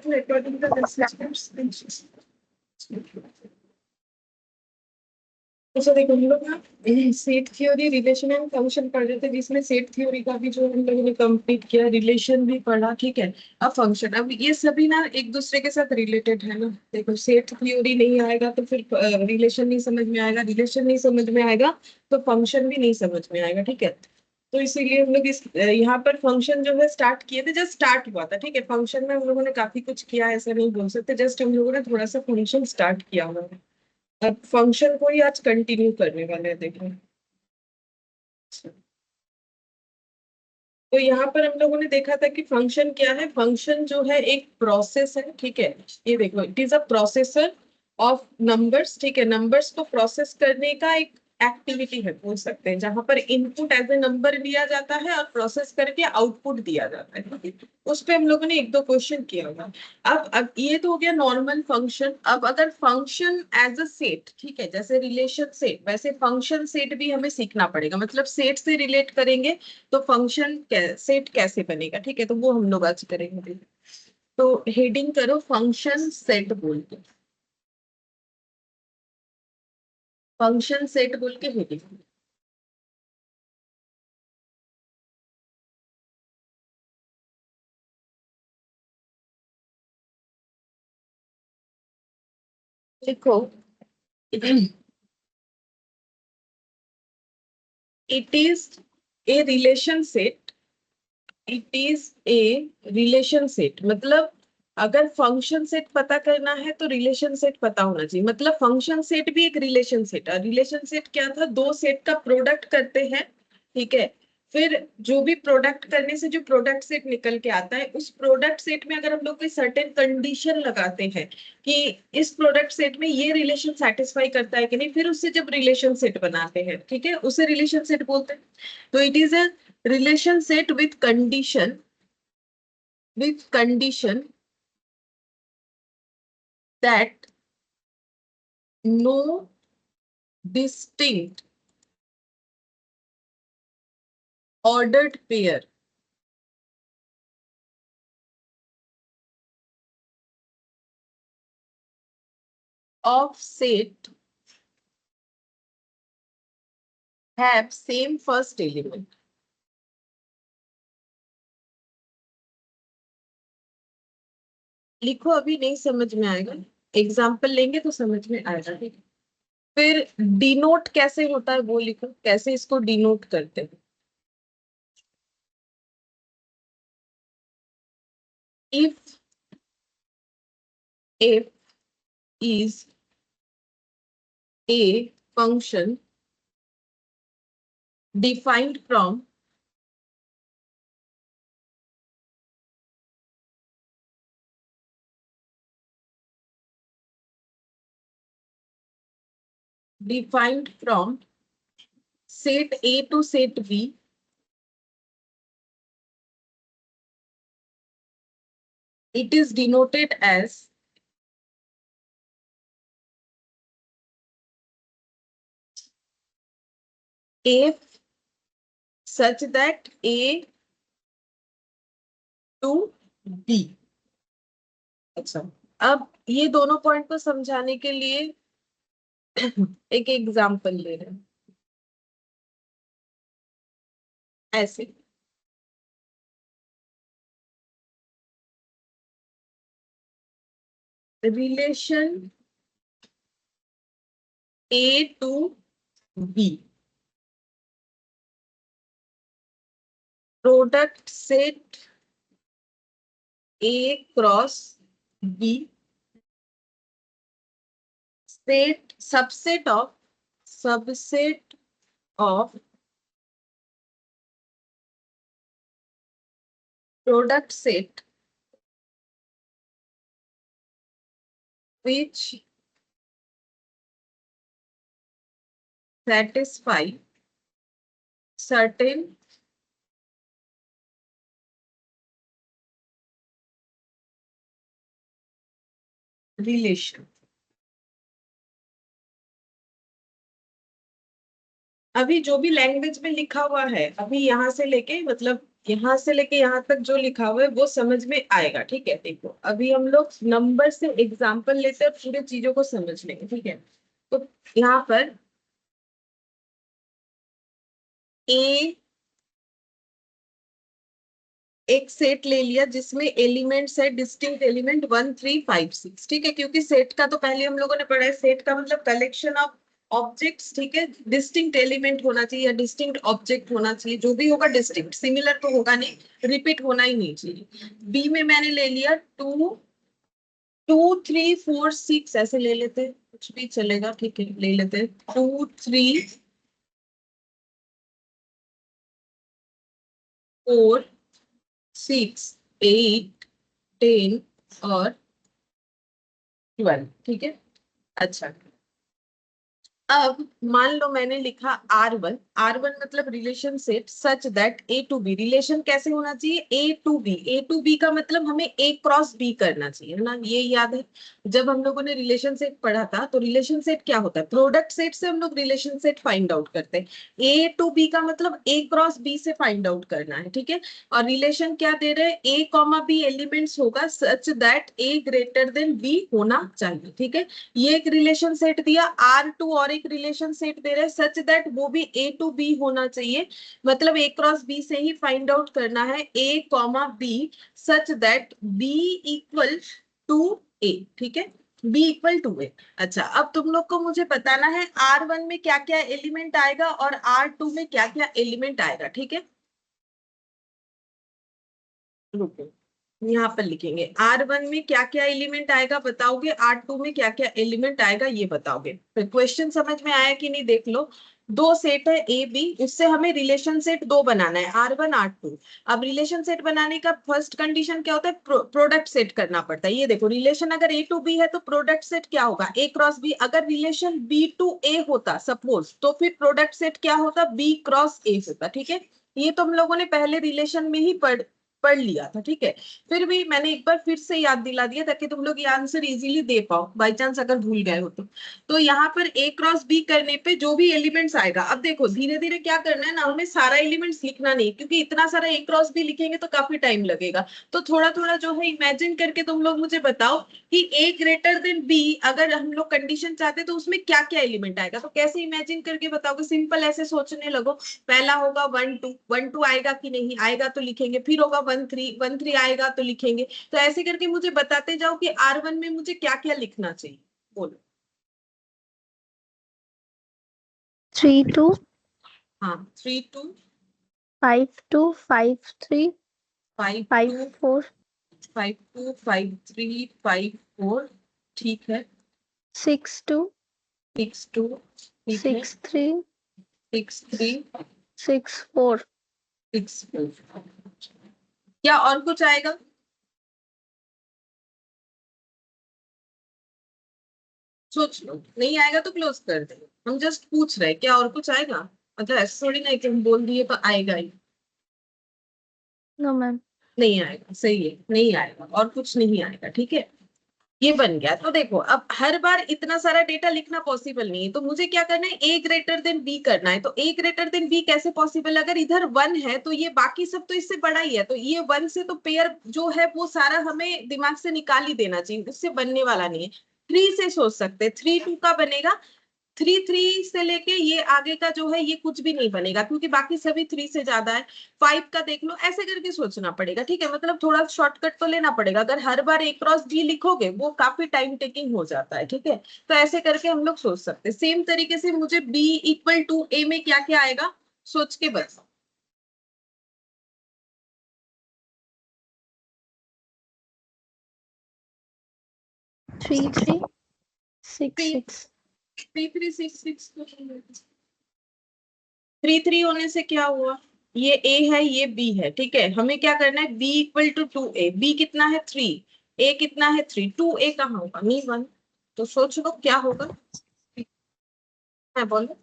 according to the अच्छा देखो, हम लोग ना set theory, relation and function पढ़ रहे थे, जिसमें सेट थ्योरी का भी जो हम लोगों ने कंप्लीट किया, रिलेशन भी पढ़ा, ठीक है। अब फंक्शन, अब ये सभी ना एक दूसरे के साथ रिलेटेड है ना। देखो सेट थ्योरी नहीं आएगा तो फिर रिलेशन नहीं समझ में आएगा, रिलेशन नहीं समझ में आएगा तो फंक्शन भी नहीं समझ में आएगा, ठीक है। तो इसीलिए हम लोग इस यहाँ पर फंक्शन जो है स्टार्ट किए थे, जस्ट स्टार्ट हुआ था, ठीक है। फंक्शन में हम लोगों ने काफी कुछ किया, ऐसा नहीं बोल सकते, जस्ट हम लोगों ने थोड़ा सा फंक्शन स्टार्ट किया हुआ है। अब फंक्शन को ही आज कंटिन्यू करने वाले हैं, देखो। तो यहाँ पर हम लोगों ने देखा था कि फंक्शन क्या है। फंक्शन जो है एक प्रोसेस है, ठीक है। ये देखो, it is a processor of numbers, ठीक है। नंबर्स को प्रोसेस करने का एक एक्टिविटी है, बोल सकते हैं, जहां पर इनपुट एज ए नंबर लिया जाता है और प्रोसेस करके आउटपुट दिया जाता है, ठीक है। उस पे हम लोगों ने एक दो क्वेश्चन किया होगा। अब ये तो हो गया नॉर्मल फंक्शन। अब अगर फंक्शन एज अ सेट, ठीक है, जैसे रिलेशन सेट, वैसे फंक्शन सेट भी हमें सीखना पड़ेगा, मतलब सेट से रिलेट करेंगे तो फंक्शन सेट कैसे बनेगा, ठीक है। तो वो हम लोग आज करेंगे। तो हेडिंग करो फंक्शन सेट बोल के, फंक्शन सेट बोल के हेडिंग। देखो, it is a relation set, it is a relation set, मतलब अगर फंक्शन सेट पता करना है तो रिलेशन सेट पता होना चाहिए। मतलब फंक्शन सेट भी एक रिलेशन सेट है। रिलेशन सेट क्या था, दो सेट का प्रोडक्ट करते हैं, ठीक है। फिर जो भी प्रोडक्ट करने से जो प्रोडक्ट सेट निकल के आता है, उस प्रोडक्ट सेट में अगर हम लोग कोई सर्टेन कंडीशन लगाते हैं कि इस प्रोडक्ट सेट में ये रिलेशन सेटिस्फाई करता है कि नहीं, फिर उससे जब रिलेशन सेट बनाते हैं, ठीक है, उसे रिलेशन सेट बोलते हैं। तो it is a relation set with condition that no distinct ordered pair of set have same first element। लिखो, अभी नहीं समझ में आएगा, एग्जाम्पल लेंगे तो समझ में आएगा, ठीक है। फिर डिनोट कैसे होता है वो लिखो, कैसे इसको डिनोट करते हैं। if f is a function defined from set A to set B, it is denoted as if such that A to B। अच्छा, अब ये दोनों पॉइंट को समझाने के लिए एक एग्जाम्पल ले रहे हैं, ऐसे। Relation A to B, product set A cross B, set subset of product set which satisfy certain relation। अभी जो भी लैंग्वेज में लिखा हुआ है, अभी यहाँ से लेके मतलब यहाँ से लेके यहाँ तक जो लिखा हुआ है वो समझ में आएगा, ठीक है। देखो अभी हम लोग नंबर से एग्जाम्पल लेते हैं, पूरे चीजों को समझ लेंगे, ठीक है। तो यहाँ पर ए एक सेट ले लिया जिसमें एलिमेंट्स है डिस्टिंक्ट एलिमेंट 1 3 5 6, ठीक है। क्योंकि सेट का तो पहले हम लोगों ने पढ़ा है, सेट का मतलब कलेक्शन ऑफ ऑब्जेक्ट्स, ठीक है। डिस्टिंक्ट एलिमेंट होना चाहिए या डिस्टिंक्ट ऑब्जेक्ट होना चाहिए, जो भी होगा डिस्टिंक्ट, सिमिलर तो होगा नहीं, रिपीट होना ही नहीं चाहिए। बी में मैंने ले लिया 2 2 3 4 6, ऐसे ले लेते, कुछ भी चलेगा, ठीक है, ले लेते 2 3 4 6 8 10 और 12, ठीक है। अच्छा, अब मान लो मैंने लिखा R1 मतलब relation set such that A to B, relation कैसे होना चाहिए, ए टू बी का मतलब हमें ए क्रॉस बी करना चाहिए, है ना, ये याद है। जब हम लोगों ने रिलेशन सेट पढ़ा था तो रिलेशन सेट क्या होता है, प्रोडक्ट सेट से हम लोग रिलेशन सेट फाइंड आउट करते हैं। ए टू बी का मतलब ए क्रॉस बी से फाइंड आउट करना है, ठीक है। और रिलेशन क्या दे रहे हैं, ए कॉमा बी एलिमेंट्स होगा such that A greater than B होना चाहिए, ठीक है। ये एक रिलेशन सेट दिया, R2 और एक रिलेशन सेट दे रहे हैं सच दैट वो भी A टू B होना चाहिए, मतलब A क्रॉस B से ही फाइंड आउट करना है A comma B such that B equal to A, ठीक है, B इक्वल टू A। अच्छा, अब तुम लोग को मुझे बताना है R1 में क्या क्या एलिमेंट आएगा और R2 में क्या क्या एलिमेंट आएगा, ठीक है। रुको, यहाँ पर लिखेंगे R1 में क्या क्या एलिमेंट आएगा बताओगे, R2 में क्या क्या एलिमेंट आएगा ये बताओगे। फिर क्वेश्चन समझ में आया कि नहीं देख लो। दो सेट है ए बी, उससे हमें रिलेशन सेट दो बनाना है, R1 R2। अब रिलेशन सेट बनाने का फर्स्ट कंडीशन क्या होता है, प्रोडक्ट सेट करना पड़ता है। ये देखो रिलेशन अगर ए टू बी है तो प्रोडक्ट सेट क्या होगा, ए क्रॉस बी। अगर रिलेशन बी टू ए होता सपोज, तो फिर प्रोडक्ट सेट क्या होता, बी क्रॉस ए होता, ठीक है। ये तो हम लोगों ने पहले रिलेशन में ही पढ़ लिया था, ठीक है। फिर भी मैंने एक बार फिर से याद दिला दिया ताकि तुम लोग ये आंसर इजीली दे पाओ, बाई चांस अगर भूल गए हो तो यहाँ पर ए क्रॉस बी करने पे जो भी एलिमेंट्स आएगा, अब देखो धीरे धीरे क्या करना है ना, हमें सारा एलिमेंट्स लिखना नहीं, क्योंकि इतना सारा ए क्रॉस बी लिखेंगे तो काफी टाइम लगेगा। तो थोड़ा थोड़ा जो है इमेजिन करके तुम लोग मुझे बताओ कि ए ग्रेटर देन बी अगर हम लोग कंडीशन चाहते तो उसमें क्या क्या एलिमेंट आएगा। तो कैसे इमेजिन करके बताओगे, सिंपल ऐसे सोचने लगो। पहला होगा 1 2 आएगा कि नहीं आएगा तो लिखेंगे, फिर होगा 1 3 आएगा तो लिखेंगे। तो ऐसे करके मुझे बताते जाओ कि R1 में मुझे क्या क्या लिखना चाहिए, बोलो। 3 2 हाँ, 3 2 5 2 5 3 5 5 2 4 5 2 5 3 5 4, ठीक है। 6 2 6 2, ठीक है। 6 3 6 3 6 4 6 4, क्या और कुछ आएगा, सोच लो। नहीं आएगा तो क्लोज कर दे, हम जस्ट पूछ रहे हैं क्या और कुछ आएगा, मतलब ऐसा थोड़ी ना कि हम बोल दिए तो आएगा ही। No ma'am. नहीं आएगा, सही है, नहीं आएगा और कुछ नहीं आएगा, ठीक है। ये बन गया। तो देखो अब हर बार इतना सारा डेटा लिखना पॉसिबल नहीं है, तो मुझे क्या करना है, ए ग्रेटर देन बी करना है। तो ए ग्रेटर देन बी कैसे पॉसिबल, अगर इधर 1 है तो ये बाकी सब तो इससे बड़ा ही है, तो ये 1 से तो पेयर जो है वो सारा हमें दिमाग से निकाल ही देना चाहिए, उससे बनने वाला नहीं है। 3 से सोच सकते हैं, 3 2 का बनेगा। 3 3 से लेके ये आगे का जो है ये कुछ भी नहीं बनेगा, क्योंकि बाकी सभी 3 से ज्यादा है। 5 का देख लो, ऐसे करके सोचना पड़ेगा, ठीक है। मतलब थोड़ा शॉर्टकट तो लेना पड़ेगा, अगर हर बार ए क्रॉस बी लिखोगे वो काफी टाइम टेकिंग हो जाता है, ठीक है। तो ऐसे करके हम लोग सोच सकते हैं। सेम तरीके से मुझे बी इक्वल टू ए में क्या क्या आएगा सोच के बताओ। 3 3 6 3 6 3 6 6, 3 3 होने से क्या हुआ, ये ए है ये बी है, ठीक है। हमें क्या करना है, B equal to 2 A, B कितना है 3, ए कितना है 3, 2 ए कहाँ होगा, नहीं 1। तो सोच लो क्या होगा, है बोलो।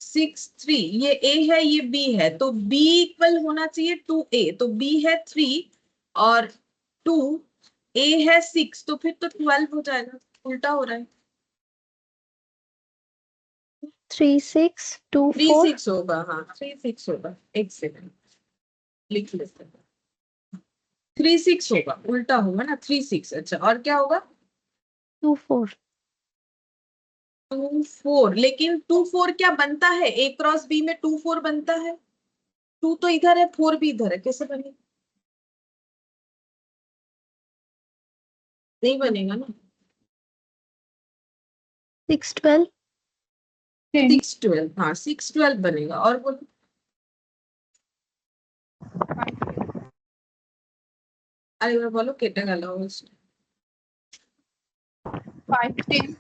6 3 ये ए है ये बी है, तो बी इक्वल होना चाहिए 2 ए, तो बी है 3 और 2, ए है 6, तो फिर तो 12 हो जाएगा, उल्टा हो रहा है। 3 6 2 3 4 6 होगा, हाँ 3 6 होगा, एक सेकंड लिख लेते हैं। 3 6 होगा, उल्टा होगा ना, 3 6। अच्छा, और क्या होगा? 2 4 2 4। लेकिन 2 4 क्या बनता है? ए क्रॉस बी में 2 4 बनता है। 2 तो इधर है, 4 भी इधर है, कैसे बनेगा? नहीं बनेगा ना। 6 12 6 12, हाँ 6 12 बनेगा। और बोलो। 5 बोलो, केटे गला 5 10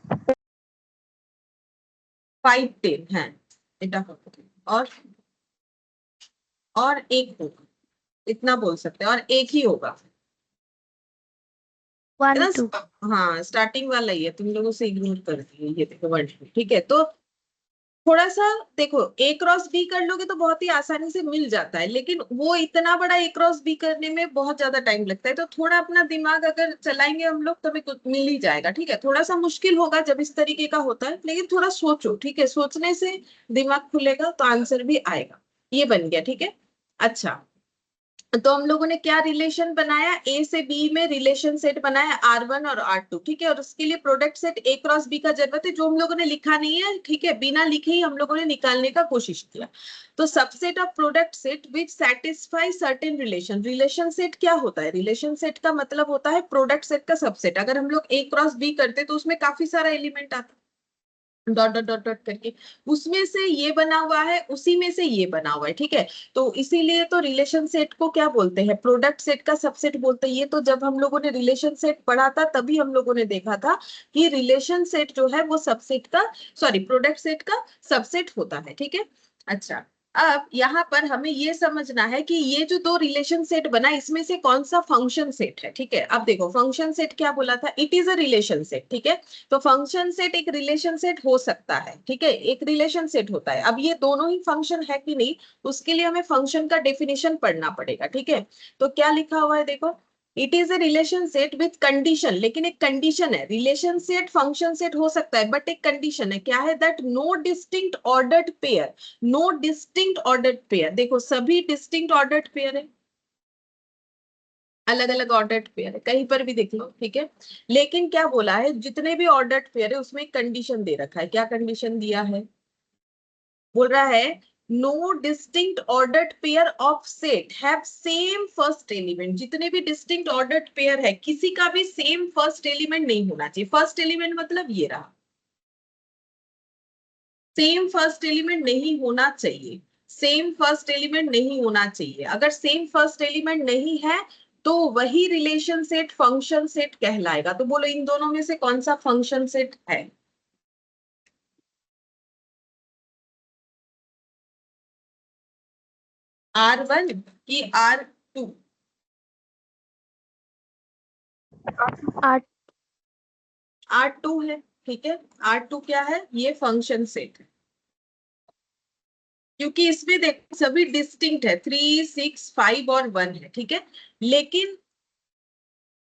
5 10 है। এটা হবে। और एक होगा, इतना बोल सकते हैं, और एक ही होगा। 1 है ना? 2 हाँ, स्टार्टिंग वाला ही है, तुम लोगों से इग्नोर कर दिए, ये देखो 1 2। ठीक है, तो थोड़ा सा देखो, ए क्रॉस बी कर लोगे तो बहुत ही आसानी से मिल जाता है, लेकिन वो इतना बड़ा ए क्रॉस बी करने में बहुत ज्यादा टाइम लगता है। तो थोड़ा अपना दिमाग अगर चलाएंगे हम लोग तो हमें कुछ मिल ही जाएगा। ठीक है, थोड़ा सा मुश्किल होगा जब इस तरीके का होता है, लेकिन थोड़ा सोचो। ठीक है, सोचने से दिमाग खुलेगा तो आंसर भी आएगा। ये बन गया। ठीक है, अच्छा, तो हम लोगों ने क्या रिलेशन बनाया? ए से बी में रिलेशन सेट बनाया R1 और R2। ठीक है, और उसके लिए product set A cross B का जरूरत है, जो हम लोगों ने लिखा नहीं है। ठीक है, बिना लिखे ही हम लोगों ने निकालने का कोशिश किया। तो subset of product set which satisfy certain relation. Relation set क्या होता है? रिलेशन सेट का मतलब होता है प्रोडक्ट सेट का सबसेट। अगर हम लोग ए क्रॉस बी करते तो उसमें काफी सारा एलिमेंट आता, डॉट डॉट डॉट डॉट करके, उसमें से ये बना हुआ है, उसी में से ये बना हुआ है। ठीक है, तो इसीलिए तो रिलेशन सेट को क्या बोलते हैं? प्रोडक्ट सेट का सबसेट बोलते हैं। ये तो जब हम लोगों ने रिलेशन सेट पढ़ा था तभी हम लोगों ने देखा था कि रिलेशन सेट जो है वो सबसेट का, सॉरी, प्रोडक्ट सेट का सबसेट होता है। ठीक है, अच्छा, अब यहाँ पर हमें ये समझना है कि ये जो दो रिलेशन सेट बना, इसमें से कौन सा फंक्शन सेट है। ठीक है, अब देखो, फंक्शन सेट क्या बोला था? It is a relation set. ठीक है, तो फंक्शन सेट एक रिलेशन सेट हो सकता है। ठीक है, एक रिलेशन सेट होता है। अब ये दोनों ही फंक्शन है कि नहीं, उसके लिए हमें फंक्शन का डेफिनेशन पढ़ना पड़ेगा। ठीक है, तो क्या लिखा हुआ है देखो, it is a relation set with condition. लेकिन एक कंडीशन है, रिलेशन सेट फंक्शन सेट हो सकता है, बट एक कंडीशन है। क्या है? That no distinct ordered pair. No distinct ordered pair, देखो सभी डिस्टिंक्ट ऑर्डर्ड पेयर है, अलग अलग ऑर्डर्ड पेयर है, कहीं पर भी देख लो। ठीक है, लेकिन क्या बोला है? जितने भी ऑर्डर्ड पेयर है उसमें एक कंडीशन दे रखा है। क्या कंडीशन दिया है? बोल रहा है no distinct ordered pair of set have same first element. जितने भी डिस्टिंक्ट ऑर्डर्ड पेयर है, किसी का भी सेम फर्स्ट एलिमेंट नहीं होना चाहिए। फर्स्ट एलिमेंट मतलब ये रहा, सेम फर्स्ट एलिमेंट नहीं होना चाहिए। सेम फर्स्ट एलिमेंट नहीं होना चाहिए। अगर सेम फर्स्ट एलिमेंट नहीं है तो वही रिलेशन सेट फंक्शन सेट कहलाएगा। तो बोलो, इन दोनों में से कौन सा फंक्शन सेट है? R1 की R2? आठ R2 है। ठीक है, R2 क्या है? ये फंक्शन सेट है, क्योंकि इसमें देखो सभी डिस्टिंक्ट है, 3 6 5 और 1 है। ठीक है, लेकिन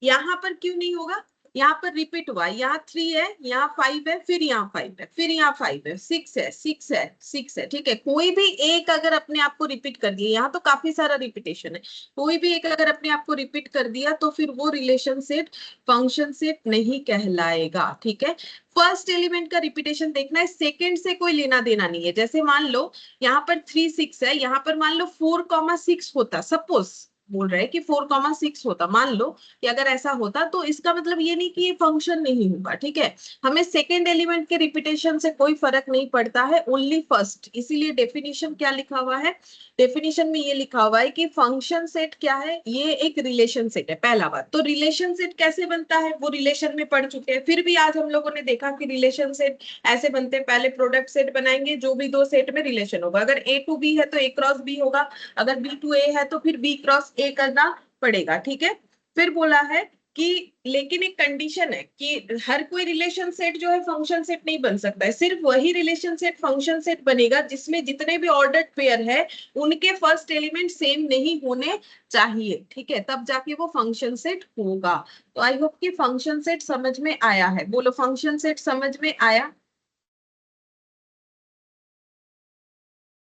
यहाँ पर क्यों नहीं होगा? यहाँ पर रिपीट हुआ, यहाँ 3 है, यहाँ 5 है, फिर यहाँ 5 है, फिर यहाँ 5 है, 6 है, 6 है, 6 है। ठीक है, कोई भी एक अगर अपने आप को रिपीट कर दिया, यहाँ तो काफी सारा रिपीटेशन है, कोई भी एक अगर अपने आप को रिपीट कर दिया तो फिर वो रिलेशन सेट फंक्शन सेट नहीं कहलाएगा। ठीक है, फर्स्ट एलिमेंट का रिपीटेशन देखना है, सेकंड से कोई लेना देना नहीं है। जैसे मान लो यहाँ पर 3 6 है, यहाँ पर मान लो 4,6 होता, सपोज बोल रहे हैं कि 4,6 होता, मान लो कि अगर ऐसा होता तो इसका मतलब ये नहीं कि ये फंक्शन नहीं होगा। ठीक है, हमें सेकेंड एलिमेंट के रिपीटेशन से कोई फर्क नहीं पड़ता है, ओनली फर्स्ट। इसीलिए डेफिनेशन क्या लिखा हुआ है? डेफिनेशन में ये लिखा हुआ है कि फंक्शन सेट क्या है? ये एक रिलेशन सेट है। पहला बात तो, रिलेशन सेट कैसे बनता है वो रिलेशन में पढ़ चुके हैं, फिर भी आज हम लोगों ने देखा कि रिलेशन सेट ऐसे बनते हैं। पहले प्रोडक्ट सेट बनाएंगे, जो भी दो सेट में रिलेशन होगा, अगर ए टू बी है तो ए क्रॉस बी होगा, अगर बी टू ए है तो फिर बी क्रॉस ए करना पड़ेगा। ठीक है, फिर बोला है कि लेकिन एक कंडीशन है कि हर कोई रिलेशन सेट जो है फंक्शन सेट नहीं बन सकता है। सिर्फ वही रिलेशन सेट फंक्शन सेट बनेगा जिसमें जितने भी ऑर्डर्ड पेयर है उनके फर्स्ट एलिमेंट सेम नहीं होने चाहिए। ठीक है, तब जाके वो फंक्शन सेट होगा। तो आई होप कि फंक्शन सेट समझ में आया है। बोलो, फंक्शन सेट समझ में आया?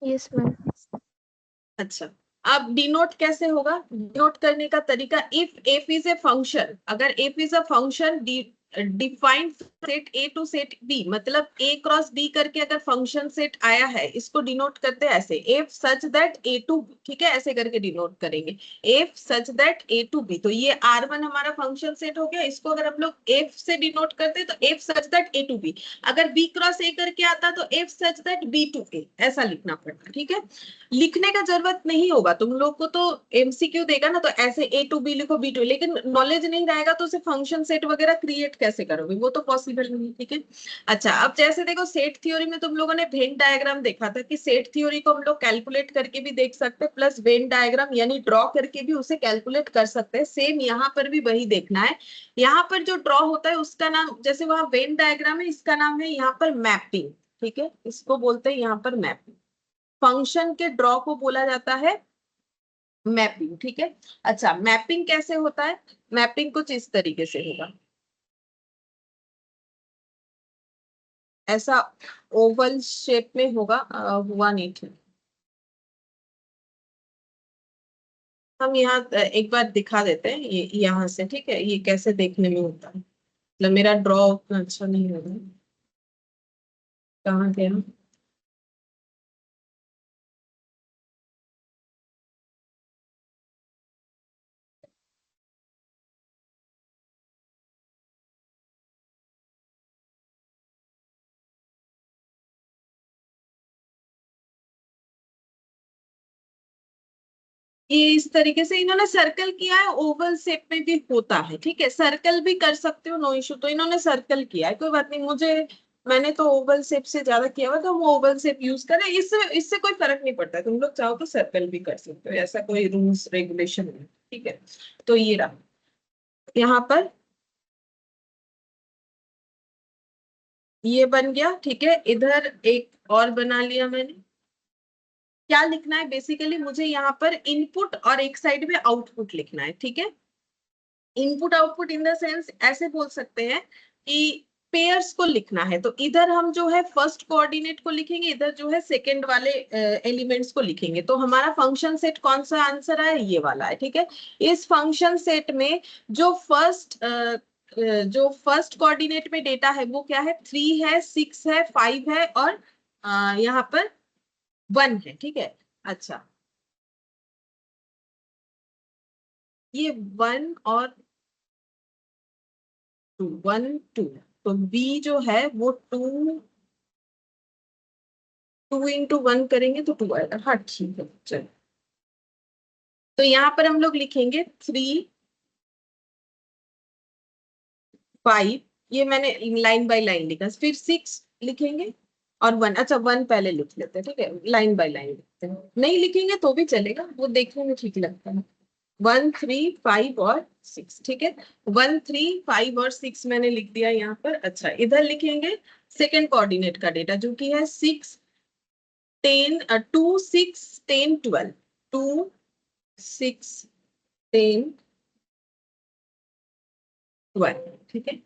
Yes, ma'am. अच्छा, अब डिनोट कैसे होगा? डिनोट करने का तरीका, if f is a function, अगर f is a function defined set A to set B, मतलब ए क्रॉस बी करके अगर फंक्शन सेट आया है, इसको डिनोट करते हैं ऐसे, F such that A to B, ठीक है, ऐसे करके डिनोट करेंगे, F such that A to B. तो ये R1 हमारा फंक्शन सेट हो गया, इसको अगर हम लोग एफ से डिनोट करते हैं तो f such that A to B, अगर बी क्रॉस ए करके आता तो f such that B to A, ऐसा लिखना पड़ता, ठीक है। लिखने का जरूरत नहीं होगा, तुम लोग को तो एमसीक्यू देगा ना, तो ऐसे ए टू बी लिखो बी टू, लेकिन नॉलेज नहीं रहेगा तो उसे फंक्शन सेट वगैरह क्रिएट कैसे करोगे, वो तो पॉसिबल नहीं, ठीक है। अच्छा, अब जैसे देखो सेट थ्योरी में तुम लोगों ने वेन डायग्राम देखा था कि सेट थ्योरी को हम लोग कैलकुलेट करके भी देख सकते हैं, प्लस वेन डायग्राम यानी ड्रॉ करके भी उसे कैलकुलेट कर सकते हैं। सेम यहाँ पर भी वही देखना है। यहाँ पर जो ड्रॉ होता है उसका नाम, जैसे वहां वेन डायग्राम है, इसका नाम है यहाँ पर मैपिंग, ठीक है, इसको बोलते हैं यहाँ पर मैपिंग। फंक्शन के ड्रॉ को बोला जाता है मैपिंग, ठीक है। अच्छा, मैपिंग कैसे होता है? मैपिंग कुछ इस तरीके से होगा, ऐसा ओवल शेप में होगा, हुआ नहीं ठीक। हम यहाँ एक बार दिखा देते हैं ये यहाँ से, ठीक है, ये कैसे देखने में होता है, मतलब मेरा ड्रॉ उतना अच्छा नहीं हो रहा है, कहाँ गया? ये इस तरीके से इन्होंने सर्कल किया है, ओवल शेप में भी होता है, ठीक है, सर्कल भी कर सकते हो, नो इशू। तो इन्होंने सर्कल किया है, कोई बात नहीं, मुझे मैंने तो ओवल शेप से ज्यादा किया हुआ, तो हम ओवल शेप यूज करें, इससे इससे कोई फर्क नहीं पड़ता है, तुम लोग चाहो तो सर्कल भी कर सकते हो, ऐसा कोई रूल्स रेगुलेशन नहीं, ठीक है। तो ये रहा यहाँ पर, ये बन गया, ठीक है, इधर एक और बना लिया मैंने। क्या लिखना है बेसिकली, मुझे यहाँ पर इनपुट और एक साइड में आउटपुट लिखना है, ठीक है। Input output in the sense ऐसे बोल सकते हैं कि पेयर्स को लिखना है, तो इधर हम जो है फर्स्ट कोऑर्डिनेट को लिखेंगे, इधर जो है सेकंड वाले एलिमेंट्स को लिखेंगे, तो हमारा फंक्शन सेट कौन सा आंसर है, ये वाला है, ठीक है। इस फंक्शन सेट में जो फर्स्ट कोऑर्डिनेट में डेटा है वो क्या है, 3 है, 6 है, 5 है, और यहाँ पर 1 है, ठीक है। अच्छा, ये 1 और 2, 1 2, तो बी जो है वो 2 इंटू 1 करेंगे तो 2 आएगा, हाँ ठीक है, चलो। तो यहाँ पर हम लोग लिखेंगे 3 5, ये मैंने लाइन बाय लाइन लिखा, फिर 6 लिखेंगे और 1, अच्छा 1 पहले लिख लेते हैं, ठीक है, लाइन बाय लाइन लिखते हैं, नहीं लिखेंगे तो भी चलेगा, वो देखने में ठीक लगता है। 1 3 5 और 6, ठीक है, 1 3 5 और 6 मैंने लिख दिया यहाँ पर। अच्छा, इधर लिखेंगे सेकेंड कोऑर्डिनेट का डेटा जो कि है 6 10 2 6 10 12, 2 6 10 12, ठीक है।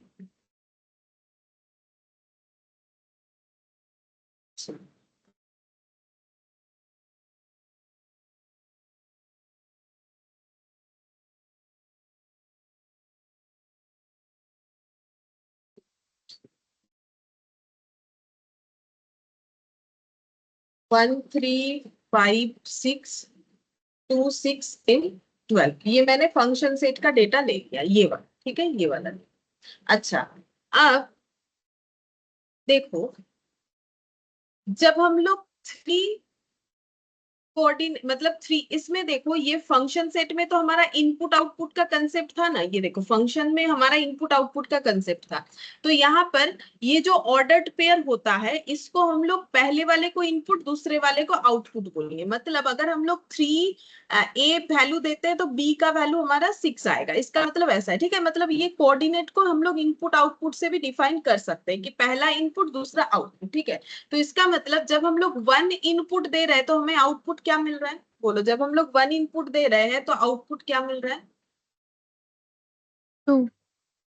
1 3 5 6 2 6 10 12, ये मैंने फंक्शन सेट का डेटा ले लिया, ये वाला, ठीक है, ये वाला। अच्छा, अब देखो, जब हम लोग 3 कोऑर्डिनेट मतलब 3, इसमें देखो ये फंक्शन सेट में तो हमारा इनपुट आउटपुट का कंसेप्ट था ना, ये देखो फंक्शन में हमारा इनपुट आउटपुट का कंसेप्ट था, तो यहाँ पर ये जो ऑर्डर्ड पेयर होता है इसको हम लोग पहले वाले को इनपुट दूसरे वाले को आउटपुट बोलेंगे, मतलब अगर हम लोग 3 ए वैल्यू देते हैं तो बी का वैल्यू हमारा 6 आएगा, इसका मतलब ऐसा है, ठीक है, मतलब ये कोऑर्डिनेट को हम लोग इनपुट आउटपुट से भी डिफाइन कर सकते हैं कि पहला इनपुट दूसरा आउटपुट, ठीक है। तो इसका मतलब जब हम लोग 1 इनपुट दे रहे हैं तो हमें आउटपुट क्या मिल रहा है, बोलो, जब हम लोग 1 इनपुट दे रहे हैं तो आउटपुट क्या मिल रहा है, 2.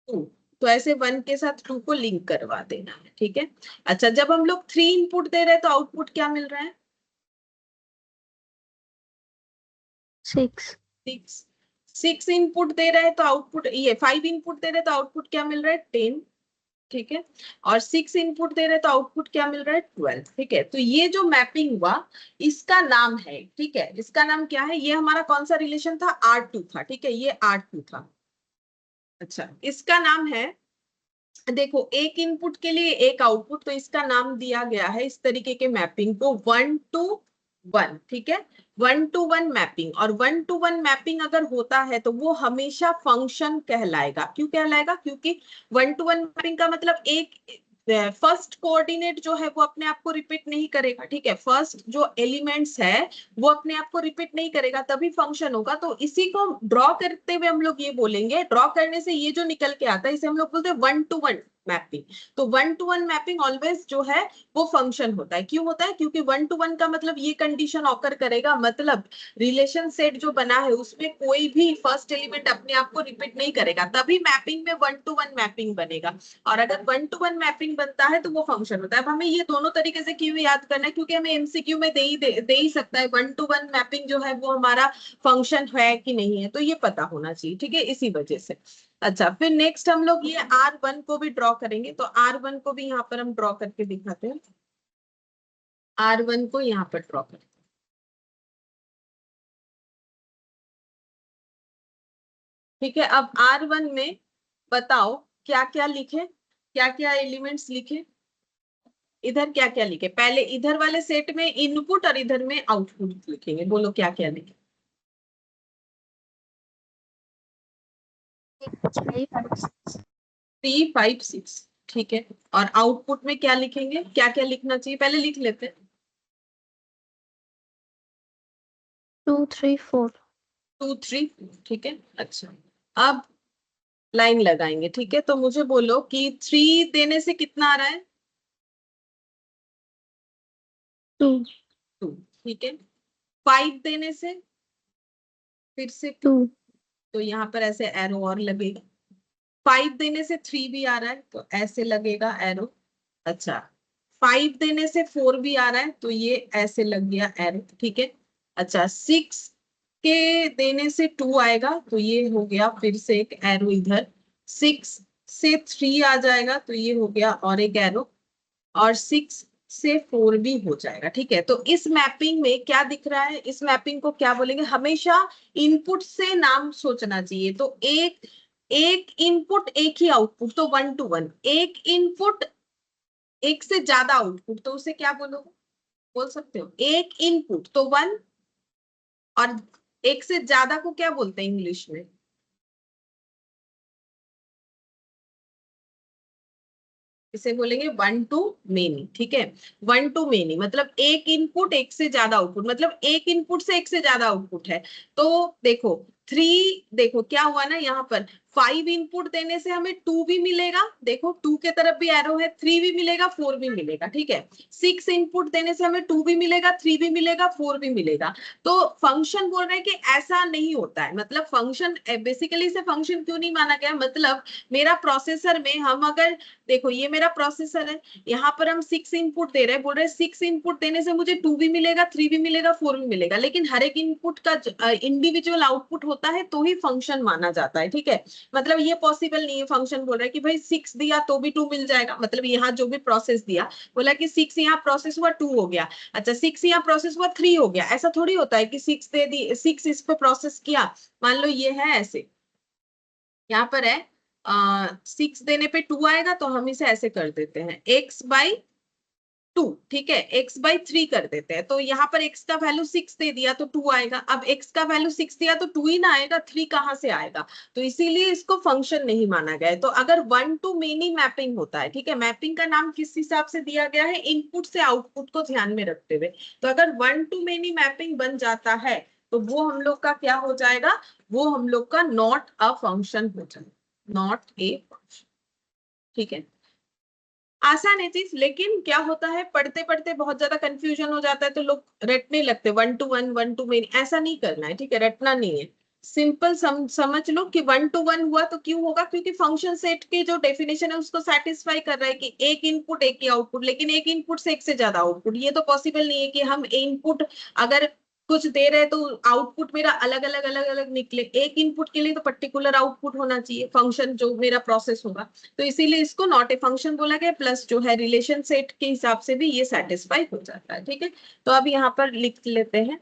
2। तो ऐसे 1 के साथ 2 को लिंक करवा देना है, ठीक है। अच्छा, जब हम लोग 3 इनपुट दे रहे हैं तो आउटपुट क्या मिल रहा है, 6. 6 इनपुट दे रहे हैं तो आउटपुट, ये 5 इनपुट दे रहे हैं तो आउटपुट क्या मिल रहा है 10, ठीक है। और 6 इनपुट दे रहे हैं तो आउटपुट क्या मिल रहा है 12, ठीक है। तो ये जो मैपिंग हुआ इसका नाम है, ठीक है, इसका नाम क्या है, ये हमारा कौन सा रिलेशन था, R2 था, ठीक है, ये R2 था। अच्छा, इसका नाम है, देखो एक इनपुट के लिए एक आउटपुट, तो इसका नाम दिया गया है इस तरीके के मैपिंग को 1 to 1, ठीक है, 1 to 1 मैपिंग। और 1 to 1 मैपिंग अगर होता है तो वो हमेशा फंक्शन कहलाएगा। क्यों कहलाएगा, क्योंकि 1 to 1 मैपिंग का मतलब एक फर्स्ट कोऑर्डिनेट जो है वो अपने आप को रिपीट नहीं करेगा, ठीक है, फर्स्ट जो एलिमेंट्स है वो अपने आप को रिपीट नहीं करेगा, तभी फंक्शन होगा। तो इसी को ड्रॉ करते हुए हम लोग ये बोलेंगे, ड्रॉ करने से ये जो निकल के आता है इसे हम लोग बोलते हैं 1 to 1 मैपिंग। तो 1 to 1 मैपिंग ऑलवेज जो है वो फंक्शन होता है। क्यों होता है, क्योंकि 1 to 1 का मतलब ये कंडीशन ऑकर करेगा, मतलब रिलेशन सेट जो बना है उसमें कोई भी फर्स्ट एलिमेंट अपने आप को रिपीट नहीं करेगा, तभी मैपिंग में 1 to 1 मैपिंग बनेगा। और अगर 1 to 1 मैपिंग बनता है तो वो फंक्शन होता है। अब हमें ये दोनों तरीके से क्यों याद करना है, क्योंकि हमें एमसीक्यू में दे ही सकता है 1 to 1 मैपिंग जो है वो हमारा फंक्शन है कि नहीं है, तो ये पता होना चाहिए, ठीक है, इसी वजह से। अच्छा, फिर नेक्स्ट हम लोग ये R1 को भी ड्रॉ करेंगे, तो R1 को भी यहाँ पर हम ड्रॉ करके दिखाते हैं। R1 को यहाँ पर ड्रॉ करते हैं, ठीक है। अब R1 में बताओ क्या क्या लिखे, क्या क्या एलिमेंट्स लिखे, इधर क्या क्या लिखे, पहले इधर वाले सेट में इनपुट और इधर में आउटपुट लिखेंगे, बोलो क्या क्या लिखे। 3, 5, 6. 3, 5, 6, ठीक है। और आउटपुट में क्या लिखेंगे, क्या क्या लिखना चाहिए, पहले लिख लेते हैं। 2, 3, 4. 2, 3, ठीक है। अच्छा, अब लाइन लगाएंगे, ठीक है। तो मुझे बोलो कि 3 देने से कितना आ रहा है, 2, 2, ठीक है। 5 देने से फिर से 2, 2. तो यहाँ पर ऐसे एरो और लगेगा। 5 देने से 3 भी आ रहा है तो ऐसे लगेगा एरो। अच्छा, 5 देने से 4 भी आ रहा है तो ये ऐसे लग गया एरो, ठीक है। अच्छा, 6 के देने से 2 आएगा तो ये हो गया फिर से एक एरो इधर। 6 से 3 आ जाएगा तो ये हो गया और एक एरो। और 6 से 4 भी हो जाएगा, ठीक है। तो इस मैपिंग में क्या दिख रहा है, इस मैपिंग को क्या बोलेंगे, हमेशा इनपुट से नाम सोचना चाहिए। तो एक एक इनपुट एक ही आउटपुट, तो 1 to 1। एक इनपुट एक से ज्यादा आउटपुट, तो उसे क्या बोलोगे, बोल सकते हो एक इनपुट तो 1, और एक से ज्यादा को क्या बोलते हैं इंग्लिश में, इसे बोलेंगे 1 to many, ठीक है। 1 to many मतलब एक इनपुट एक से ज्यादा आउटपुट, मतलब एक इनपुट से एक से ज्यादा आउटपुट है। तो देखो 3, देखो क्या हुआ ना, यहाँ पर 5 इनपुट देने से हमें 2 भी मिलेगा, देखो 2 के तरफ भी एरो है, 3 भी मिलेगा, 4 भी मिलेगा, ठीक है। 6 इनपुट देने से हमें 2 भी मिलेगा, 3 भी मिलेगा, 4 भी मिलेगा। तो फंक्शन बोल रहे हैं कि ऐसा नहीं होता है, मतलब फंक्शन बेसिकली इसे फंक्शन क्यों नहीं माना गया, मतलब मेरा प्रोसेसर में हम अगर, देखो ये मेरा प्रोसेसर है, यहाँ पर हम 6 इनपुट दे रहे हैं, बोल रहे हैं 6 इनपुट देने से मुझे 2 भी मिलेगा, 3 भी मिलेगा, 4 भी मिलेगा, लेकिन हर एक इनपुट का इंडिविजुअल आउटपुट होता है तो ही फंक्शन माना जाता है, ठीक है। मतलब ये पॉसिबल नहीं है, फंक्शन बोल रहा है कि भाई 6 दिया तो भी 2 मिल जाएगा, मतलब यहाँ जो भी प्रोसेस दिया, बोला कि 6 यहाँ प्रोसेस हुआ 2 हो गया, अच्छा 6 यहाँ प्रोसेस हुआ 3 हो गया, ऐसा थोड़ी होता है कि 6 दे दी, 6 इस पे प्रोसेस किया, मान लो ये है ऐसे, यहाँ पर है 6 देने पे 2 आएगा तो हम इसे ऐसे कर देते हैं x/2, ठीक है, x/3 कर देते हैं। तो यहाँ पर x का वैल्यू 6 दे दिया तो 2 आएगा, अब x का वैल्यू 6 दिया तो 2 ही ना आएगा, 3 कहाँ से आएगा, तो इसीलिए इसको फंक्शन नहीं माना गया है। तो अगर 1 to many मैपिंग होता है, ठीक है, मैपिंग का नाम किस हिसाब से दिया गया है, इनपुट से आउटपुट को ध्यान में रखते हुए। तो अगर 1 to many मैपिंग बन जाता है तो वो हम लोग का क्या हो जाएगा, वो हम लोग का नॉट अ फंक्शन हो जाएगा, नॉट ए फंक्शन, ठीक है। आसान है चीज, लेकिन क्या होता है पढ़ते पढ़ते बहुत ज्यादा कंफ्यूजन हो जाता है तो लोग रटने लगते, 1 to 1, 1 to many, ऐसा नहीं करना है, ठीक है, रटना नहीं है। सिंपल समझ लो कि 1 to 1 हुआ तो क्यों होगा, क्योंकि फंक्शन सेट की जो डेफिनेशन है उसको सेटिस्फाई कर रहा है कि एक इनपुट एक ही आउटपुट, लेकिन एक इनपुट से एक से ज्यादा आउटपुट, ये तो पॉसिबल नहीं है कि हम इनपुट अगर कुछ दे रहे तो आउटपुट मेरा अलग अलग निकले, एक इनपुट के लिए तो पर्टिकुलर आउटपुट होना चाहिए फंक्शन जो मेरा प्रोसेस होगा, तो इसीलिए इसको नॉट ए फंक्शन बोला गया, प्लस जो है रिलेशन सेट के हिसाब से भी ये सेटिस्फाई हो जाता है। ठीक है, तो अब यहाँ पर लिख लेते हैं,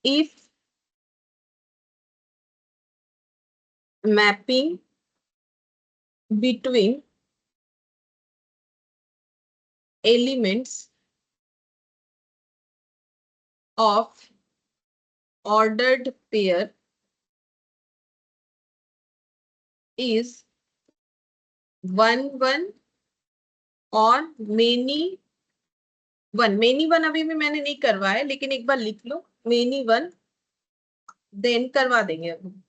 if mapping between elements of ordered pair is 1 1 और many वन अभी भी मैंने नहीं करवाया, लेकिन एक बार लिख लो many वन, देन करवा देंगे अब,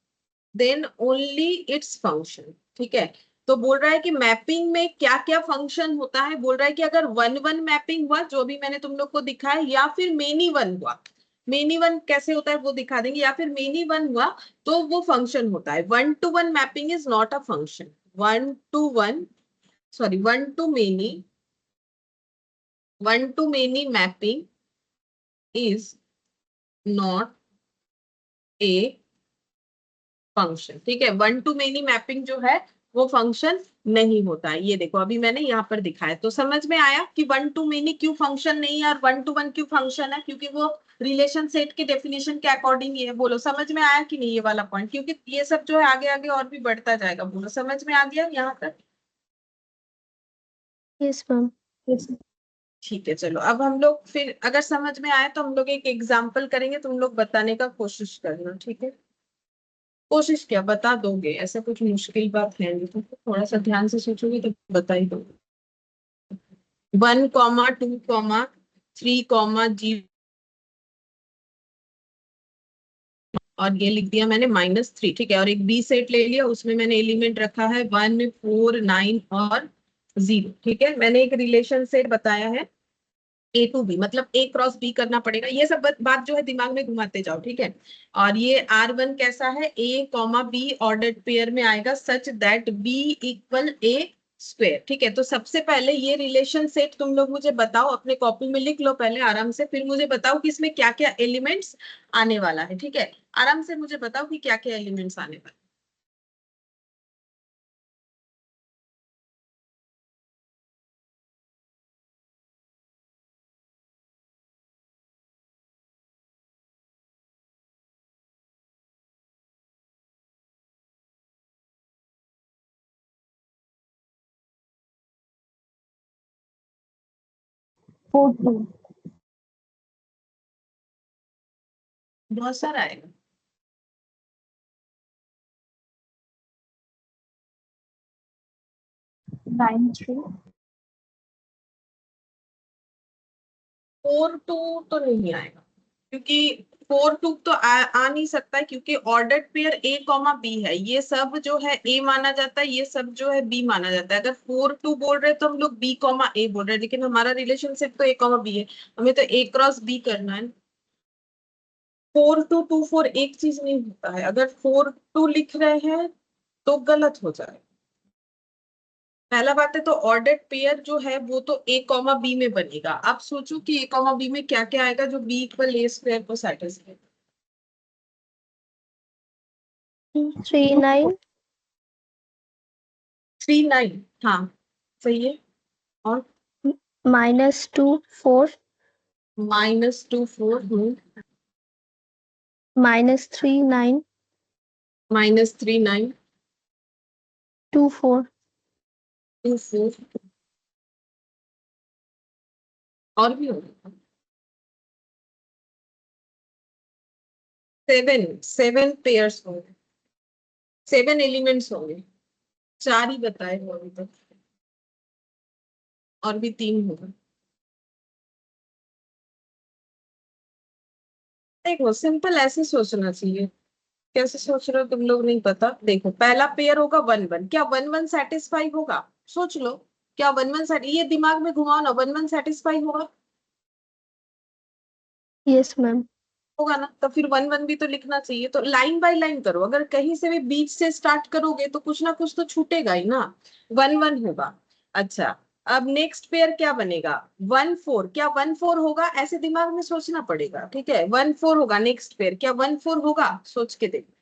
देन ओनली इट्स फंक्शन। ठीक है, तो बोल रहा है कि मैपिंग में क्या क्या फंक्शन होता है, बोल रहा है कि अगर 1 1 मैपिंग हुआ जो भी मैंने तुम लोग को दिखाया, या फिर मेनी वन हुआ, मेनी वन कैसे होता है वो दिखा देंगे, या फिर मेनी वन हुआ तो वो फंक्शन होता है। 1 to 1 mapping is not a function, 1 to 1 sorry 1 to many, 1 to many mapping is not a function. ठीक है, 1 to many मैपिंग जो है वो फंक्शन नहीं होता है। ये देखो अभी मैंने यहाँ पर दिखाया, तो समझ में आया कि 1 to many क्यों फंक्शन नहीं है और 1 to 1 क्यों फंक्शन है, क्योंकि वो रिलेशन सेट के डेफिनेशन के अकॉर्डिंग ये है। बोलो समझ में आया कि नहीं ये वाला पॉइंट, क्योंकि ये सब जो है आगे आगे और भी बढ़ता जाएगा। बोलो समझ में आ गया यहाँ तक? Yes ma'am. ठीक है, चलो अब हम लोग फिर अगर समझ में आया तो हम लोग एक एग्जाम्पल करेंगे, तुम लोग बताने का कोशिश करना। ठीक है, कोशिश क्या बता दोगे, ऐसा कुछ मुश्किल बात है नहीं, तो थोड़ा सा ध्यान से सोचोगे तो बता ही दोगे। 1 2 3 और ये लिख दिया मैंने -3। ठीक है, और एक बी सेट ले लिया, उसमें मैंने एलिमेंट रखा है 1 4 9 और 0। ठीक है, मैंने एक रिलेशन सेट बताया है A to B, मतलब A×B करना पड़ेगा। ये सब बात जो है दिमाग में घुमाते जाओ। ठीक है, और ये R1 कैसा है, A, B ऑर्डर्ड पेयर में आएगा सच दैट B इक्वल A²। ठीक है, तो सबसे पहले ये रिलेशन सेट तुम लोग मुझे बताओ, अपने कॉपी में लिख लो पहले आराम से, फिर मुझे बताओ कि इसमें क्या क्या एलिमेंट्स आने वाला है। ठीक है, आराम से मुझे बताओ कि क्या क्या एलिमेंट्स आने वाले। बहुत सारा आएगा। 9 3 4 2 तो नहीं आएगा, क्योंकि 4 2 तो आ नहीं सकता है, क्योंकि ऑर्डर्ड पेयर A, B है। ये सब जो है A माना जाता है, ये सब जो है B माना जाता है। अगर 4 2 बोल रहे हैं तो हम लोग B, A बोल रहे हैं, लेकिन हमारा रिलेशनशिप तो A, B है, हमें तो A×B करना है। 4 2 2 4 एक चीज नहीं होता है, अगर 4 2 लिख रहे हैं तो गलत हो जाए। पहला बात है तो ऑर्डर्ड पेयर जो है वो तो A, B में बनेगा। आप सोचो कि A, B में क्या क्या आएगा जो B=A² को सेटिस्फाई। 3 9 3 9, हाँ सही है। और -2 4 -2 4, -3 9 -3 9 2 4 2 4, और भी होगा 7 पेयर्स होंगे, 7 एलिमेंट्स होंगे। 4 ही बताए हो अभी तक, और भी 3 होगा। देखो सिंपल ऐसे सोचना चाहिए, कैसे सोच रहे हो तुम लोग नहीं पता। देखो पहला पेयर होगा 1 1, क्या 1 1 सेटिस्फाई होगा? सोच लो, क्या 1 1 ये दिमाग में घुमाओ ना, 1 1 सेटिस्फाई होगा? Yes ma'am. होगा ना, तो फिर 1 1 भी तो लिखना चाहिए। तो लाइन बाय लाइन करो, अगर कहीं से भी बीच से स्टार्ट करोगे तो कुछ ना कुछ तो छूटेगा ही ना। 1 1 होगा। अच्छा, अब नेक्स्ट पेयर क्या बनेगा, 1 4, क्या 1 4 होगा, ऐसे दिमाग में सोचना पड़ेगा, ठीक है। 1 4 होगा नेक्स्ट पेयर, क्या 1 4 होगा, सोच के देखो।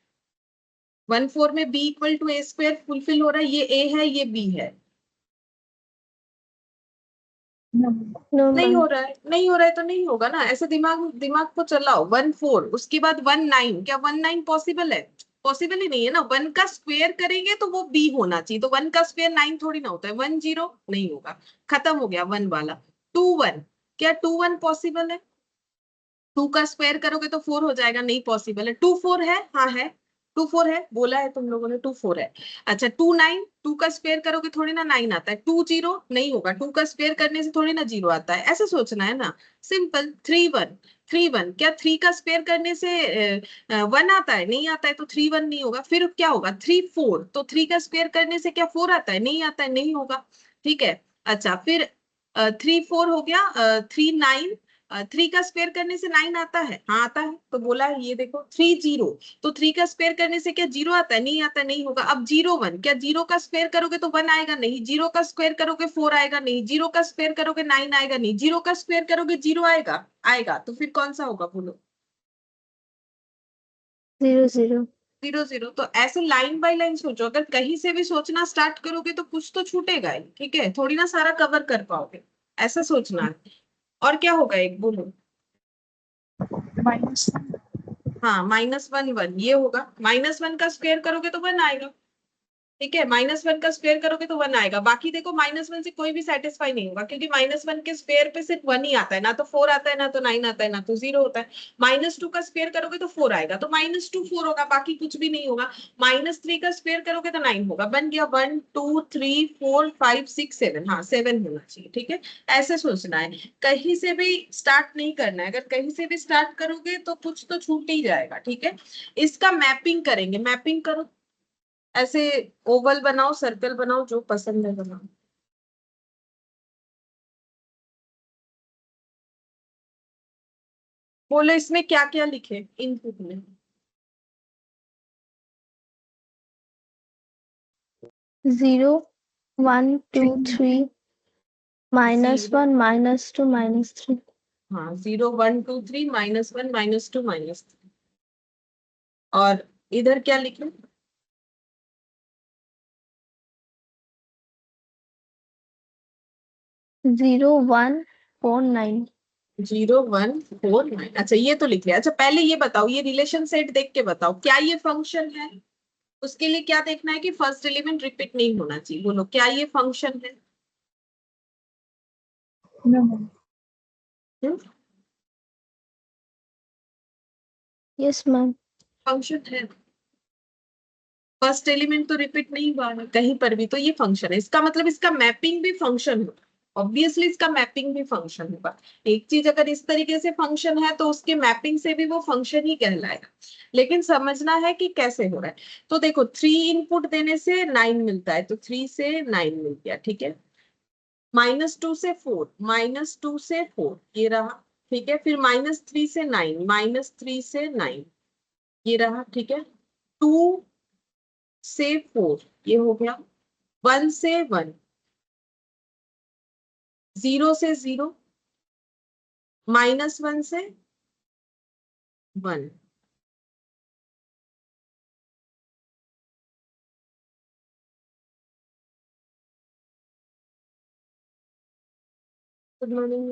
1 4 में b equal to a square fulfil हो रहा है, ये a है ये b है। नो नहीं हो मैम। रहा है, नहीं हो रहा है तो नहीं होगा ना, ऐसे दिमाग दिमाग को चलाओ। 1 4 उसके बाद 1 9, क्या 1 9 पॉसिबल है, पॉसिबल ही नहीं है ना। 1 का स्क्वायर करेंगे तो वो b होना चाहिए, तो 1 का स्क्वायर 9 थोड़ी ना होता है। 1 0 नहीं होगा, खत्म हो गया 1 वाला। 2 1, क्या 2 1 पॉसिबल है, 2 का स्क्वायर करोगे तो 4 हो जाएगा, नहीं पॉसिबल है। 2 4 है, हाँ है, 2 4 है, बोला है तुम लोगों ने 2 4 है। अच्छा 2 9, 2 का स्क्वायर करोगे थोड़ी ना 9 आता है। 2 0 नहीं होगा, 2 का स्क्वायर करने से थोड़ी ना 0 आता है, ऐसे सोचना है ना, सिंपल। 3 1, 3 1, क्या 3 का स्क्वायर करने से 1 आता है, नहीं आता है, तो 3 1 नहीं होगा। फिर क्या होगा, 3 4, तो 3 का स्क्वायर करने से क्या 4 आता है, नहीं आता है, नहीं होगा, ठीक है। अच्छा फिर 3 4 हो गया, 3 9, 3 का स्क्वायर करने से 9 आता है, हाँ आता है, तो बोला है ये देखो। 3 0, तो 3 का स्क्वायर करने से क्या 0 आता है, नहीं आता, नहीं होगा। अब 0 1, क्या 0 का स्क्वायर करोगे तो 1 आएगा, नहीं। 0 का स्क्वायर करोगे 4 आएगा, नहीं। 0 का स्क्वायर करोगे 9 आएगा, नहीं। 0 का स्क्वायर करोगे 0 आएगा, आएगा, तो फिर कौन सा होगा बोलो। 0 0। 0 0, तो ऐसे लाइन बाय लाइन सोचो, अगर कहीं से भी सोचना स्टार्ट करोगे तो कुछ तो छूटेगा ही, ठीक है, थोड़ी ना सारा कवर कर पाओगे, ऐसा सोचना है। और क्या होगा एक बोलो। माइनस हाँ -1 1 ये होगा। -1 का स्क्वायर करोगे तो 1 आएगा, ठीक है। -1 का स्क्वायर करोगे तो 1 आएगा। बाकी देखो -1 से कोई भी सेटिस्फाई नहीं होगा, क्योंकि -1 के स्क्वायर पे सिर्फ 1 ही आता है, ना तो 4 आता है, ना तो 9 आता है, ना तो 0 होता है। -2 का स्क्वायर करोगे तो 4 आएगा, तो -2 4 होगा, बाकी कुछ भी नहीं होगा। -3 का स्क्वायर करोगे तो 9 होगा। बन गया 1 2 3 4 5 6 7, हाँ 7 होना चाहिए, ठीक है। ऐसे सोचना है, कहीं से भी स्टार्ट नहीं करना है। अगर कहीं से भी स्टार्ट करोगे तो कुछ तो छूट ही जाएगा, ठीक है। इसका मैपिंग करेंगे, मैपिंग करो। ऐसे ओवल बनाओ, सर्कल बनाओ, जो पसंद है बनाओ। बोलो इसमें क्या क्या लिखे इनपुट में। 0 1 2 3 0, -1 -2 -3। हाँ 0 1 2 3 -1 -2 -3। और इधर क्या लिखे, 0 1 4 9। 0 1 4 9। अच्छा ये तो लिख लिया। अच्छा पहले ये बताओ, ये रिलेशन सेट देख के बताओ क्या ये फंक्शन है। उसके लिए क्या देखना है कि फर्स्ट एलिमेंट रिपीट नहीं होना चाहिए। बोलो क्या ये फंक्शन है। No yes ma'am. फंक्शन है, फर्स्ट एलिमेंट तो रिपीट नहीं हुआ है कहीं पर भी, तो ये फंक्शन है। इसका मतलब इसका मैपिंग भी फंक्शन होगा, ऑब्वियसली इसका मैपिंग भी फंक्शन होगा। एक चीज अगर इस तरीके से फंक्शन है तो उसके मैपिंग से भी वो फंक्शन ही कहलाएगा। लेकिन समझना है कि कैसे हो रहा है। तो देखो 3 इनपुट देने से 9 मिलता है, तो 3 से 9 मिल गया, ठीक है। -2 से 4, -2 से 4 ये रहा, ठीक है। फिर -3 से 9, -3 से 9 ये रहा, ठीक है। 2 से 4 ये हो गया। 1 से 1, 0 से 0, -1 से 1। Good morning,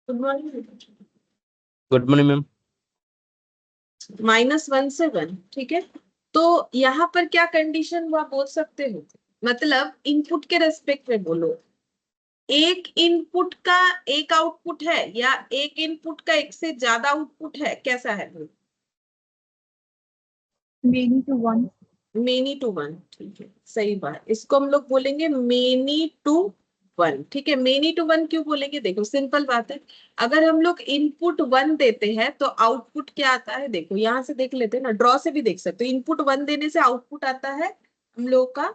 good morning. Good morning ma'am. -1 से 1, ठीक है। तो यहाँ पर क्या कंडीशन वो आप बोल सकते हो, मतलब इनपुट के रेस्पेक्ट में बोलो। एक इनपुट का एक आउटपुट है, या एक इनपुट का एक से ज्यादा आउटपुट है, कैसा है। Many to one. Many to one, ठीक है, सही बात। इसको हम लोग बोलेंगे मेनी टू वन, ठीक है। मेनी टू वन क्यों बोलेंगे, देखो सिंपल बात है। अगर हम लोग इनपुट 1 देते हैं तो आउटपुट क्या आता है, देखो यहां से देख लेते हैं ना, ड्रॉ से भी देख सकते हो। इनपुट 1 देने से आउटपुट आता है हम लोग का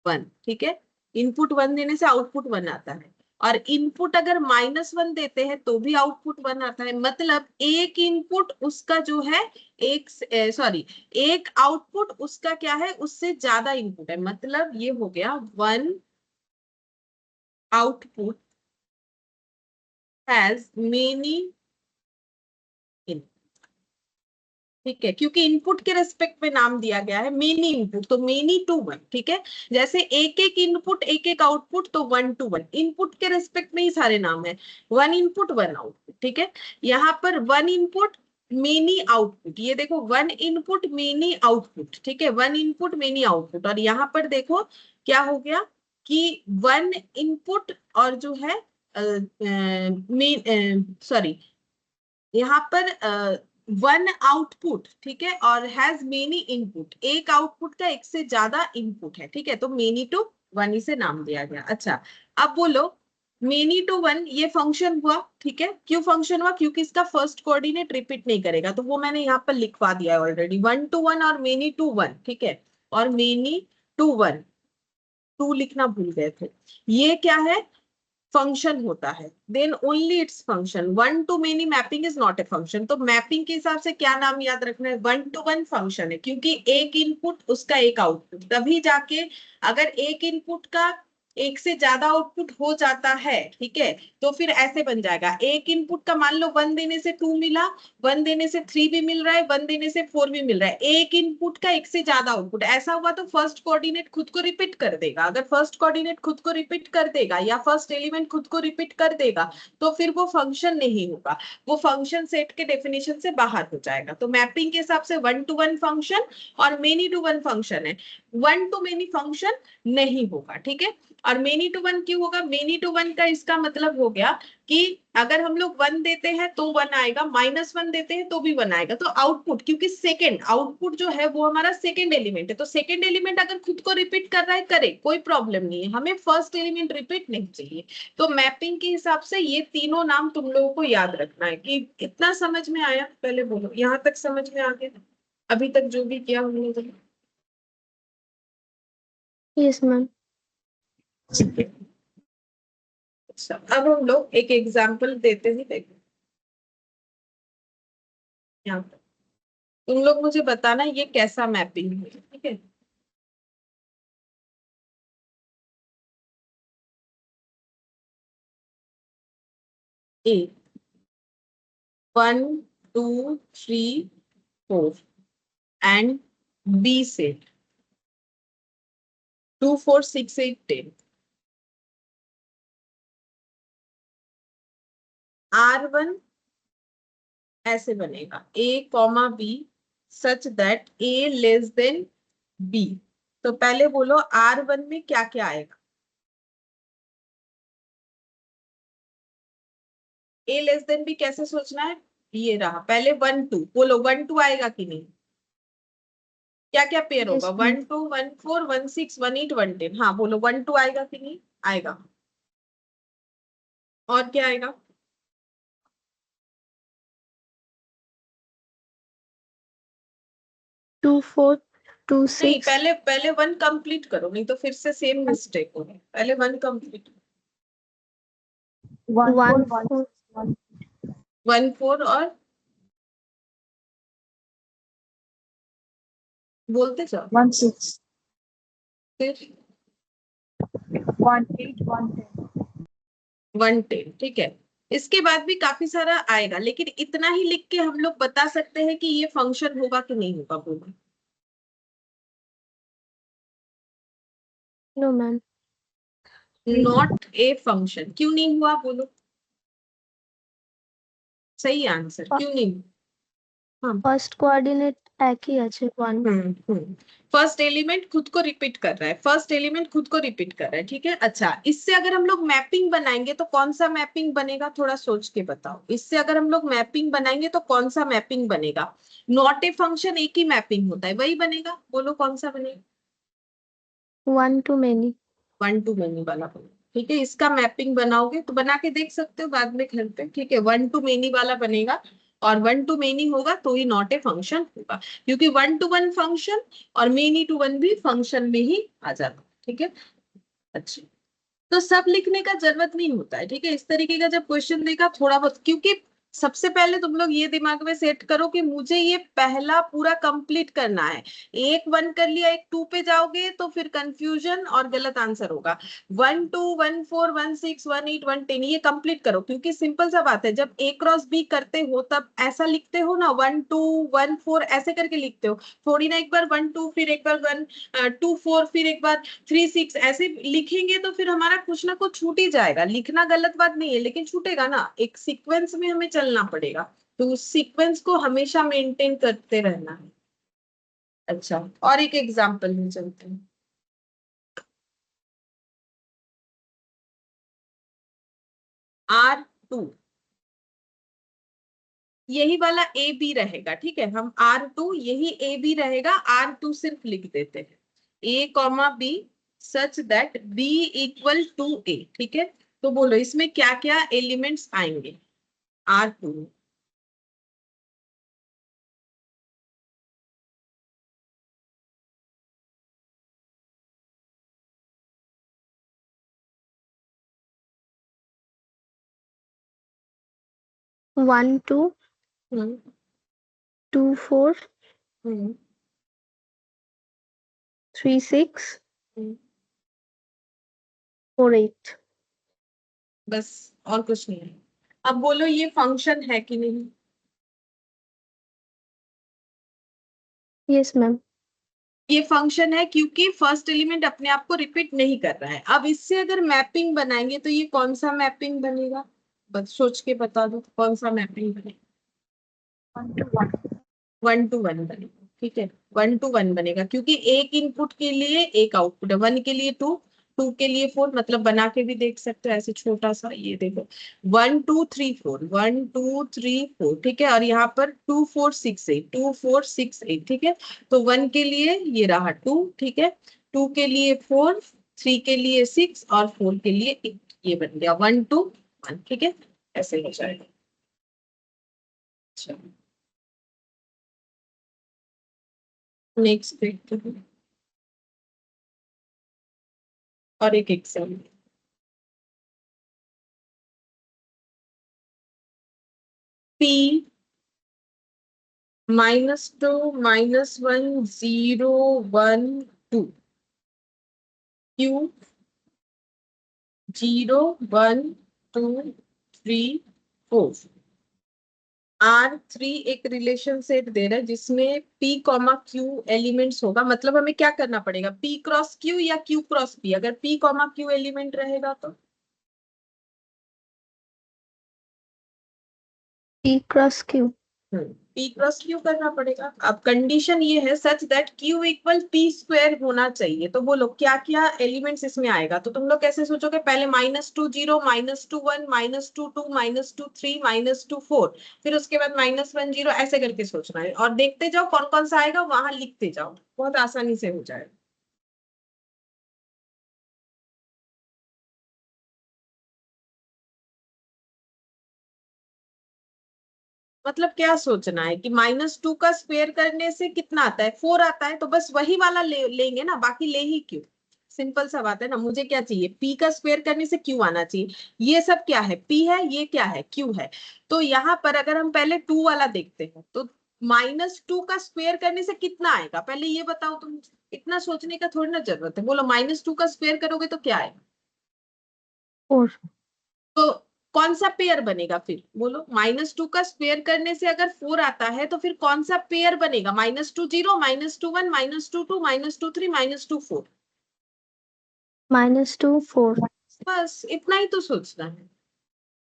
1, ठीक है। इनपुट 1 देने से आउटपुट 1 आता है। और इनपुट अगर -1 देते हैं तो भी आउटपुट 1 आता है। मतलब एक इनपुट उसका जो है एक आउटपुट उसका क्या है, उससे ज्यादा इनपुट है। मतलब ये हो गया 1 आउटपुट हैज मेनी इनपुट। ठीक है, क्योंकि इनपुट के रेस्पेक्ट में नाम दिया गया है मेनी इनपुट, तो मेनी टू 1। ठीक है, जैसे एक एक इनपुट एक एक आउटपुट, तो 1 to 1 इनपुट के रेस्पेक्ट में ही सारे नाम है। 1 इनपुट 1 आउटपुट। ठीक है, यहाँ पर 1 इनपुट मेनी आउटपुट, ये देखो 1 इनपुट मेनी आउटपुट। ठीक है, 1 इनपुट मेनी आउटपुट। और यहाँ पर देखो क्या हो गया कि 1 इनपुट और जो है सॉरी, यहाँ पर 1 आउटपुट, ठीक है, और हैज मेनी इनपुट, एक आउटपुट का एक से ज्यादा इनपुट है। ठीक है, तो मेनी टू 1 इसे नाम दिया गया। अच्छा, अब बोलो मेनी टू 1 ये फंक्शन हुआ। ठीक है, क्यों फंक्शन हुआ? क्योंकि इसका फर्स्ट कोऑर्डिनेट रिपीट नहीं करेगा, तो वो मैंने यहाँ पर लिखवा दिया है ऑलरेडी, 1 to 1 और मेनी टू 1। ठीक है, और मेनी टू 1, 2 लिखना भूल गए थे। ये क्या है? फंक्शन होता है, then only it's function. 1 to many mapping is not a function. तो मैपिंग के हिसाब से क्या नाम याद रखना है? 1 to 1 फंक्शन है, क्योंकि एक इनपुट उसका एक आउटपुट। तभी जाके अगर एक इनपुट का एक से ज्यादा आउटपुट हो जाता है, ठीक है, तो फिर ऐसे बन जाएगा। एक इनपुट का मान लो 1 देने से 2 मिला, 1 देने से 3 भी मिल रहा है, 1 देने से 4 भी मिल रहा है। एक इनपुट का एक से ज्यादा आउटपुट, ऐसा हुआ तो फर्स्ट कोऑर्डिनेट खुद को रिपीट कर देगा। अगर फर्स्ट कोऑर्डिनेट खुद को रिपीट कर देगा या फर्स्ट एलिमेंट खुद को रिपीट कर देगा, तो फिर वो फंक्शन नहीं होगा, वो फंक्शन सेट के डेफिनेशन से बाहर हो जाएगा। तो मैपिंग के हिसाब से 1 to 1 फंक्शन और मेनी टू 1 फंक्शन है, 1 to many फंक्शन नहीं होगा। ठीक है, और मेनी टू 1 क्यों होगा? मेनी टू 1 का इसका मतलब हो गया कि अगर हम लोग 1 देते हैं तो 1 आएगा, -1 देते हैं तो भी 1 आएगा। तो आउटपुट, क्योंकि सेकंड आउटपुट जो है वो हमारा सेकंड एलिमेंट है, तो सेकंड एलिमेंट अगर खुद को रिपीट कर रहा है करे, कोई प्रॉब्लम नहीं है, हमें फर्स्ट एलिमेंट रिपीट नहीं चाहिए। तो मैपिंग के हिसाब से ये तीनों नाम तुम लोगों को याद रखना है। कि इतना समझ में आया? पहले बोलो, यहाँ तक समझ में आ गया अभी तक जो भी किया हमने? तो यस मैम। अच्छा, अब हम लोग एक एग्जाम्पल देते हैं। देखो यहाँ पर तुम लोग मुझे बताना ये कैसा मैपिंग है। ठीक है, ए 1 2 3 4 एंड बी से 2 4 6 8 10। R1 ऐसे बनेगा A, B such that A less than B। तो पहले बोलो R1 में क्या क्या आएगा? A लेस देन B कैसे सोचना है? ये रहा, पहले 1 2 बोलो, 1 2 आएगा कि नहीं? क्या क्या पेयर Yes, होगा? ma'am. 1 2 1 4 1 6 1 8 1 10। हाँ बोलो, 1 2 आएगा कि नहीं आएगा? और क्या आएगा? 2 4 2 नहीं, 6 पहले पहले 1 कंप्लीट करो, नहीं तो फिर से सेम मिस्टेक होगी। पहले 1 कंप्लीट, 1 4 1 4 और बोलते जाओ 1 6 फिर 1 8 1 10। 1 10। ठीक है, इसके बाद भी काफी सारा आएगा, लेकिन इतना ही लिख के हम लोग बता सकते हैं कि ये फंक्शन होगा कि नहीं होगा। बोलो। No ma'am. Not a function क्यों नहीं हुआ? बोलो सही आंसर, क्यों नहीं? हाँ, फर्स्ट कोऑर्डिनेट एक ही আছে 1। फर्स्ट एलिमेंट खुद को रिपीट कर रहा है, फर्स्ट एलिमेंट खुद को रिपीट कर रहा है। ठीक है, अच्छा, इससे अगर हम लोग मैपिंग बनाएंगे तो कौन सा मैपिंग बनेगा? थोड़ा सोच के बताओ। इससे अगर हम लोग मैपिंग बनाएंगे तो कौन सा मैपिंग बनेगा? नॉट ए फंक्शन एक ही मैपिंग होता है, वही बनेगा। बोलो कौन सा बनेगा? 1 to many। 1 to many वाला बनेगा। ठीक है, इसका मैपिंग बनाओगे तो बना के देख सकते हो बाद में घर पे। ठीक है, 1 to many वाला बनेगा, और 1 to many होगा तो ही नॉट ए फंक्शन होगा, क्योंकि 1 to 1 फंक्शन और many to 1 भी फंक्शन में ही आ जाता है। ठीक है, अच्छा, तो सब लिखने का जरूरत नहीं होता है, ठीक है। इस तरीके का जब क्वेश्चन देगा थोड़ा बहुत, क्योंकि सबसे पहले तुम लोग ये दिमाग में सेट करो कि मुझे ये पहला पूरा कंप्लीट करना है। एक 1 कर लिया, एक 2 पे जाओगे तो फिर कंफ्यूजन और गलत आंसर होगा। 1 2 1 4 1 6 1 8 1 10 ये कंप्लीट करो, क्योंकि सिंपल सा बात है, जब ए क्रॉस बी करते हो तब ऐसा लिखते हो ना, 1 2 1 4 ऐसे करके लिखते हो। थोड़ी ना एक बार 1 2 फिर एक बार 1 2 4 फिर एक बार 3 6 ऐसे लिखेंगे तो फिर हमारा कुछ ना कुछ छूट ही जाएगा। लिखना गलत बात नहीं है, लेकिन छूटेगा ना, एक सीक्वेंस में हमें चलना पड़ेगा। तो उस सीक्वेंस को हमेशा मेंटेन करते रहना है। अच्छा, और एक एग्जांपल में चलते हैं। R2 यही वाला ए बी रहेगा, ठीक है। हम R2 यही ए बी रहेगा, R2 सिर्फ लिख देते हैं, A comma B such that B equal to A, ठीक है। तो बोलो इसमें क्या क्या एलिमेंट्स आएंगे R2 में। वन टू हम्म 2 4 हम्म 3 6 हम्म। 4 8। बस, और कुछ नहीं है। अब बोलो ये फंक्शन है कि नहीं। Yes ma'am. ये फंक्शन है क्योंकि फर्स्ट एलिमेंट अपने आप को रिपीट नहीं कर रहा है। अब इससे अगर मैपिंग बनाएंगे तो ये कौन सा मैपिंग बनेगा, बस सोच के बता दो कौन सा मैपिंग बनेगा। 1 to 1. 1 to 1 बनेगा, ठीक है। 1 to 1 बनेगा क्योंकि एक इनपुट के लिए एक आउटपुट है। 1 के लिए 2, 2 के लिए 4, मतलब बना के भी देख सकते हो ऐसे छोटा सा, ये देखो 1 2 3 4 1 2 3 4, ठीक है। और यहाँ पर 2 4 6 8 2 4 6 8, ठीक है। तो 1 के लिए ये रहा 2, ठीक है। 2 के लिए 4, 3 के लिए 6 और 4 के लिए 8, ये बन गया 1 to 1, ठीक है। ऐसे हो जाएगा। अच्छा, नेक्स्ट देखते हैं और एक एग्जाम। P -2 -1 0 1 2 Q 0 1 2 3 4 R3 एक रिलेशन सेट दे रहा है जिसमें P कॉमा Q एलिमेंट्स होगा। मतलब हमें क्या करना पड़ेगा, P क्रॉस Q या Q क्रॉस P। अगर P कॉमा Q एलिमेंट रहेगा तो P cross Q। P cross Q करना पड़ेगा। अब कंडीशन ये है such that Q equal P square होना चाहिए। तो बोलो क्या क्या एलिमेंट्स इसमें आएगा। तो तुम लोग कैसे सोचोगे, पहले -2 0 -2 1 -2 2 -2 3 -2 4, फिर उसके बाद -1 0, ऐसे करके सोचना है और देखते जाओ कौन कौन सा आएगा, वहां लिखते जाओ, बहुत आसानी से हो जाएगा। मतलब क्या सोचना है कि -2 का स्क्वायर करने से कितना आता है, 4 आता है, तो बस वही वाला लेंगे ना, बाकी ले ही क्यों। सिंपल सा बात है ना, मुझे क्या चाहिए, P का स्क्वायर करने से Q आना चाहिए। ये सब क्या है, P है, ये क्या है, Q है। तो यहाँ पर अगर हम पहले 2 वाला देखते हैं तो -2 का स्क्वायर करने से कितना आएगा, पहले ये बताओ तुम। इतना सोचने का थोड़ी ना जरूरत है, बोलो -2 का स्क्वायर करोगे तो क्या आएगा। 4। तो कौन सा पेयर बनेगा फिर, बोलो। -2 का स्क्वायर करने से अगर 4 आता है तो फिर कौन सा पेयर बनेगा, -2 0 -2 1 -2 2 -2 3 -2 4। -2 4। बस इतना ही तो सोचना है।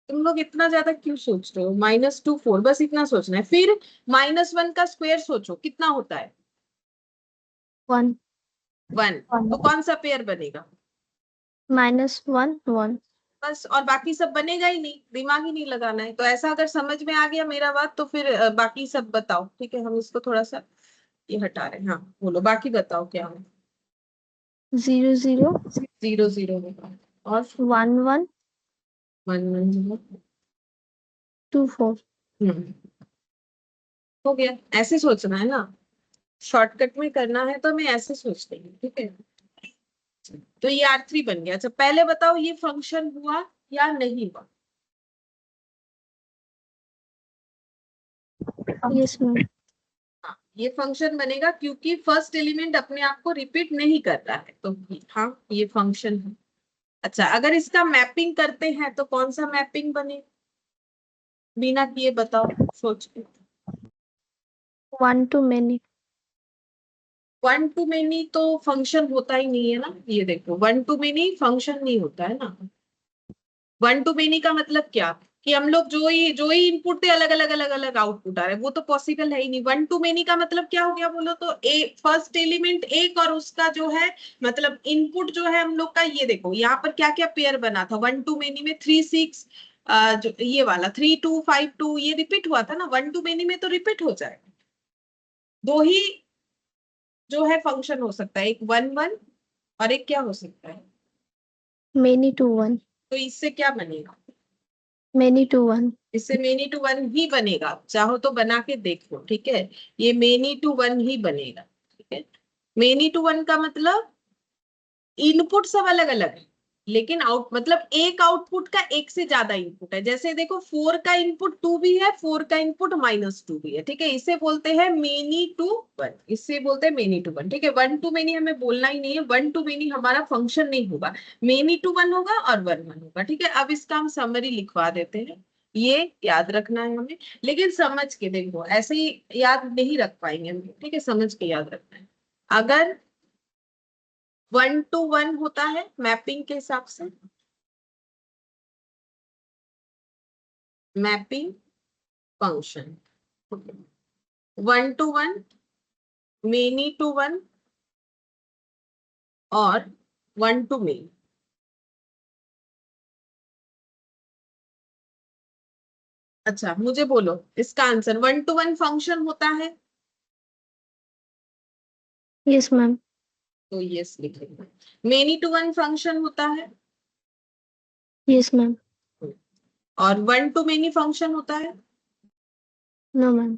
तुम लोग इतना ज्यादा क्यों सोच रहे हो, -2 4, बस इतना सोचना है। फिर -1 का स्क्वायर सोचो कितना होता है, 1 1। तो कौन सा पेयर बनेगा, -1 1। बस। और बाकी सब बनेगा ही नहीं, दिमाग ही नहीं लगाना है। तो ऐसा अगर समझ में आ गया मेरा बात तो फिर बाकी सब बताओ, ठीक है। हम इसको थोड़ा सा ये हटा रहे हैं। हाँ बोलो बाकी बताओ क्या हो। 0 0 0 0 होगा और 1 1 1 1 0। 2 4। हो गया, ऐसे सोचना है ना, शॉर्टकट में करना है तो मैं ऐसे सोचती हूँ, ठीक है। तो ये R3 बन गया। अच्छा पहले बताओ ये फंक्शन हुआ या नहीं हुआ? Yes, ma'am. हाँ ये फंक्शन बनेगा क्योंकि फर्स्ट एलिमेंट अपने आप को रिपीट नहीं कर रहा है, तो हाँ ये फंक्शन है। अच्छा अगर इसका मैपिंग करते हैं तो कौन सा मैपिंग बने? बिना किए बताओ, सोच के। 1 to many. 1 to many तो फंक्शन होता ही नहीं है ना। ये देखो 1 to many फंक्शन नहीं होता है ना। 1 to many का मतलब क्या कि हम लोग जो ही इनपुट थे अलग अलग अलग अलग आउटपुट आ रहे हैं, वो तो पॉसिबल है ही नहीं। 1 to many का मतलब क्या हो गया बोलो तो, ए फर्स्ट एलिमेंट एक और उसका जो है मतलब इनपुट जो है हम लोग का, ये देखो यहाँ पर क्या क्या पेयर बना था 1 to many में 3 6 जो ये वाला 3 2 5 2 ये रिपीट हुआ था ना। 1 to many में तो रिपीट हो जाएगा। दो ही जो है फंक्शन हो सकता है, एक 1 1 और एक क्या हो सकता है? Many to 1. तो इससे क्या बनेगा? Many to 1. इससे मेनी टू वन ही बनेगा, चाहो तो बना के देखो, ठीक है। ये मेनी टू वन ही बनेगा, ठीक है। मेनी टू वन का मतलब इनपुट सब अलग अलग है, लेकिन आउट मतलब एक आउटपुट का एक से ज्यादा इनपुट है। जैसे देखो 4 का इनपुट 2 भी है, 4 का इनपुट -2 भी है, ठीक है। इसे बोलते हैं मेनी टू वन, इससे बोलते हैं मेनी टू वन, ठीक है। 1 to many हमें बोलना ही नहीं है, 1 to many हमारा फंक्शन नहीं होगा, मेनी टू वन होगा और 1 1 होगा, ठीक है। अब इसका हम समरी लिखवा देते हैं, ये याद रखना है हमें, लेकिन समझ के देखो, ऐसे ही याद नहीं रख पाएंगे हम, ठीक है। समझ के याद रखना है। अगर 1 to 1 होता है मैपिंग के हिसाब से, mapping function 1 to 1, many to 1 और 1 to many। अच्छा मुझे बोलो इसका आंसर 1 to 1 फंक्शन होता है? Yes, ma'am. तो यस लिखेंगे। मेनी टू 1 फंक्शन होता है? Yes, ma'am. और 1 to many फंक्शन होता है? No, ma'am.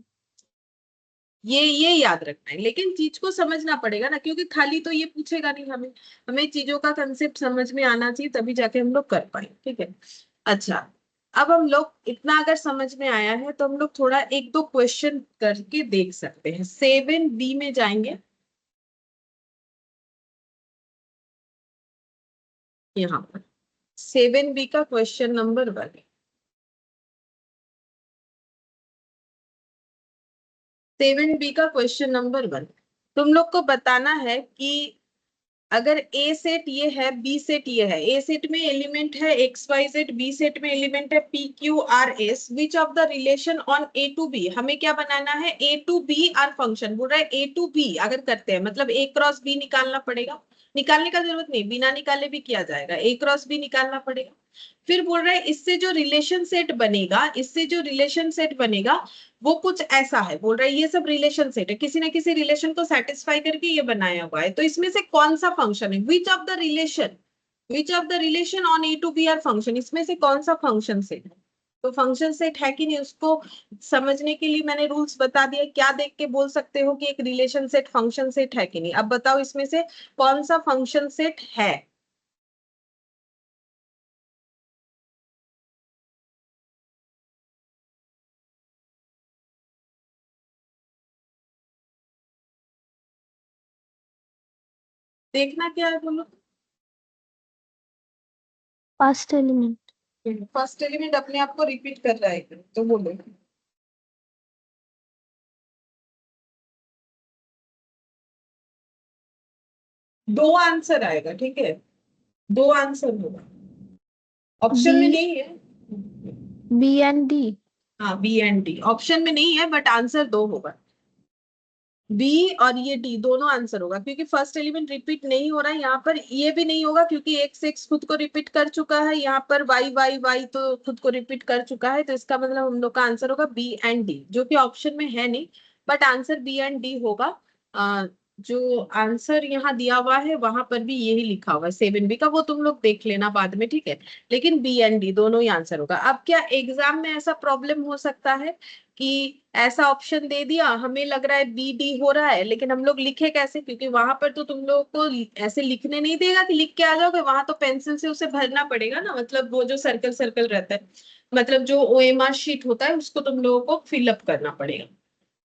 ये याद रखना है, लेकिन चीज को समझना पड़ेगा ना, क्योंकि खाली तो ये पूछेगा नहीं हमें, हमें चीजों का कंसेप्ट समझ में आना चाहिए, तभी जाके हम लोग कर पाए, ठीक है। अच्छा अब हम लोग इतना अगर समझ में आया है तो हम लोग थोड़ा एक दो क्वेश्चन करके देख सकते हैं। 7B में जाएंगे, यहाँ पर 7B का क्वेश्चन नंबर 1। 7B का क्वेश्चन नंबर 1, तुम लोग को बताना है कि अगर ए सेट ये है, बी सेट ये है, ए सेट में एलिमेंट है XYZ, बी सेट में एलिमेंट है PQRS, which of the relation on A to B, हमें क्या बनाना है? A to B are function बोल रहा है। A to B अगर करते हैं मतलब A क्रॉस B निकालना पड़ेगा, निकालने का जरूरत नहीं, बिना निकाले भी किया जाएगा, A क्रॉस B निकालना पड़ेगा। फिर बोल रहा है इससे जो रिलेशन सेट बनेगा, इससे जो रिलेशन सेट बनेगा वो कुछ ऐसा है, बोल रहा है ये सब रिलेशन सेट है, किसी ना किसी रिलेशन को सेटिस्फाई करके ये बनाया हुआ है। तो इसमें से कौन सा फंक्शन है? Which of the relation on A to B are function, इसमें से कौन सा फंक्शन सेट है? तो फंक्शन सेट है कि नहीं उसको समझने के लिए मैंने रूल्स बता दिया। क्या देख के बोल सकते हो कि एक रिलेशन सेट फंक्शन सेट है कि नहीं? अब बताओ इसमें से कौन सा फंक्शन सेट है? देखना क्या है बोलो। First element. फर्स्ट एलिमेंट अपने आप को रिपीट कर रहा है, तो बोलो। दो आंसर आएगा, ठीक है, दो आंसर होगा, ऑप्शन में B, नहीं है। B and D. हाँ बी एंड डी ऑप्शन में नहीं है, बट आंसर दो होगा। बी और ये डी दोनों आंसर होगा, क्योंकि फर्स्ट एलिमेंट रिपीट नहीं हो रहा है यहाँ पर। ये भी नहीं होगा क्योंकि x खुद को रिपीट कर चुका है, यहाँ पर y तो खुद को रिपीट कर चुका है। तो इसका मतलब हम लोग का आंसर होगा बी एंड डी, जो कि ऑप्शन में है नहीं, but answer B and D होगा। जो आंसर यहाँ दिया हुआ है वहां पर भी यही लिखा हुआ है 7B का, वो तुम लोग देख लेना बाद में, ठीक है। लेकिन बी एंड डी दोनों ही आंसर होगा। अब क्या एग्जाम में ऐसा प्रॉब्लम हो सकता है कि ऐसा ऑप्शन दे दिया, हमें लग रहा है बी डी हो रहा है, लेकिन हम लोग लिखे कैसे? क्योंकि वहां पर तो तुम लोगों को ऐसे लिखने नहीं देगा कि लिख के आ जाओगे, वहां तो पेंसिल से उसे भरना पड़ेगा ना, मतलब वो जो सर्कल सर्कल रहता है, मतलब जो ओएमआर शीट होता है उसको तुम लोगों को फिलअप करना पड़ेगा।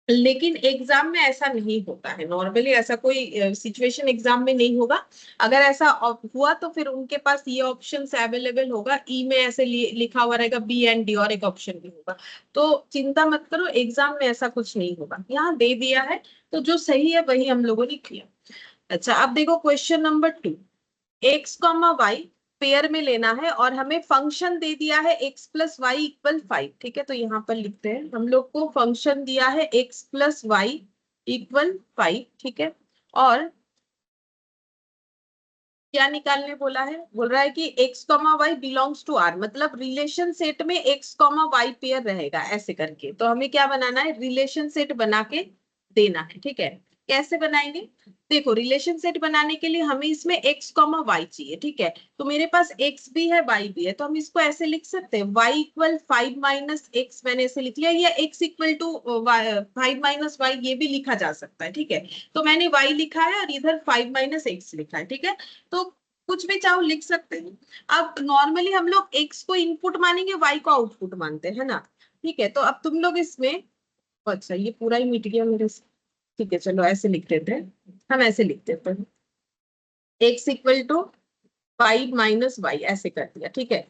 लेकिन एग्जाम में ऐसा नहीं होता है, नॉर्मली ऐसा कोई सिचुएशन एग्जाम में नहीं होगा। अगर ऐसा हुआ तो फिर उनके पास ये ऑप्शन अवेलेबल होगा, ई में ऐसे लिखा हुआ रहेगा बी एंड डी, और एक ऑप्शन भी होगा। तो चिंता मत करो, एग्जाम में ऐसा कुछ नहीं होगा, यहाँ दे दिया है तो जो सही है वही हम लोगों ने किया। अच्छा, अब देखो question number 2, x comma y pair में लेना है और हमें फंक्शन दे दिया है x प्लस वाई इक्वल 5, ठीक है। तो यहाँ पर लिखते हैं, हम लोग को फंक्शन दिया है x प्लस वाई इक्वल 5, ठीक है। और क्या निकालने बोला है? बोल रहा है कि x comma y belongs to r, मतलब रिलेशन सेट में x कॉमा वाई पेयर रहेगा, ऐसे करके। तो हमें क्या बनाना है? रिलेशन सेट बना के देना है, ठीक है। कैसे बनाएंगे? देखो, रिलेशन सेट बनाने के लिए हमें इसमें x कॉमा वाई चाहिए, ठीक है। तो मेरे पास x भी है y भी है, तो हम इसको ऐसे लिख सकते हैं y इक्वल 5 माइनस एक्स, मैंने ऐसे लिख लिया, या x equal to 5 minus y, ये भी लिखा जा सकता है, ठीक है। तो मैंने y लिखा है और इधर 5 माइनस एक्स लिखा है, ठीक है। तो कुछ भी चाहो लिख सकते हैं। अब नॉर्मली हम लोग x को इनपुट मानेंगे, y को आउटपुट मानते हैं ना, ठीक है। तो अब तुम लोग इसमें, अच्छा ये पूरा ही मिट गया मेरे से, ठीक है चलो ऐसे लिख देते हैं, हम ऐसे लिख देते हैं x equal to 5 minus y, ऐसे कर दिया, ठीक है।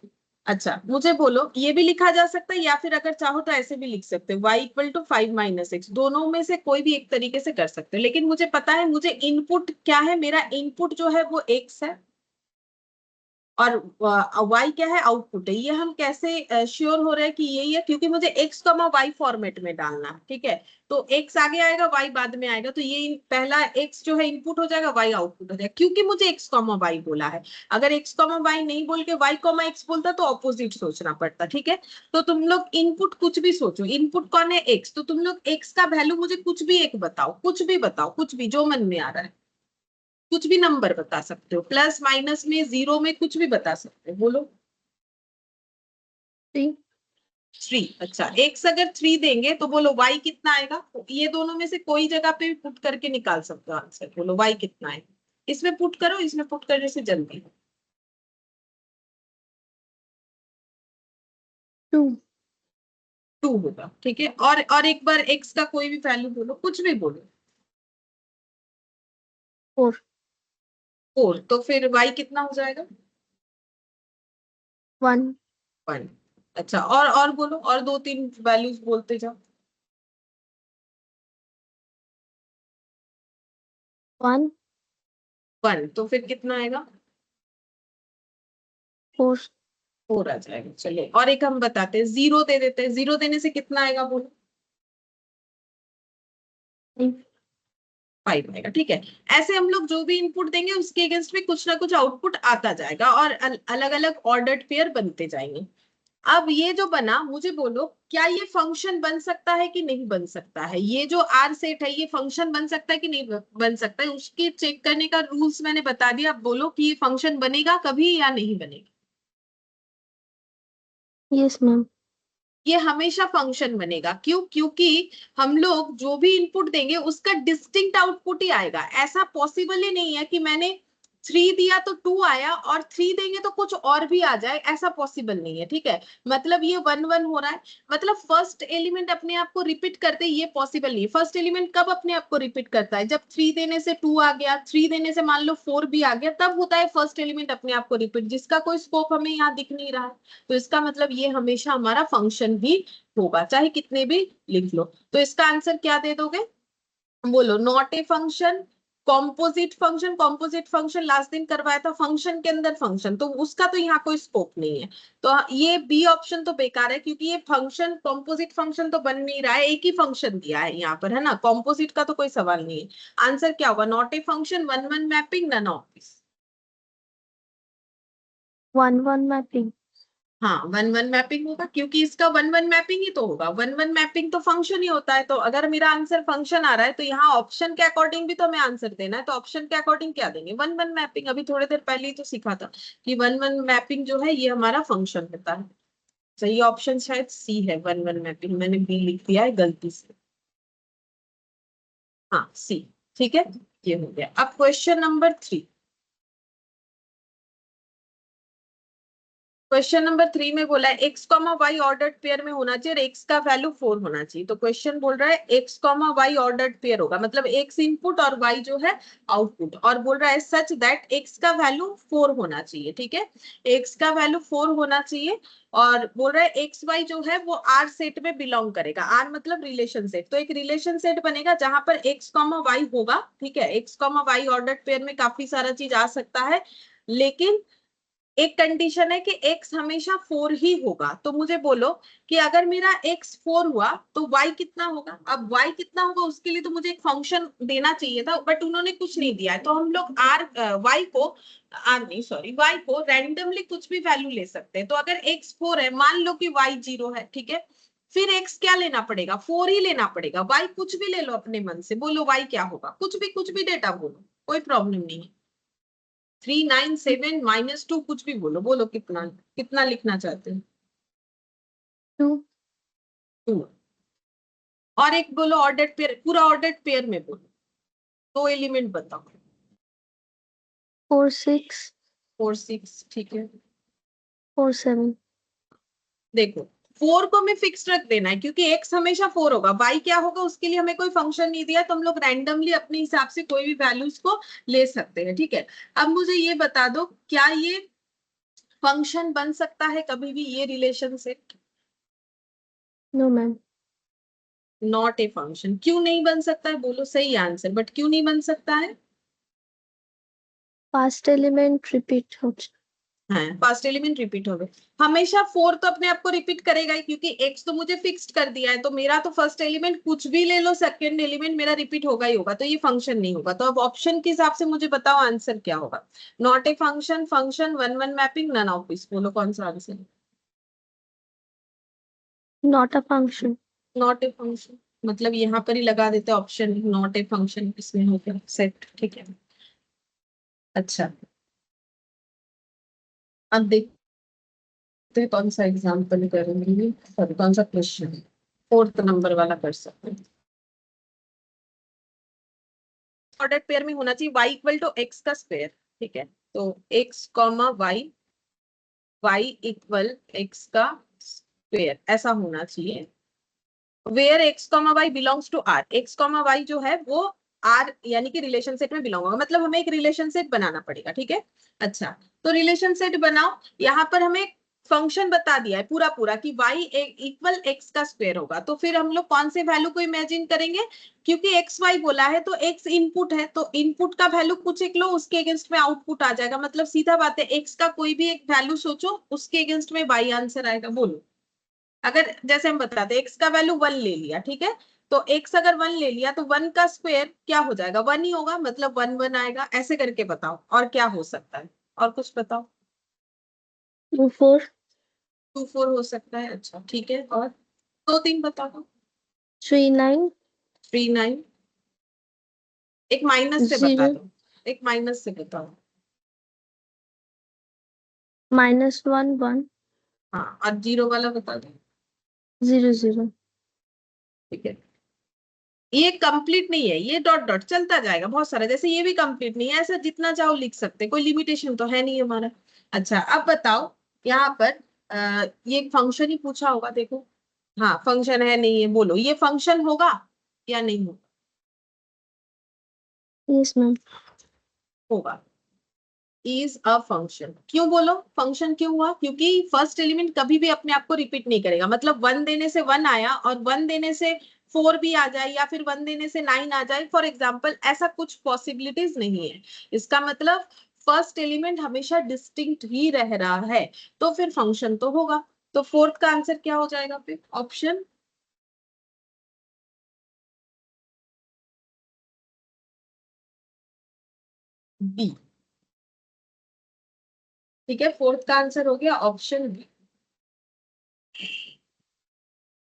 अच्छा मुझे बोलो, ये भी लिखा जा सकता है या फिर अगर चाहो तो ऐसे भी लिख सकते हो, y equal to 5 minus x, दोनों में से कोई भी एक तरीके से कर सकते हो। लेकिन मुझे पता है मुझे इनपुट क्या है, मेरा इनपुट जो है वो x है और y क्या है? आउटपुट है। ये हम कैसे श्योर हो रहे हैं कि यही है? क्योंकि मुझे x कमा y फॉर्मेट में डालना है, ठीक है। तो x आगे आएगा, y बाद में आएगा, तो ये पहला x जो है इनपुट हो जाएगा, y आउटपुट हो जाएगा, क्योंकि मुझे x कमा y बोला है। अगर x कमा y नहीं बोल के y कमा x बोलता तो ऑपोजिट सोचना पड़ता, ठीक है। तो तुम लोग इनपुट कुछ भी सोचो, इनपुट कौन है? x, तो तुम लोग x का वैल्यू मुझे कुछ भी एक बताओ, कुछ भी बताओ, कुछ भी जो मन में आ रहा है, कुछ भी नंबर बता सकते हो, प्लस माइनस में, जीरो में, कुछ भी बता सकते हो, बोलो। 3. 3, अच्छा एक्स अगर 3 देंगे तो बोलो वाई कितना आएगा? ये दोनों में से कोई जगह पे भी पुट करके निकाल सकते हो आंसर, बोलो वाई कितना है? इसमें पुट करो, इसमें पुट करने से जल्दी। 2. 2 होगा, ठीक है। और एक बार एक्स का कोई भी वैल्यू बोलो, कुछ भी बोलो। 4. 4, तो फिर वाई कितना हो जाएगा? 1. 1, अच्छा। और बोलो, और 2-3 वैल्यूज बोलते जाओ। 1. 1, तो फिर कितना आएगा? 4. 4 आ जाएगा। चलिए और एक हम बताते हैं, 0 दे देते हैं, 0 देने से कितना आएगा बोलो? 5. 5 आएगा, ठीक है। ऐसे हम लोग जो भी इनपुट देंगे उसके अगेंस्ट में कुछ ना कुछ आउटपुट आता जाएगा और अलग अलग ऑर्डर्ड पेयर बनते जाएंगे। अब ये जो बना, मुझे बोलो क्या ये फंक्शन बन सकता है कि नहीं बन सकता है? ये जो आर सेट है ये फंक्शन बन सकता है कि नहीं बन सकता है? उसके चेक करने का रूल्स मैंने बता दिया। अब बोलो कि ये फंक्शन बनेगा कभी या नहीं बनेगा? Yes, ma'am. ये हमेशा फंक्शन बनेगा। क्यों? क्योंकि हम लोग जो भी इनपुट देंगे उसका डिस्टिंक्ट आउटपुट ही आएगा। ऐसा पॉसिबल ही नहीं है कि मैंने 3 दिया तो 2 आया और 3 देंगे तो कुछ और भी आ जाए, ऐसा पॉसिबल नहीं है, ठीक है। मतलब ये 1-1 हो रहा है, मतलब फर्स्ट एलिमेंट अपने आप को रिपीट करते, ये पॉसिबल नहीं है। फर्स्ट एलिमेंट कब अपने आप को रिपीट करता है? जब 3 देने से 2 आ गया, 3 देने से मान लो 4 भी आ गया, तब होता है फर्स्ट एलिमेंट अपने आप को रिपीट, जिसका कोई स्कोप हमें यहाँ दिख नहीं रहा है। तो इसका मतलब ये हमेशा हमारा फंक्शन ही होगा, चाहे कितने भी लिख लो। तो इसका आंसर क्या दे दोगे? बोलो, not a function, composite function. Composite function last दिन करवाया था, फंक्शन के अंदर फंक्शन, तो उसका तो यहाँ कोई स्कोप नहीं है। तो ये बी ऑप्शन तो बेकार है, क्योंकि ये फंक्शन, कॉम्पोजिट फंक्शन तो बन नहीं रहा है, एक ही फंक्शन दिया है यहाँ पर, है ना। कॉम्पोजिट का तो कोई सवाल नहीं है। आंसर क्या होगा? Not a function, 1-1 mapping, none of this. 1-1 mapping. हाँ 1-1 मैपिंग होगा, क्योंकि इसका 1-1 मैपिंग ही तो होगा। 1-1 मैपिंग तो फंक्शन ही होता है। तो अगर मेरा आंसर फंक्शन आ रहा है तो यहाँ ऑप्शन के अकॉर्डिंग भी तो हमें आंसर देना है। तो ऑप्शन के अकॉर्डिंग क्या देंगे? 1-1 मैपिंग। अभी थोड़ी देर पहले ही तो सीखा था कि 1-1 मैपिंग जो है ये हमारा फंक्शन होता है। सही ऑप्शन शायद सी है, 1-1 मैपिंग। मैंने बी लिख दिया है गलती से। हाँ सी। ठीक है, ये हो गया। अब क्वेश्चन नंबर 3। क्वेश्चन नंबर 3 में बोला है x comma y ordered pair में होना चाहिए और एक्स का वैल्यू 4 होना चाहिए। तो क्वेश्चन बोल रहा है x comma y ordered pair होगा, मतलब एक्स इनपुट और वाई जो है आउटपुट, और बोल रहा है सच दैट एक्स का वैल्यू 4 होना चाहिए। ठीक है, एक्स का वैल्यू 4 होना चाहिए। और बोल रहा है एक्स वाई जो है वो आर सेट में बिलोंग करेगा। आर मतलब रिलेशन सेट। तो एक रिलेशन सेट बनेगा जहां पर एक्स कॉमा वाई होगा। ठीक है, x comma y ordered pair में काफी सारा चीज आ सकता है, लेकिन एक कंडीशन है कि x हमेशा 4 ही होगा। तो मुझे बोलो कि अगर मेरा x 4 हुआ तो y कितना होगा। अब y कितना होगा उसके लिए तो मुझे एक फंक्शन देना चाहिए था, बट उन्होंने कुछ नहीं दिया है। तो हम लोग y को रैंडमली कुछ भी वैल्यू ले सकते हैं। तो अगर x 4 है, मान लो कि y 0 है, ठीक है, फिर x क्या लेना पड़ेगा? 4 ही लेना पड़ेगा। y कुछ भी ले लो अपने मन से, बोलो y क्या होगा, कुछ भी डेटा बोलो, कोई प्रॉब्लम नहीं है। 397 -2 कुछ भी बोलो, बोलो कितना कितना लिखना चाहते हैं? 2, 2। और एक बोलो ऑर्डर्ड पेयर, पूरा ऑर्डर्ड पेयर में बोलो, 2 एलिमेंट बताओ। 4, 6, 4 6, ठीक है। 4, 7. देखो 4 को हमें फिक्स रख देना है, क्योंकि x हमेशा 4 होगा। y क्या होगा उसके लिए हमें कोई फंक्शन नहीं दिया, तो हम लोग रैंडमली अपने हिसाब से कोई भी वैल्यूज को ले सकते हैं। ठीक है, अब मुझे ये बता दो, क्या ये फंक्शन बन सकता है कभी भी ये रिलेशन से? No, ma'am. Not a function. क्यों नहीं बन सकता है? बोलो सही आंसर, बट क्यों नहीं बन सकता है? Past element repeat होता हाँ, फर्स्ट एलिमेंट रिपीट हो गए। हमेशा 4 तो अपने आप को रिपीट करेगा ही, क्योंकि x तो मुझे फिक्स्ड कर दिया है। तो मेरा तो फर्स्ट एलिमेंट कुछ भी ले लो, सेकंड एलिमेंट मेरा रिपीट होगा ही होगा। तो ये फंक्शन नहीं होगा। तो अब ऑप्शन के हिसाब से मुझे बताओ आंसर क्या होगा। Not a function, function, 1-1 mapping, none of this. बोलो कौन सा आंसर है? not a function. Not a function, मतलब यहाँ पर ही लगा देते ऑप्शन नॉट ए फंक्शन, इसमें हो गया सेट। ठीक है, अच्छा अब देखते हैं कौन सा एग्जाम्पल करेंगे, सॉरी कौन सा क्वेश्चन। 4th नंबर वाला कर सकते हैं। ऑर्डर पेयर में होना चाहिए y इक्वल टू x का स्क्वायर। ठीक है, तो x comma y equal x का स्क्वायर ऐसा होना चाहिए। Where x comma y belongs to r, x comma y जो है वो r यानी कि रिलेशन सेट में बिलोंग होगा। मतलब हमें एक रिलेशन सेट बनाना पड़ेगा। ठीक है, अच्छा तो रिलेशन सेट बनाओ। यहाँ पर हमें फंक्शन बता दिया है पूरा पूरा कि y इक्वल x का स्क्वायर होगा। तो फिर हम लोग कौन से वैल्यू को इमेजिन करेंगे? क्योंकि एक्स वाई बोला है तो x इनपुट है, तो इनपुट का वैल्यू कुछ एक लो, उसके अगेंस्ट में आउटपुट आ जाएगा। मतलब सीधा बात है, x का कोई भी एक वैल्यू सोचो, उसके अगेंस्ट में y आंसर आएगा। बोलो, अगर जैसे हम बताते एक्स का वैल्यू 1 ले लिया, ठीक है, तो एक्स अगर 1 ले लिया तो 1 का स्क्वायर क्या हो जाएगा? 1 ही होगा, मतलब 1-1 आएगा। ऐसे करके बताओ और क्या हो सकता है, और कुछ बताओ। 2, 4, 2-4 हो सकता है, अच्छा ठीक है। और 2-3 बता दो। 3, 9, 3-9। एक माइनस से बता 0, दो, एक माइनस से बताओ। -1, 1, हाँ, और 0 वाला बता दो। 0, 0. ठीक है, ये कंप्लीट नहीं है, ये डॉट डॉट चलता जाएगा बहुत सारा। जैसे ये भी कंप्लीट नहीं है, ऐसा जितना चाहो लिख सकते, कोई लिमिटेशन तो है नहीं हमारा। अच्छा अब बताओ, यहाँ पर ये फंक्शन ही पूछा होगा, देखो। हाँ फंक्शन है नहीं है, बोलो ये फंक्शन होगा या नहीं होगा? Yes, ma'am. होगा, इज अ फंक्शन। क्यों बोलो फंक्शन क्यों हुआ? क्योंकि फर्स्ट एलिमेंट कभी भी अपने आप को रिपीट नहीं करेगा। मतलब 1 देने से 1 आया, और 1 देने से 4 भी आ जाए, या फिर 1 देने से 9 आ जाए फॉर एग्जाम्पल, ऐसा कुछ पॉसिबिलिटीज नहीं है। इसका मतलब फर्स्ट एलिमेंट हमेशा डिस्टिंक्ट ही रह रहा है, तो फिर फंक्शन तो होगा। तो 4th का आंसर क्या हो जाएगा फिर? Option B. ठीक है, 4th का आंसर हो गया ऑप्शन बी।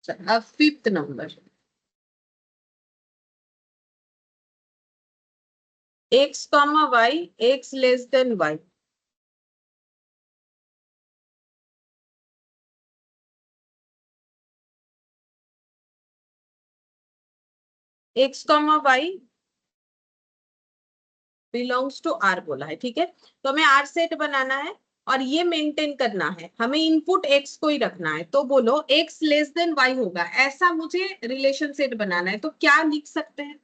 अब fifth number, x comma y, x less than y. x comma y belongs to R बोला है, ठीक है। तो हमें आर सेट बनाना है और ये मेंटेन करना है, हमें इनपुट x को ही रखना है। तो बोलो x लेस देन वाई होगा, ऐसा मुझे रिलेशन सेट बनाना है। तो क्या लिख सकते हैं,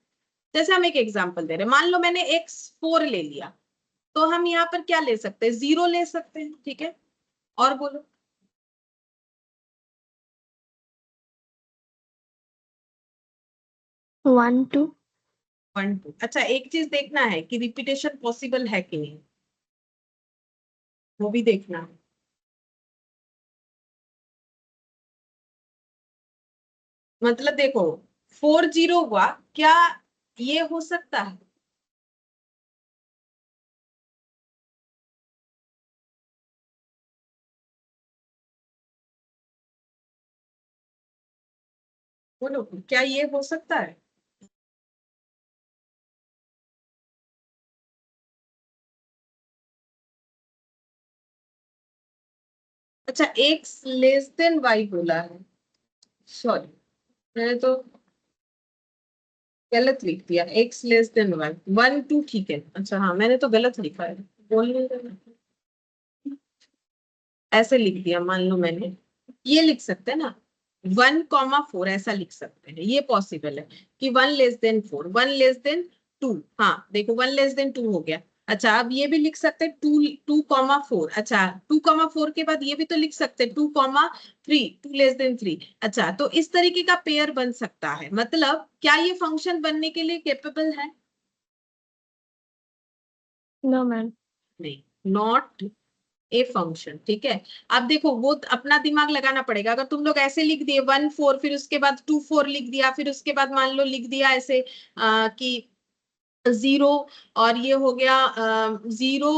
जैसे हम एक एग्जांपल दे रहे हैं, मान लो मैंने x4 ले लिया, तो हम यहाँ पर क्या ले सकते हैं, 0 ले सकते हैं, ठीक है। और बोलो 1 2 1 2। अच्छा, एक चीज देखना है कि रिपीटेशन पॉसिबल है कि नहीं, वो भी देखना है। मतलब देखो 4 0 हुआ, क्या ये हो सकता है? बोलो क्या ये हो सकता है? अच्छा, x लेस देन वाई बोला है, सॉरी मैंने तो गलत लिख दिया, x लेस देन वाई 1 2, ठीक है। अच्छा हाँ, मैंने तो गलत लिखा है, बोलने देना। ऐसे लिख दिया, मान लो मैंने ये लिख सकते हैं ना, 1 4 ऐसा लिख सकते हैं, ये पॉसिबल है कि 1 <4, 1 <2। हाँ देखो 1 <2 हो गया। अच्छा, अब ये भी लिख सकते हैं 2 2 4। अच्छा, 2 4 के बाद ये भी तो लिख सकते हैं 2 3, 2 <3। अच्छा, तो इस तरीके का पेयर बन सकता है। मतलब क्या ये फंक्शन बनने के लिए केपेबल है? No ma'am. नहीं, नॉट ए फंक्शन, ठीक है। अब देखो वो अपना दिमाग लगाना पड़ेगा। अगर तुम लोग ऐसे लिख दिए 1 4, फिर उसके बाद 2 4 लिख दिया, फिर उसके बाद मान लो लिख दिया ऐसे कि 0, और ये हो गया 0,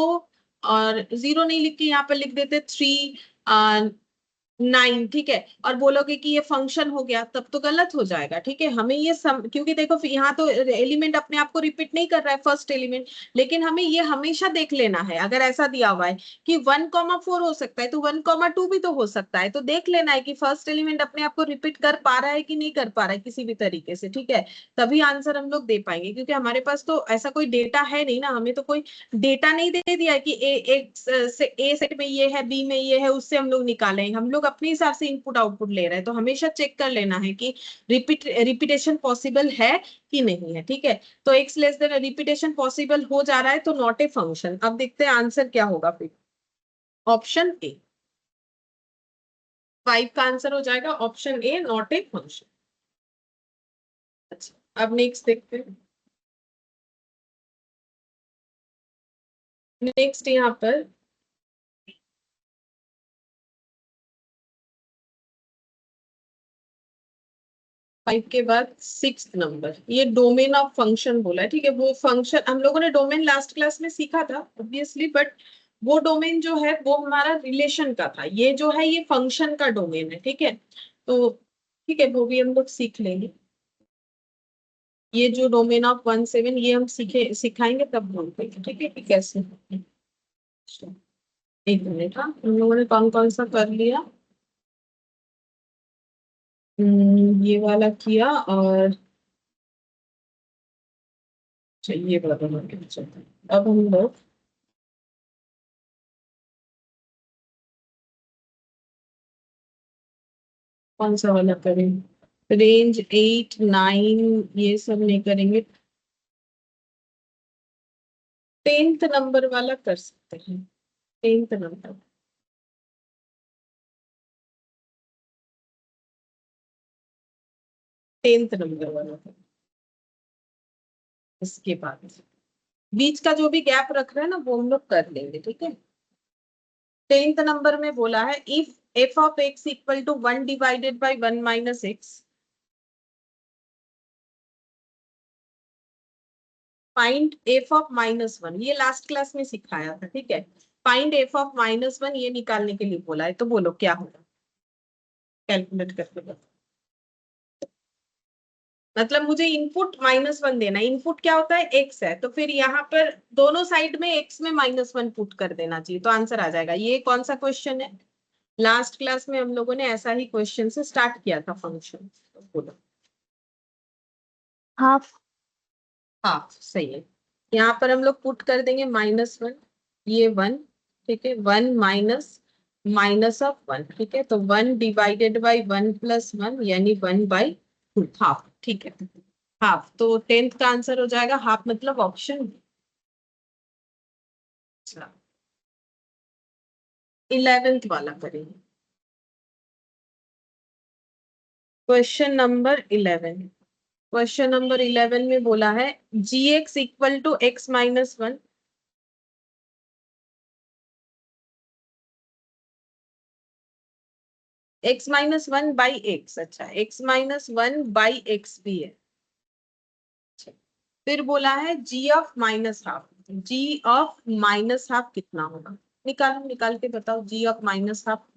और 0 नहीं लिख के यहाँ पर लिख देते 3 9, ठीक है, और बोलोगे कि ये फंक्शन हो गया, तब तो गलत हो जाएगा, ठीक है। हमें ये क्योंकि देखो यहाँ तो एलिमेंट अपने आप को रिपीट नहीं कर रहा है फर्स्ट एलिमेंट, लेकिन हमें ये हमेशा देख लेना है। अगर ऐसा दिया हुआ है कि 1 4 हो सकता है, तो 1 2 भी तो हो सकता है। तो देख लेना है कि फर्स्ट एलिमेंट अपने आप को रिपीट कर पा रहा है कि नहीं कर पा रहा है किसी भी तरीके से, ठीक है। तभी आंसर हम लोग दे पाएंगे, क्योंकि हमारे पास तो ऐसा कोई डेटा है नहीं ना, हमें तो कोई डेटा नहीं दे दिया है कि ए सेट में ये है, बी में ये है, उससे हम लोग निकालें। हम लोग अपने हिसाब से इनपुट आउटपुट ले रहे हैं। तो हमेशा चेक कर लेना है कि रिपीटेशन पॉसिबल है कि नहीं है, ठीक है। तो x less than repetition possible हो जा रहा है, तो नॉट ए फंक्शन। अब देखते हैं आंसर क्या होगा फिर। ऑप्शन ए, 5 का आंसर हो जाएगा option A, not a function. अच्छा, अब नेक्स्ट देखते हैं। नेक्स्ट यहाँ पर 5 के बाद 6 नंबर, ये डोमेन ऑफ फंक्शन बोला है, ठीक है। वो फंक्शन हम लोगों ने डोमेन लास्ट क्लास में सीखा था ऑब्वियसली, बट वो डोमेन जो है वो हमारा रिलेशन का था। ये जो है ये फंक्शन का डोमेन है, ठीक है। तो ठीक है, वो भी हम लोग सीख लेंगे। ये जो डोमेन ऑफ 1 7, ये हम सिखाएंगे तब बोलते हैं, ठीक है कि कैसे। एक मिनट, हाँ हम लोगों ने कौन कौन सा कर लिया। ये वाला किया, और ये वाला बना के चलते हैं। अब हम लोग कौन सा वाला करें, रेंज 8 9 ये सब नहीं करेंगे। 10th नंबर वाला कर सकते हैं, 10th नंबर, 10th नंबर वाला करें। इसके बाद बीच का जो भी गैप रख रहे हैं ना, वो हम लोग कर लेंगे, ठीक है। 10th नंबर में बोला है if f of x equal to 1 divided by 1 minus x, find f of -1। ये लास्ट क्लास में सिखाया था, ठीक है। फाइंड एफ ऑफ -1 ये निकालने के लिए बोला है, तो बोलो क्या होगा, कैलकुलेट करके बताओ। मतलब मुझे इनपुट -1 देना, इनपुट क्या होता है x है, तो फिर यहाँ पर दोनों साइड में x में -1 पुट कर देना चाहिए तो आंसर आ जाएगा। ये कौन सा क्वेश्चन है? लास्ट क्लास में हम लोगों ने ऐसा ही क्वेश्चन से स्टार्ट किया था फंक्शन। तो बोलो हाफ। हाफ, सही है। यहाँ पर हम लोग पुट कर देंगे -1, ये 1, ठीक है, 1 माइनस माइनस ऑफ 1, ठीक है, तो 1 डिवाइडेड बाई 1 प्लस 1 यानी 1/2, हाफ, ठीक है, हाफ। तो 10th का आंसर हो जाएगा हाफ, मतलब ऑप्शन 11th वाला करेंगे। क्वेश्चन नंबर 11, क्वेश्चन नंबर 11 में बोला है gx equal to x-1, x-1 by x, अच्छा x-1/x भी है। फिर बोला है g of -half, g of -half कितना होगा? निकालो, निकाल के बताओ g ऑफ -हाफ।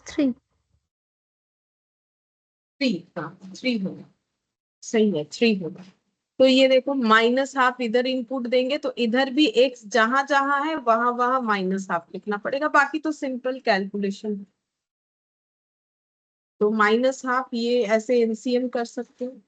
थ्री। 3, हाँ 3 होगा, सही है 3 होगा। तो ये देखो -हाफ इधर इनपुट देंगे तो इधर भी x जहां जहां है वहां वहां -हाफ लिखना पड़ेगा, बाकी तो सिंपल कैलकुलेशन। तो -हाफ ये ऐसे एलसीएम कर सकते हैं,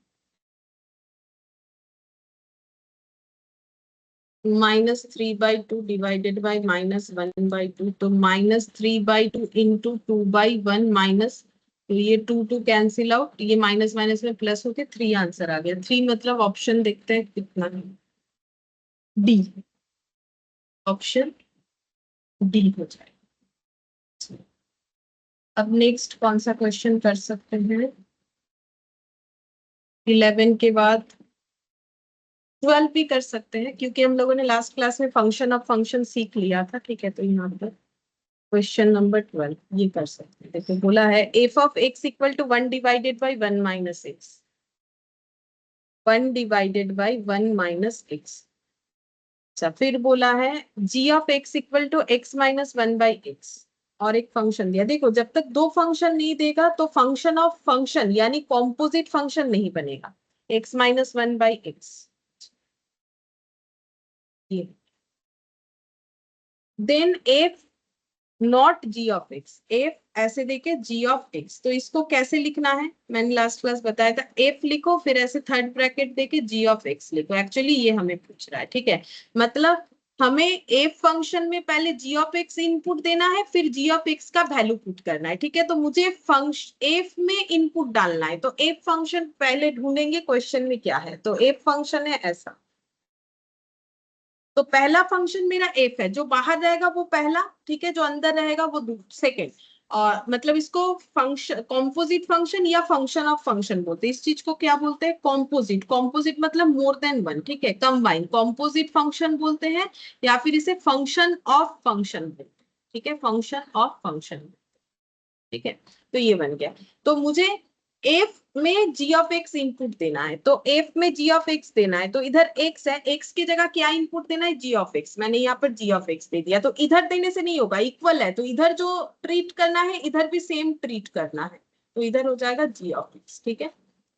-3/2 डिवाइडेड बाई -1/2, तो -3/2 इंटू 2/1 माइनस, तो ये 2 कैंसिल आउट, ये माइनस माइनस में प्लस होके 3 आंसर आ गया। 3 मतलब ऑप्शन देखते हैं कितना है, डी, ऑप्शन डी हो जाएगा। अब नेक्स्ट कौन सा क्वेश्चन कर सकते हैं? 11 के बाद 12 भी कर सकते हैं, क्योंकि हम लोगों ने लास्ट क्लास में फंक्शन ऑफ फंक्शन सीख लिया था, ठीक है। तो यहाँ पर क्वेश्चन नंबर 12 ये कर सकते हैं। देखो बोला है f of x equal to 1 divided by 1 minus x, 1 divided by 1 minus x. अच्छा, फिर बोला है g of x equal to x minus 1/x, और एक फंक्शन दिया। देखो जब तक दो फंक्शन नहीं देगा तो फंक्शन ऑफ फंक्शन यानी कॉम्पोजिट फंक्शन नहीं बनेगा, x माइनस 1/x। ये then f not g of x, f ऐसे देके जी ऑफ एक्स, तो इसको कैसे लिखना है मैंने लास्ट क्लास बताया था, एफ लिखो फिर ऐसे थर्ड ब्रैकेट देके जी ऑफ एक्स लिखो। एक्चुअली ये हमें पूछ रहा है, ठीक है, मतलब हमें एफ फंक्शन में पहले जी ऑफ एक्स इनपुट देना है, फिर जी ऑफ एक्स का वैल्यू पुट करना है, ठीक है। तो मुझे फंक्शन एफ में इनपुट डालना है, तो एफ फंक्शन पहले ढूंढेंगे क्वेश्चन में क्या है। तो एफ फंक्शन है ऐसा, तो पहला फंक्शन मेरा एफ है, जो बाहर रहेगा वो पहला, ठीक है, जो अंदर रहेगा वो सेकेंड। और मतलब इसको फंक्शन कॉम्पोजिट फंक्शन या फंक्शन ऑफ फंक्शन बोलते हैं। इस चीज को क्या बोलते हैं? कॉम्पोजिट। कॉम्पोजिट मतलब मोर देन वन, ठीक है, कंबाइन, कॉम्पोजिट फंक्शन बोलते हैं, या फिर इसे फंक्शन ऑफ फंक्शन बोलते हैं, ठीक है, फंक्शन ऑफ फंक्शन, ठीक है। तो ये बन गया। तो मुझे एफ में जी ऑफ एक्स इनपुट देना है, तो एफ में जी ऑफ एक्स देना है, तो इधर एक्स है, एक्स की जगह क्या इनपुट देना है? G of x. मैंने यहाँ पर जी ऑफ एक्स दे दिया, तो इधर देने से नहीं होगा, इक्वल है, तो इधर जो ट्रीट करना है इधर भी सेम ट्रीट करना है, तो इधर हो जाएगा जी ऑफ एक्स, ठीक है।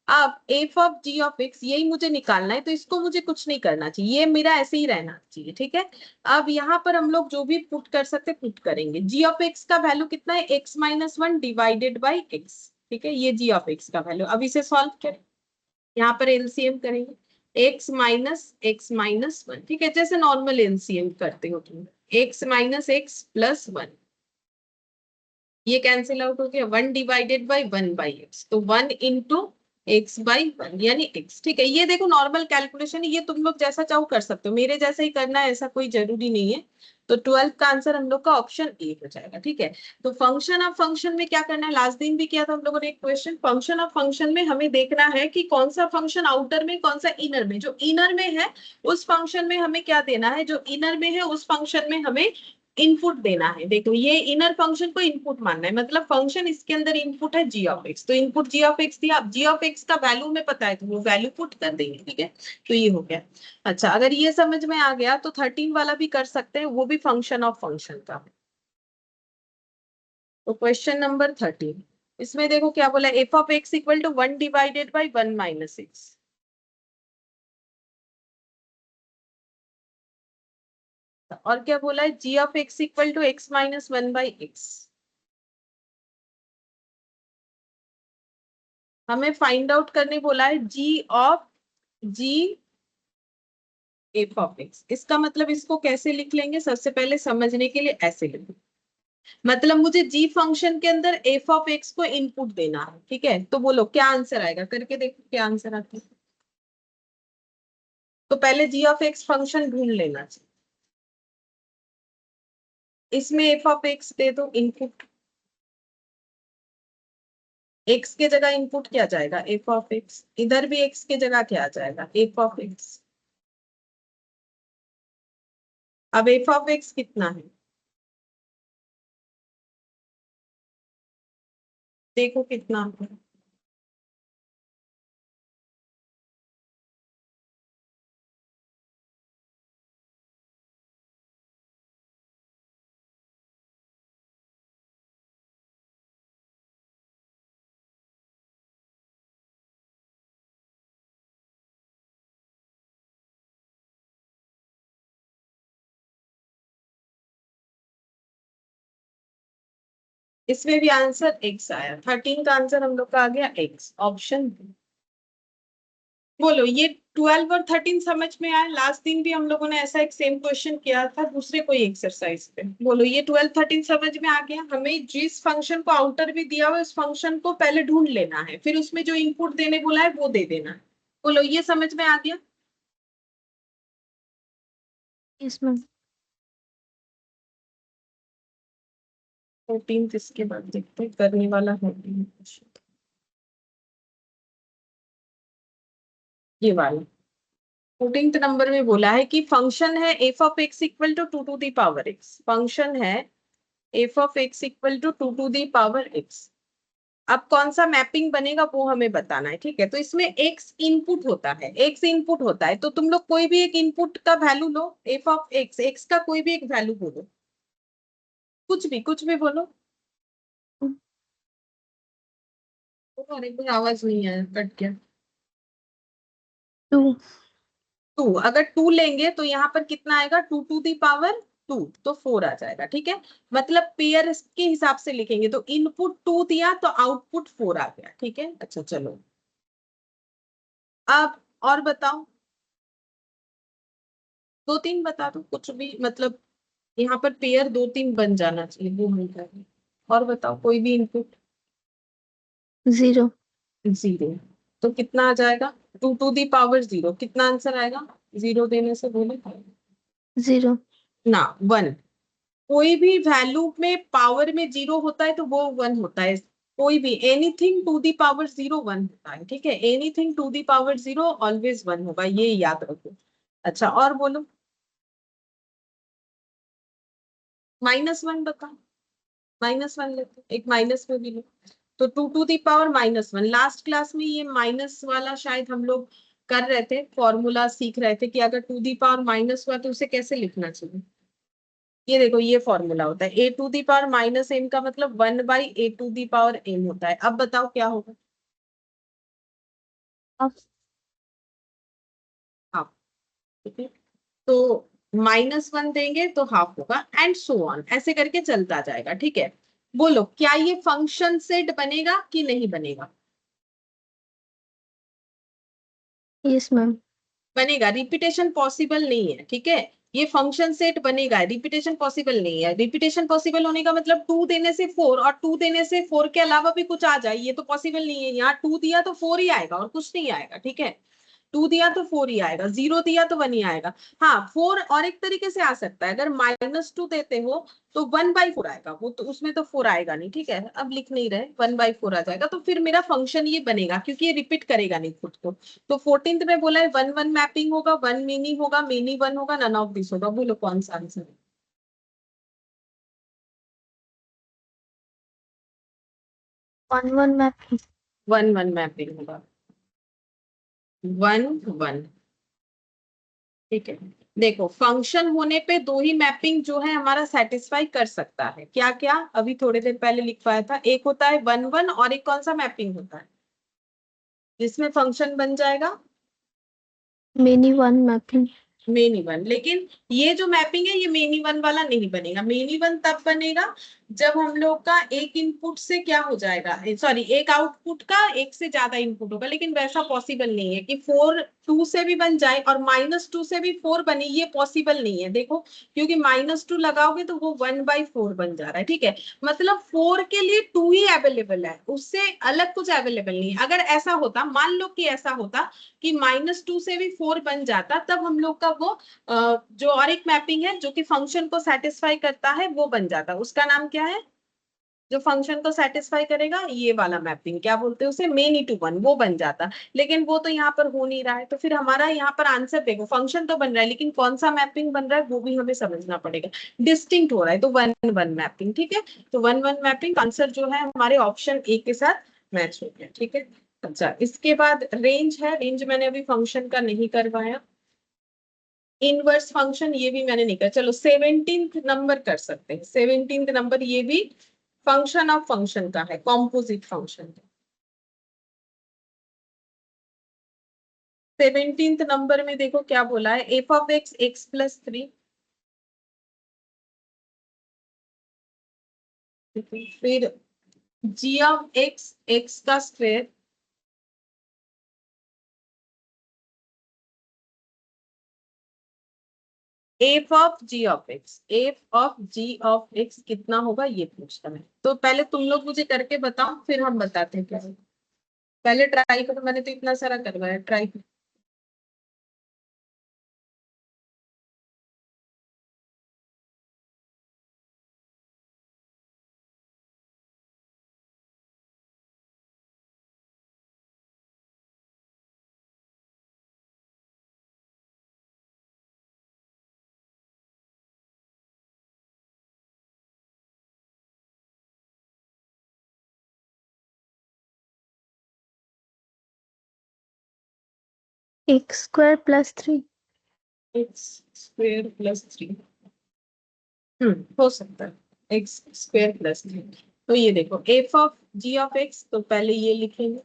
अब f of g of x यही मुझे निकालना है, तो इसको मुझे कुछ नहीं करना चाहिए, ये मेरा ऐसे ही रहना चाहिए, ठीक है। अब यहाँ पर हम लोग जो भी पुट कर सकते पुट करेंगे। जी ऑफ एक्स का वैल्यू कितना है? X minus 1 divided by x, ठीक है, ये जी ऑफ एक्स का वैल्यू। अब इसे सॉल्व करें, यहाँ पर एलसीएम करेंगे, एक्स माइनस 1, ठीक है, जैसे नॉर्मल एलसीएम करते हो तुम, एक्स माइनस एक्स प्लस 1, ये कैंसिल आउट हो गया, 1 डिवाइडेड बाई 1/x, तो 1 इंटू x/1 यानी x, ठीक है। ये देखो नॉर्मल कैलकुलेशन है, ये तुम लोग जैसा चाहो कर सकते हो, मेरे जैसा ही करना है ऐसा कोई जरूरी नहीं है। तो 12 का आंसर हम लोग का ऑप्शन ए हो जाएगा। ठीक है, तो फंक्शन ऑफ फंक्शन में क्या करना है, लास्ट दिन भी किया था हम लोगों ने एक क्वेश्चन। फंक्शन ऑफ फंक्शन में हमें देखना है कि कौन सा फंक्शन आउटर में, कौन सा इनर में। जो इनर में है उस फंक्शन में हमें क्या देना है, जो इनर में है उस फंक्शन में हमें इनपुट देना है। देखो ये इनर फंक्शन को इनपुट मानना है, मतलब फंक्शन इसके अंदर इनपुट है जी ऑफ एक्स, तो इनपुट जी ऑफ एक्स दिया। अब जी ऑफ एक्स का वैल्यू में पता है तो वो वैल्यू पुट कर देंगे। ठीक है, तो ये हो गया। अच्छा, अगर ये समझ में आ गया तो 13 वाला भी कर सकते हैं, वो भी फंक्शन ऑफ फंक्शन का है। तो क्वेश्चन नंबर 13, इसमें देखो क्या बोला, f of x equal to 1 divided by 1 minus x. और क्या बोला है, g of x equal to x minus 1 by x. हमें फाइंड आउट करने बोला है g of g f of x. इसका मतलब इसको कैसे लिख लेंगे, सबसे पहले समझने के लिए ऐसे लिखें, मतलब मुझे जी फंक्शन के अंदर एफ ऑफ एक्स को इनपुट देना है। ठीक है, तो बोलो क्या आंसर आएगा, करके देखो क्या आंसर आता है। तो पहले जी ऑफ एक्स फंक्शन ढूंढ लेना चाहिए, इसमें एफ ऑफ एक्स दे दो इनपुट। एक्स के जगह इनपुट क्या जाएगा, एफ ऑफ एक्स। इधर भी एक्स के जगह क्या आ जाएगा, एफ ऑफ एक्स। अब एफ ऑफ एक्स कितना है, देखो कितना है। इसमें भी आंसर एक्स आया, 13 का आंसर हम लोग का आ गया एक्स, ऑप्शन बी। बोलो ये 12 और 13 समझ में आया। लास्ट दिन भी हम लोगों ने ऐसा एक सेम क्वेश्चन किया था दूसरे कोई एक्सरसाइज पे। बोलो ये 12 13 समझ में आ गया। हमें जिस फंक्शन को आउटर भी दिया हुआ उस फंक्शन को पहले ढूंढ लेना है, फिर उसमें जो इनपुट देने बोला है वो दे देना है। बोलो ये समझ में आ गया। Yes, ma'am. 14 इसके बाद देखते हैं, करने वाला है ये वाला। 14 नंबर में बोला है कि फंक्शन है f of x equal to 2 to the power x. Function है f of x equal to 2 to the power x. अब कौन सा मैपिंग बनेगा वो हमें बताना है। ठीक है, तो इसमें एक्स इनपुट होता है, एक्स इनपुट होता है, तो तुम लोग कोई भी एक इनपुट का value low, F of x, x का कोई भी एक वैल्यू बोलो, कुछ भी बोलो। अरे कोई आवाज नहीं आया, कट गया। 2. 2, अगर 2 लेंगे तो यहाँ पर कितना आएगा, 2 टू दी पावर 2, तो 4 आ जाएगा। ठीक है, मतलब पेयर के हिसाब से लिखेंगे, तो इनपुट 2 दिया तो आउटपुट 4 आ गया। ठीक है, अच्छा चलो अब और बताओ, 2 3 बता दो कुछ भी, मतलब यहाँ पर पेयर 2 3 बन जाना चाहिए, वो हम कर रहे हैं। और बताओ कोई भी इनपुट। 0. 0, तो कितना आ जाएगा, 2 टू दी पावर 0, कितना आंसर आएगा, 0 देने से बोले 0. ना 1। कोई भी वैल्यू में पावर में 0 होता है तो वो 1 होता है। कोई भी एनीथिंग टू दी पावर 0 1 होता है। ठीक है, anything to the power 0 always 1 होगा, ये याद रखो। अच्छा और बोलो, -1 बता, -1 लेते, एक माइनस में भी लो, तो 2 to the power -1। Last class में ये माइनस वाला शायद हम लोग कर रहे थे, फॉर्मूला सीख रहे थे कि अगर 2 दी पावर माइनस हुआ तो उसे कैसे लिखना चाहिए। ये देखो ये फॉर्मूला होता है, a to the power minus m का मतलब 1/a to the power m होता है। अब बताओ क्या होगा, Half. हाफ। ठीक है, तो -1 देंगे तो हाफ होगा, एंड सो ऑन, ऐसे करके चलता जाएगा। ठीक है, बोलो क्या ये फंक्शन सेट बनेगा कि नहीं बनेगा। Yes, ma'am. बनेगा, रिपीटेशन पॉसिबल नहीं है। ठीक है, ये फंक्शन सेट बनेगा, रिपीटेशन पॉसिबल नहीं है। रिपीटेशन पॉसिबल होने का मतलब 2 देने से 4 और 2 देने से 4 के अलावा भी कुछ आ जाए, ये तो पॉसिबल नहीं है। यहाँ 2 दिया तो 4 ही आएगा और कुछ नहीं आएगा। ठीक है, 2 दिया तो 4 ही आएगा, 0 दिया तो 1 ही आएगा। हाँ 4 और एक तरीके से आ सकता है, अगर -2 देते हो तो 1/4 आएगा, वो तो उसमें तो 4 आएगा नहीं, ठीक है, अब लिख नहीं रहे, 1/4 आ जाएगा, तो फिर मेरा फंक्शन ये बनेगा, क्योंकि ये रिपीट करेगा नहीं खुद को। तो 14th में बोला है 1 1 मैपिंग होगा, 1 मेनी होगा, मेनी 1 होगा, नन ऑफ दिस होगा। बोलो कौन सा आंसर है? 1 1 मैपिंग। 1 1 मैपिंग होगा, 1 1, ठीक है। देखो फंक्शन होने पे दो ही मैपिंग जो है हमारा सेटिस्फाई कर सकता है, क्या क्या अभी थोड़ी देर पहले लिखवाया था, एक होता है 1 1 और एक कौन सा मैपिंग होता है जिसमें फंक्शन बन जाएगा? Many 1 mapping. मेनी 1। लेकिन ये जो मैपिंग है ये मेनी 1 वाला नहीं बनेगा, मेनी 1 तब बनेगा जब हम लोग का एक इनपुट से क्या हो जाएगा, सॉरी एक आउटपुट का एक से ज्यादा इनपुट होगा, लेकिन वैसा पॉसिबल नहीं है कि 4 2 से भी बन जाए और -2 से भी 4 बने, ये पॉसिबल नहीं है। देखो क्योंकि -2 लगाओगे तो वो 1/4 बन जा रहा है, ठीक है, मतलब 4 के लिए 2 ही अवेलेबल है, उससे अलग कुछ अवेलेबल नहीं है। अगर ऐसा होता, मान लो कि ऐसा होता कि -2 से भी 4 बन जाता, तब हम लोग का वो जो और एक मैपिंग है जो कि फंक्शन को सेटिस्फाई करता है वो बन जाता। उसका नाम क्या है जो फंक्शन को सेटिस्फाई करेगा? ये वाला मैपिंग, क्या बोलते हैं उसे, मेनी टू वन, वो बन जाता। लेकिन वो तो यहाँ पर हो नहीं रहा है, तो फिर हमारा यहाँ पर आंसर देखो, फंक्शन तो बन रहा है लेकिन कौन सा मैपिंग बन रहा है वो भी हमें समझना पड़ेगा। डिस्टिंक्ट हो रहा है तो 1 1 मैपिंग, ठीक है। तो 1 1 मैपिंग आंसर जो है हमारे ऑप्शन ए के साथ मैच हो गया, ठीक है। अच्छा इसके बाद रेंज है, रेंज मैंने अभी फंक्शन का नहीं करवाया। इनवर्स फंक्शन ये भी मैंने नहीं कर, चलो 17th नंबर कर सकते हैं। 17th नंबर ये भी फंक्शन ऑफ फंक्शन का है, कॉम्पोजिट फंक्शन। 17th नंबर में देखो क्या बोला है, f of x x plus 3, फिर जी ऑफ एक्स एक्स का square, f of g of x कितना होगा ये पूछता है। तो पहले तुम लोग मुझे करके बताओ फिर हम बताते हैं क्या है। पहले ट्राई करो, मैंने तो इतना सारा करवाया, ट्राई करो। X square plus 3। X square plus 3, हो सकता है एक्स स्क्वायर प्लस 3। तो ये देखो f of g of x, तो पहले ये लिखेंगे,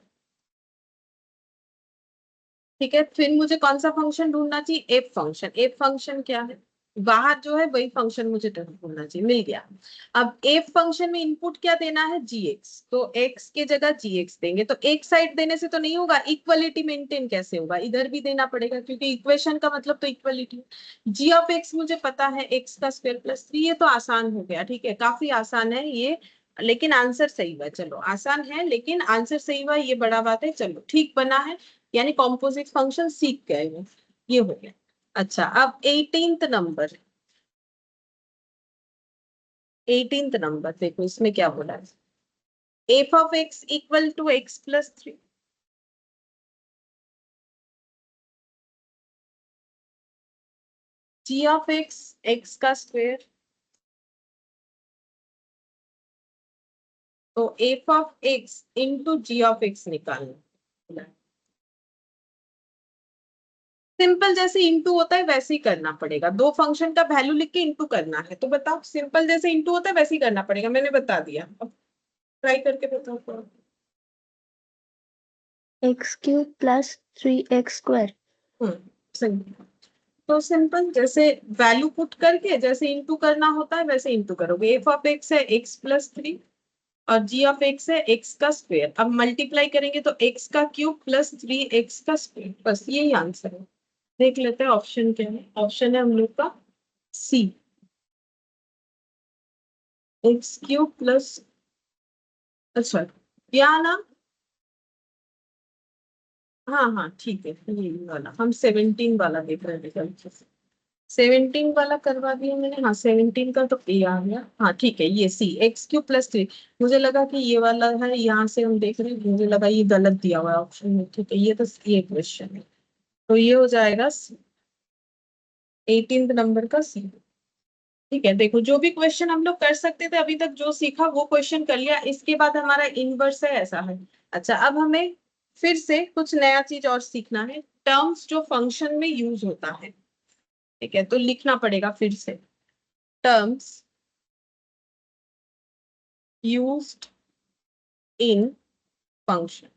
ठीक है। फिर मुझे कौन सा फंक्शन ढूंढना चाहिए, एफ फंक्शन। एफ फंक्शन क्या है, बाहर जो है वही फंक्शन मुझे ढूंढना चाहिए, मिल गया। अब एफ फंक्शन में इनपुट क्या देना है, जी एक्स, तो एक्स के जगह जी एक्स देंगे। तो एक साइड देने से तो नहीं होगा, इक्वलिटी मेंटेन कैसे होगा, इधर भी देना पड़ेगा क्योंकि इक्वेशन का मतलब तो इक्वलिटी। जी ऑफ एक्स मुझे पता है एक्स का स्क्वायर प्लस 3, ये तो आसान हो गया, ठीक है, काफी आसान है ये, लेकिन आंसर सही हुआ। चलो आसान है लेकिन आंसर सही हुआ, ये बड़ा बात है, चलो ठीक बना है, यानी कॉम्पोजिट फंक्शन सीख गए हैं, ये हो गया। अच्छा अब 18th नंबर देखो, इसमें क्या बोला है, f of x equal to x plus 3, g of x x का स्क्वायर, तो f of x into g of x निकालना। सिंपल जैसे इंटू होता है वैसे ही करना पड़ेगा, दो फंक्शन का वैल्यू लिख के इंटू करना है, तो बताओ सिंपल जैसे इंटू होता है वैसे ही करना पड़ेगा, मैंने बता दिया, अब ट्राई करके बताओ थोड़ा। X cube plus 3x square. सही। तो सिंपल जैसे वैल्यू पुट करके जैसे इंटू करना होता है वैसे इंटू करोगे, एफ ऑफ एक्स है एक्स प्लस 3 और जी ऑफ एक्स है एक्स का स्क्वायर, अब मल्टीप्लाई करेंगे तो एक्स का क्यूब प्लस 3x का स्क्वायर, बस यही आंसर है। देख लेते हैं ऑप्शन क्या है, ऑप्शन है हम लोग का सी, एक्स क्यूब प्लस, अच्छा क्या ना, हाँ हाँ ठीक है, ये वाला हम 17 वाला देख रहे थे। 17 वाला करवा दिया मैंने, हाँ 17 का तो ए आ गया। हाँ ठीक है, ये सी x³ + 3। मुझे लगा कि ये वाला है, यहाँ से हम देख रहे हैं, मुझे लगा ये गलत दिया हुआ है ऑप्शन में। ठीक है, ये तो ये क्वेश्चन है, तो ये हो जाएगा 18 नंबर का सी। ठीक है, देखो जो भी क्वेश्चन हम लोग कर सकते थे अभी तक, जो सीखा वो क्वेश्चन कर लिया। इसके बाद हमारा इनवर्स है, ऐसा है। अच्छा, अब हमें फिर से कुछ नया चीज और सीखना है, टर्म्स जो फंक्शन में यूज होता है। ठीक है, तो लिखना पड़ेगा फिर से, terms used in function.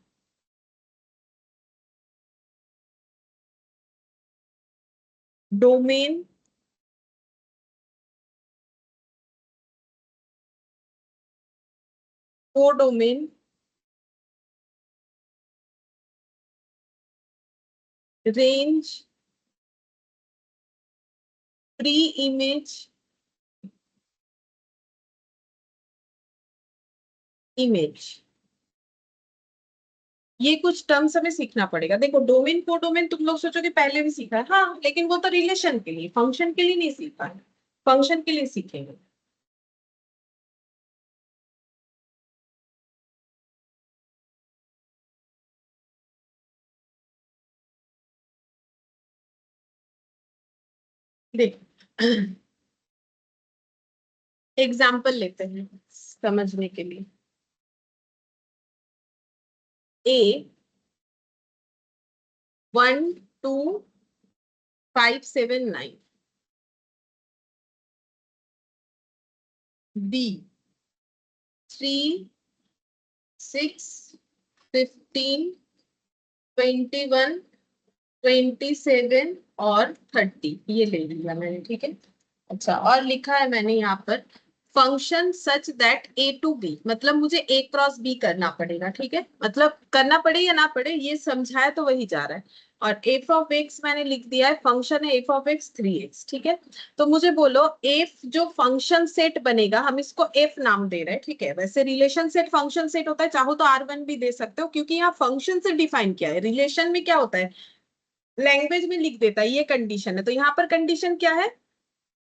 Domain, codomain, range, pre image, image. ये कुछ टर्म्स हमें सीखना पड़ेगा। देखो डोमेन कोडोमेन तुम लोग सोचोगे पहले भी सीखा है, हाँ, लेकिन वो तो रिलेशन के लिए, फंक्शन के लिए नहीं सीखा है। फंक्शन के लिए सीखेंगे। देख एग्जाम्पल लेते हैं समझने के लिए। ए 12579, बी 3 6 15 21 27 और 30, ये ले लिया मैंने। ठीक है, अच्छा, और लिखा है मैंने यहाँ पर function such that A to B, मतलब मुझे A×B करना पड़ेगा। ठीक है, मतलब करना पड़े या ना पड़े, ये समझाया तो वही जा रहा है। और f(x) मैंने लिख दिया है, फंक्शन है f(x) 3x। ठीक है, तो मुझे बोलो f जो फंक्शन सेट बनेगा, हम इसको f नाम दे रहे हैं। ठीक है, वैसे रिलेशन सेट फंक्शन सेट होता है, चाहो तो R1 भी दे सकते हो, क्योंकि यहाँ फंक्शन से डिफाइन किया है। रिलेशन में क्या होता है, लैंग्वेज में लिख देता है, ये कंडीशन है। तो यहाँ पर कंडीशन क्या है,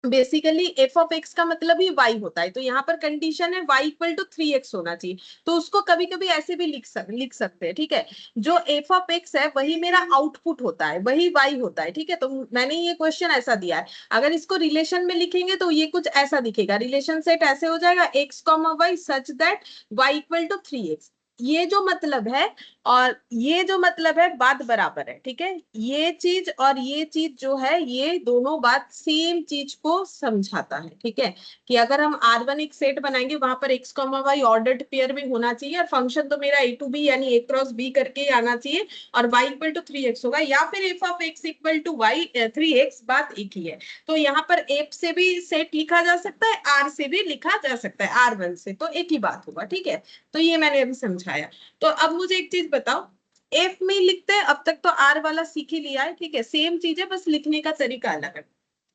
बेसिकली f(x) का मतलब ही y होता है, तो यहाँ पर कंडीशन है y = 3x होना चाहिए। तो उसको कभी कभी ऐसे भी लिख सकते हैं। ठीक है, जो f(x) है वही मेरा आउटपुट होता है, वही y होता है। ठीक है, तो मैंने ये क्वेश्चन ऐसा दिया है। अगर इसको रिलेशन में लिखेंगे तो ये कुछ ऐसा दिखेगा, रिलेशन सेट ऐसे हो जाएगा x, y such that y = 3x। ये जो मतलब है और ये जो मतलब है, बात बराबर है। ठीक है, ये चीज और ये चीज जो है, ये दोनों बात सेम चीज को समझाता है। ठीक है, कि अगर हम R1 एक सेट बनाएंगे, वहां पर x, y ऑर्डर्ड पेयर में होना चाहिए, और फंक्शन तो मेरा A to B यानी A×B करके ही आना चाहिए, और y = 3x होगा, या फिर f(x) = y 3x, बात एक ही है। तो यहाँ पर f से भी सेट लिखा जा सकता है, r से भी लिखा जा सकता है, R1 से, तो एक ही बात होगा। ठीक है, तो ये मैंने अभी समझाया। तो अब मुझे एक चीज बताओ, एफ में लिखते हैं, अब तक तो आर वाला सीख ही लिया है। ठीक है, सेम चीज है, बस लिखने का तरीका अलग है।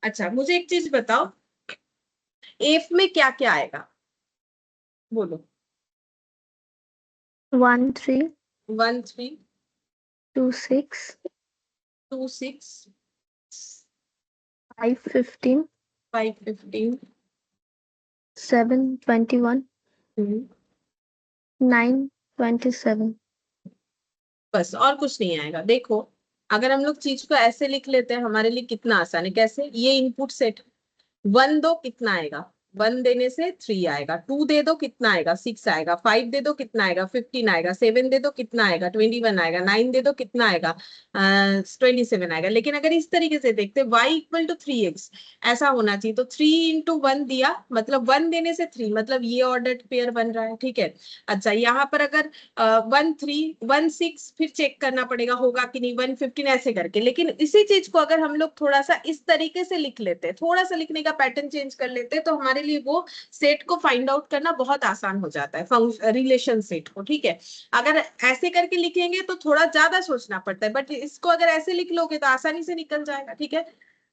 अच्छा, मुझे एक चीज बताओ, एफ में क्या क्या आएगा, बोलो। 1 3 1 3 2 6 2 6 5 15 5 15 7 21 9 27। बस, और कुछ नहीं आएगा। देखो, अगर हम लोग चीज को ऐसे लिख लेते हैं, हमारे लिए कितना आसान है। कैसे, ये इनपुट सेट, 1 दो कितना आएगा, 1 देने से 3 आएगा, 2 दे दो कितना आएगा, 6 आएगा, 5 दे दो कितना आएगा, 15 आएगा, 7 दे दो कितना आएगा, 21 आएगा, 9 दे दो कितना आएगा, 27 आएगा। लेकिन अगर इस तरीके से देखते, y = 3x, ऐसा होना चाहिए, तो 3 × 1 दिया, मतलब 1 देने से 3, मतलब ये ऑर्डर्ड पेयर बन रहा है। ठीक है, अच्छा, यहाँ पर अगर 1 3 1 6, फिर चेक करना पड़ेगा होगा कि नहीं, 1 15 ऐसे करके। लेकिन इसी चीज को अगर हम लोग थोड़ा सा इस तरीके से लिख लेते, थोड़ा सा लिखने का पैटर्न चेंज कर लेते, तो हमारे लिए वो सेट को फाइंड आउट करना बहुत आसान हो जाता है, रिलेशन सेट को। ठीक है, अगर ऐसे करके लिखेंगे तो थोड़ा ज्यादा सोचना पड़ता है, बट इसको अगर ऐसे लिख लोगे तो आसानी से निकल जाएगा। ठीक है,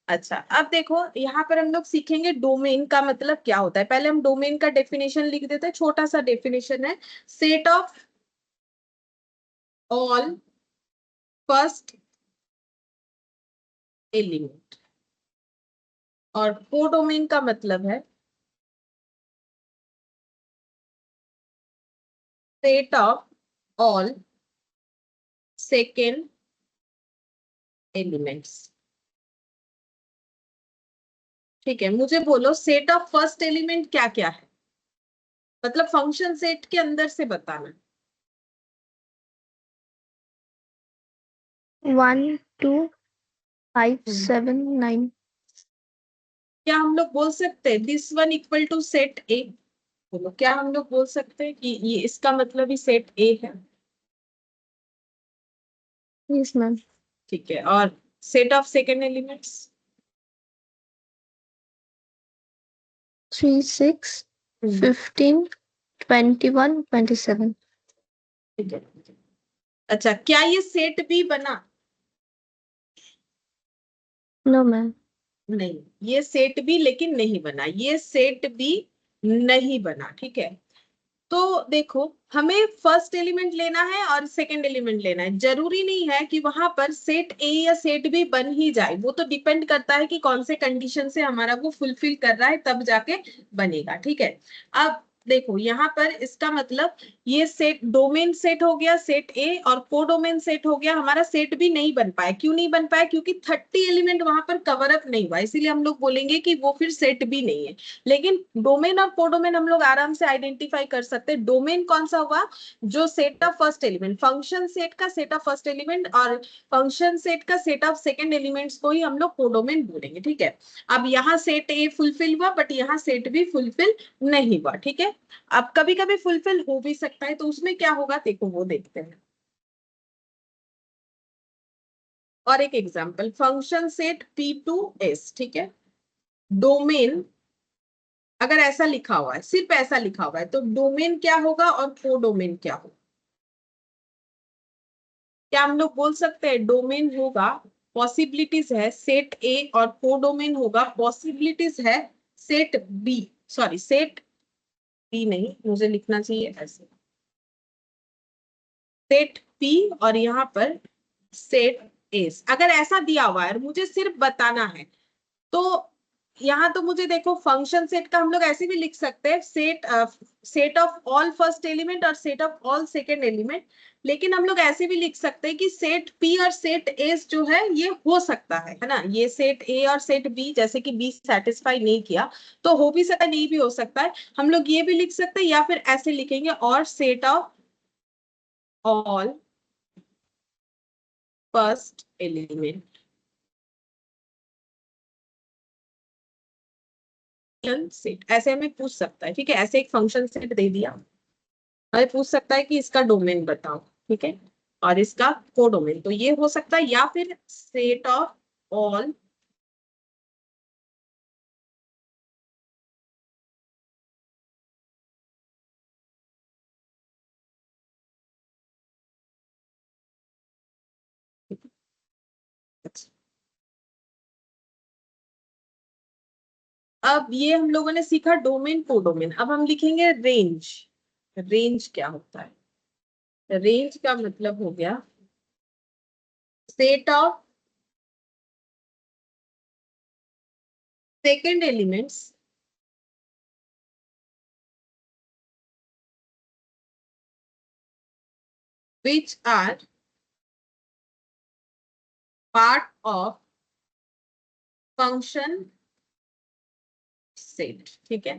अच्छा, अब देखो यहाँ पर हम लोग सीखेंगे डोमेन का मतलब क्या होता है। पहले हम डोमेन का डेफिनेशन लिख देते हैं, छोटा सा डेफिनेशन है, set of all first element, और कोडोमेन का मतलब है set of all second elements. ठीक है, मुझे बोलो सेट ऑफ फर्स्ट एलिमेंट क्या क्या है, मतलब फंक्शन सेट के अंदर से बताना। 1 2 5 7 9। क्या हम लोग बोल सकते हैं this one equal to set A? बोलो, क्या हम लोग बोल सकते हैं कि ये इसका मतलब ही सेट ए है? Yes, ma'am. ठीक है, और सेट ऑफ सेकेंड एलिमेंट्स? 3 6 15 21 27। ठीक है। अच्छा, क्या ये सेट बी बना? No, ma'am. नहीं, ये सेट बी लेकिन नहीं बना, ये सेट बी नहीं बना। ठीक है, तो देखो हमें फर्स्ट एलिमेंट लेना है और सेकंड एलिमेंट लेना है। जरूरी नहीं है कि वहां पर सेट ए या सेट बी बन ही जाए, वो तो डिपेंड करता है कि कौन से कंडीशन से हमारा वो फुलफिल कर रहा है, तब जाके बनेगा। ठीक है, अब देखो यहाँ पर इसका मतलब ये सेट डोमेन सेट हो गया सेट ए, और कोडोमेन सेट हो गया। हमारा सेट भी नहीं बन पाया। क्यों नहीं बन पाया? क्योंकि 30 एलिमेंट वहां पर कवर अप नहीं हुआ, इसीलिए हम लोग बोलेंगे कि वो फिर सेट भी नहीं है। लेकिन डोमेन और कोडोमेन हम लोग आराम से आइडेंटिफाई कर सकते हैं। डोमेन कौन सा हुआ? जो set of first element, function set का सेट ऑफ फर्स्ट एलिमेंट और फंक्शन सेट का सेट ऑफ सेकंड एलिमेंट्स को ही हम लोग कोडोमेन बोलेंगे। ठीक है, अब यहाँ सेट ए फुलफिल हुआ, बट यहाँ सेट बी फुलफिल नहीं हुआ। ठीक है, अब कभी कभी फुलफिल हो भी सकता है, तो उसमें क्या होगा देखो वो देखते हैं। और एक एग्जांपल, फंक्शन सेट P2S। ठीक है, डोमेन अगर ऐसा लिखा हुआ है, सिर्फ ऐसा लिखा हुआ है, तो डोमेन क्या होगा और कोडोमेन क्या होगा? क्या हम लोग बोल सकते हैं डोमेन होगा, पॉसिबिलिटीज है सेट ए, और कोडोमेन होगा पॉसिबिलिटीज है set B. Sorry, set B नहीं, मुझे लिखना चाहिए ऐसे, सेट पी और यहाँ पर सेट एस। अगर ऐसा दिया हुआ है और मुझे सिर्फ बताना है, तो यहाँ तो मुझे देखो फंक्शन सेट का हम लोग ऐसे भी लिख सकते हैं set set of all first element और set of all second element. लेकिन हम लोग ऐसे भी लिख सकते हैं कि सेट पी और सेट एस जो है ये हो सकता है ना, ये सेट ए और सेट बी, जैसे कि बी सेटिस्फाई नहीं किया तो हो भी सकता है, नहीं भी हो सकता है। हम लोग ये भी लिख सकते हैं, या फिर ऐसे लिखेंगे और set of all first element set, ऐसे हमें पूछ सकता है। ठीक है, ऐसे एक फंक्शन सेट दे दिया, हमें पूछ सकता है कि इसका डोमेन बताओ। ठीक है, और इसका कोडोमेन, तो ये हो सकता है, या फिर सेट ऑफ ऑल अब ये हम लोगों ने सीखा डोमेन कोडोमेन। अब हम लिखेंगे रेंज। रेंज क्या होता है? रेंज का मतलब हो गया set of second elements which are part of function set। ठीक है,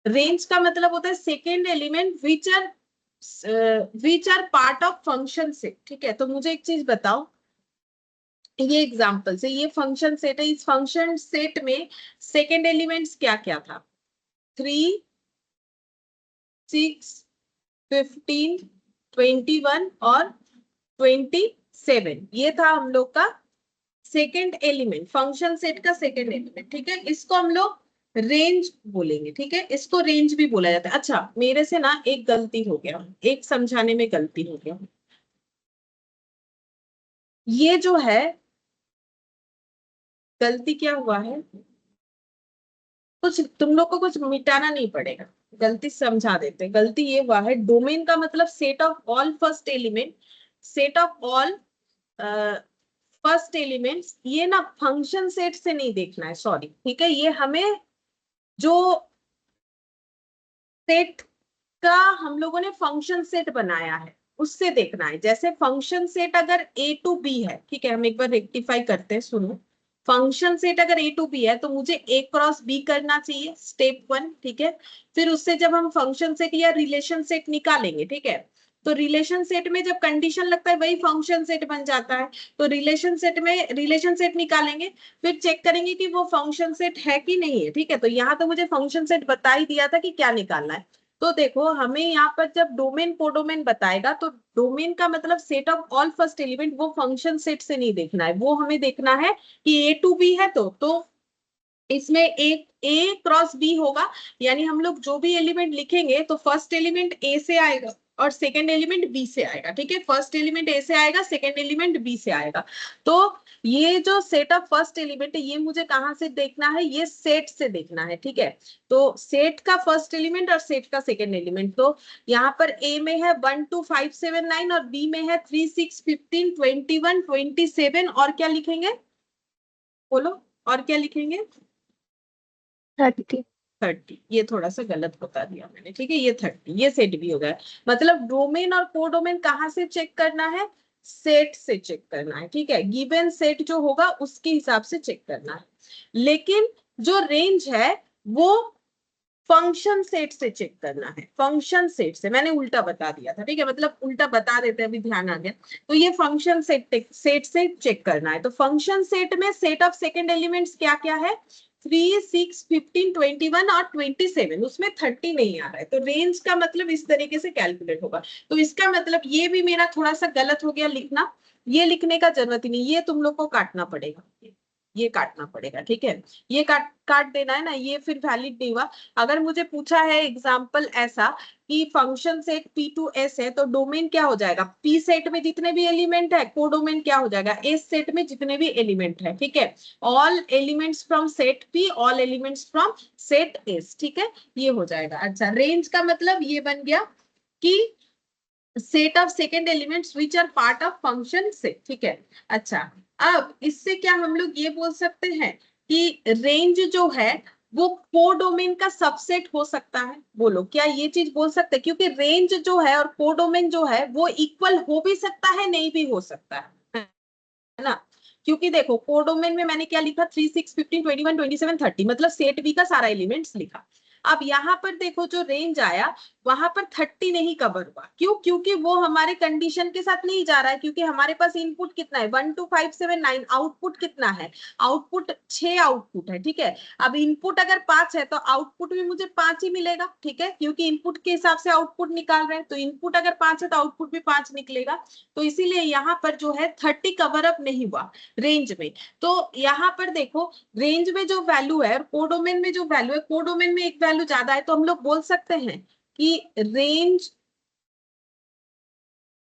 रेंज का मतलब होता है second element which are part of function set. ठीक है, तो मुझे एक चीज बताओ, ये एग्जांपल से, ये फंक्शन सेट है, इस फंक्शन सेट में सेकेंड एलिमेंट्स क्या क्या था? 3 6 15 21 और 27, ये था हम लोग का सेकेंड एलिमेंट, फंक्शन सेट का सेकेंड एलिमेंट। ठीक है, इसको हम लोग रेंज बोलेंगे। ठीक है, इसको रेंज भी बोला जाता है। अच्छा, मेरे से ना एक गलती हो गया, एक समझाने में गलती हो गया। ये जो है गलती क्या हुआ है, कुछ तुम लोग को कुछ मिटाना नहीं पड़ेगा, गलती समझा देते। गलती ये हुआ है, डोमेन का मतलब set of all first element set of all first elements, ये ना फंक्शन सेट से नहीं देखना है, सॉरी, ठीक है, ये हमें जो सेट का हम लोगों ने फंक्शन सेट बनाया है उससे देखना है। जैसे फंक्शन सेट अगर ए टू बी है, ठीक है, हम एक बार रेक्टिफाई करते हैं, सुनो। फंक्शन सेट अगर ए टू बी है तो मुझे ए क्रॉस बी करना चाहिए, स्टेप 1, ठीक है। फिर उससे जब हम फंक्शन सेट या रिलेशन सेट निकालेंगे, ठीक है, तो रिलेशन सेट में जब कंडीशन लगता है वही फंक्शन सेट बन जाता है। तो रिलेशन सेट में रिलेशन सेट निकालेंगे, फिर चेक करेंगे कि वो फंक्शन सेट है कि नहीं है, ठीक है। तो यहाँ तो मुझे फंक्शन सेट बता ही दिया था कि क्या निकालना है। तो देखो हमें यहाँ पर जब डोमेन कोडोमेन बताएगा तो डोमेन का मतलब set of all first element, वो फंक्शन सेट से नहीं देखना है, वो हमें देखना है कि ए टू बी है तो इसमें एक ए क्रॉस बी होगा, यानी हम लोग जो भी एलिमेंट लिखेंगे तो फर्स्ट एलिमेंट ए से आएगा और सेकेंड एलिमेंट बी से आएगा, ठीक है। फर्स्ट एलिमेंट ए से आएगा, सेकेंड एलिमेंट बी से आएगा। तो ये जो सेट ऑफ फर्स्ट एलिमेंट है ये मुझे कहां से देखना है, ये सेट से देखना है, ठीक है। तो सेट का फर्स्ट एलिमेंट और सेट का सेकेंड एलिमेंट, तो यहाँ पर ए में है 1 2 5 7 9 और बी में है 3 6 15 21 27, और क्या लिखेंगे बोलो, और क्या लिखेंगे? 30. 30, ये थोड़ा सा गलत बता दिया मैंने, ठीक है, ये 30, ये सेट भी हो गया। मतलब डोमेन और कोडोमेन कहाँ से चेक करना है, सेट से चेक करना है, ठीक है। गिवन सेट जो होगा उसके हिसाब से चेक करना है। लेकिन जो रेंज है वो फंक्शन सेट से चेक करना है, फंक्शन सेट से। मैंने उल्टा बता दिया था, ठीक है, मतलब उल्टा बता देते हैं, अभी ध्यान आ गया। तो ये फंक्शन सेट से चेक करना है। तो फंक्शन सेट में सेट ऑफ सेकंड एलिमेंट्स क्या क्या है, 3 6 15 21 और 27, उसमें 30 नहीं आ रहा है। तो रेंज का मतलब इस तरीके से कैलकुलेट होगा। तो इसका मतलब ये भी मेरा थोड़ा सा गलत हो गया लिखना, ये लिखने का जरूरत ही नहीं, ये तुम लोग को काटना पड़ेगा, ये काटना पड़ेगा, ठीक है। ये काट देना है ना, ये फिर वैलिड नहीं हुआ। अगर मुझे पूछा है एग्जाम्पल ऐसा कि function set P to S है तो डोमेन क्या हो जाएगा, पी सेट में जितने भी एलिमेंट है, कोडोमेन क्या हो जाएगा, एस सेट में जितने भी एलिमेंट है, ठीक है। All elements from set P, all elements from set S, ठीक है, ये हो जाएगा। अच्छा, रेंज का मतलब ये बन गया कि set of second elements which are part of function set, ठीक है। अच्छा, अब इससे क्या हम लोग ये बोल सकते हैं कि रेंज जो है वो कोडोमेन का सबसेट हो सकता है, बोलो क्या ये चीज बोल सकते हैं? क्योंकि रेंज जो है और कोडोमेन जो है वो इक्वल हो भी सकता है, नहीं भी हो सकता है ना। क्योंकि देखो कोडोमेन में मैंने क्या लिखा, 3 6 15 21 27 30, मतलब सेट बी का सारा एलिमेंट्स लिखा। अब यहाँ पर देखो जो रेंज आया वहां पर 30 नहीं कवर हुआ, क्यों? क्योंकि वो हमारे कंडीशन के साथ नहीं जा रहा है, क्योंकि हमारे पास इनपुट कितना है 1 2 5 7 9, आउटपुट कितना है, आउटपुट 6 आउटपुट है, ठीक है। अब इनपुट अगर 5 है तो आउटपुट भी मुझे 5 ही मिलेगा, ठीक है, क्योंकि इनपुट के हिसाब से आउटपुट निकाल रहे हैं। तो इनपुट अगर 5 है तो आउटपुट भी 5 निकलेगा। तो इसीलिए यहाँ पर जो है 30 कवर अप नहीं हुआ रेंज में। तो यहाँ पर देखो रेंज में जो वैल्यू है और कोडोमेन में जो वैल्यू है, कोडोमेन में एक वैल्यू ज्यादा है, तो हम लोग बोल सकते हैं कि range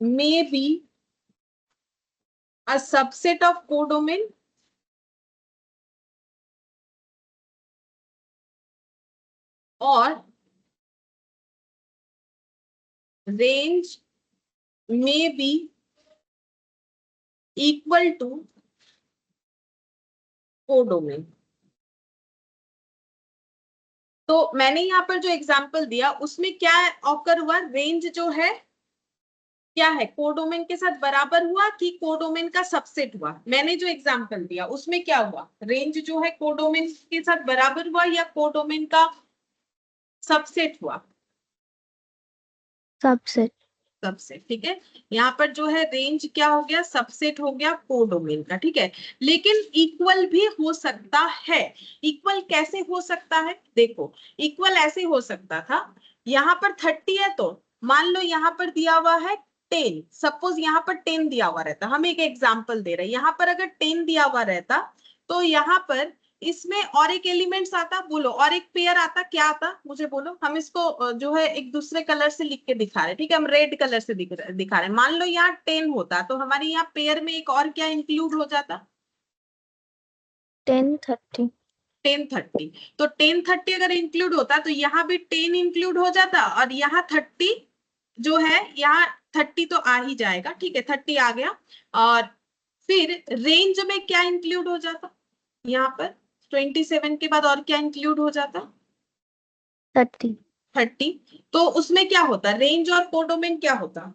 may be a subset of codomain और range may be equal to codomain. तो मैंने यहाँ पर जो एग्जांपल दिया उसमें क्या ऑकर हुआ, रेंज जो है क्या है, कोडोमेन के साथ बराबर हुआ कि कोडोमेन का सबसेट हुआ। मैंने जो एग्जांपल दिया उसमें क्या हुआ, रेंज जो है कोडोमेन के साथ बराबर हुआ या कोडोमेन का सबसेट हुआ, Subset. सबसेट, ठीक है। यहाँ पर जो है रेंज क्या हो गया, सबसेट हो गया कोडोमेन का, ठीक है। लेकिन इक्वल भी हो सकता है। इक्वल कैसे हो सकता है, देखो इक्वल ऐसे हो सकता था, यहाँ पर 30 है तो मान लो यहाँ पर दिया हुआ है 10, सपोज यहाँ पर 10 दिया हुआ रहता, हम एक एग्जाम्पल दे रहे हैं, यहाँ पर अगर 10 दिया हुआ रहता तो यहाँ पर इसमें और एक एलिमेंट्स आता, बोलो और एक पेयर आता, क्या आता मुझे बोलो। हम इसको जो है एक दूसरे कलर से लिख के दिखा रहे, ठीक है, हम रेड कलर से दिखा रहे हैं। मान लो यहाँ 10 होता तो हमारे यहाँ पेयर में एक और क्या इंक्लूड हो जाता, 10 30. 10 30। तो 10 30 अगर इंक्लूड होता तो यहाँ भी 10 इंक्लूड हो जाता और यहाँ 30 जो है यहाँ 30 तो आ ही जाएगा, ठीक है 30 आ गया। और फिर रेंज में क्या इंक्लूड हो जाता यहाँ पर, 27 के बाद और क्या इंक्लूड हो जाता, 30 30। तो उसमें क्या होता, रेंज और कोडोमेन क्या होता,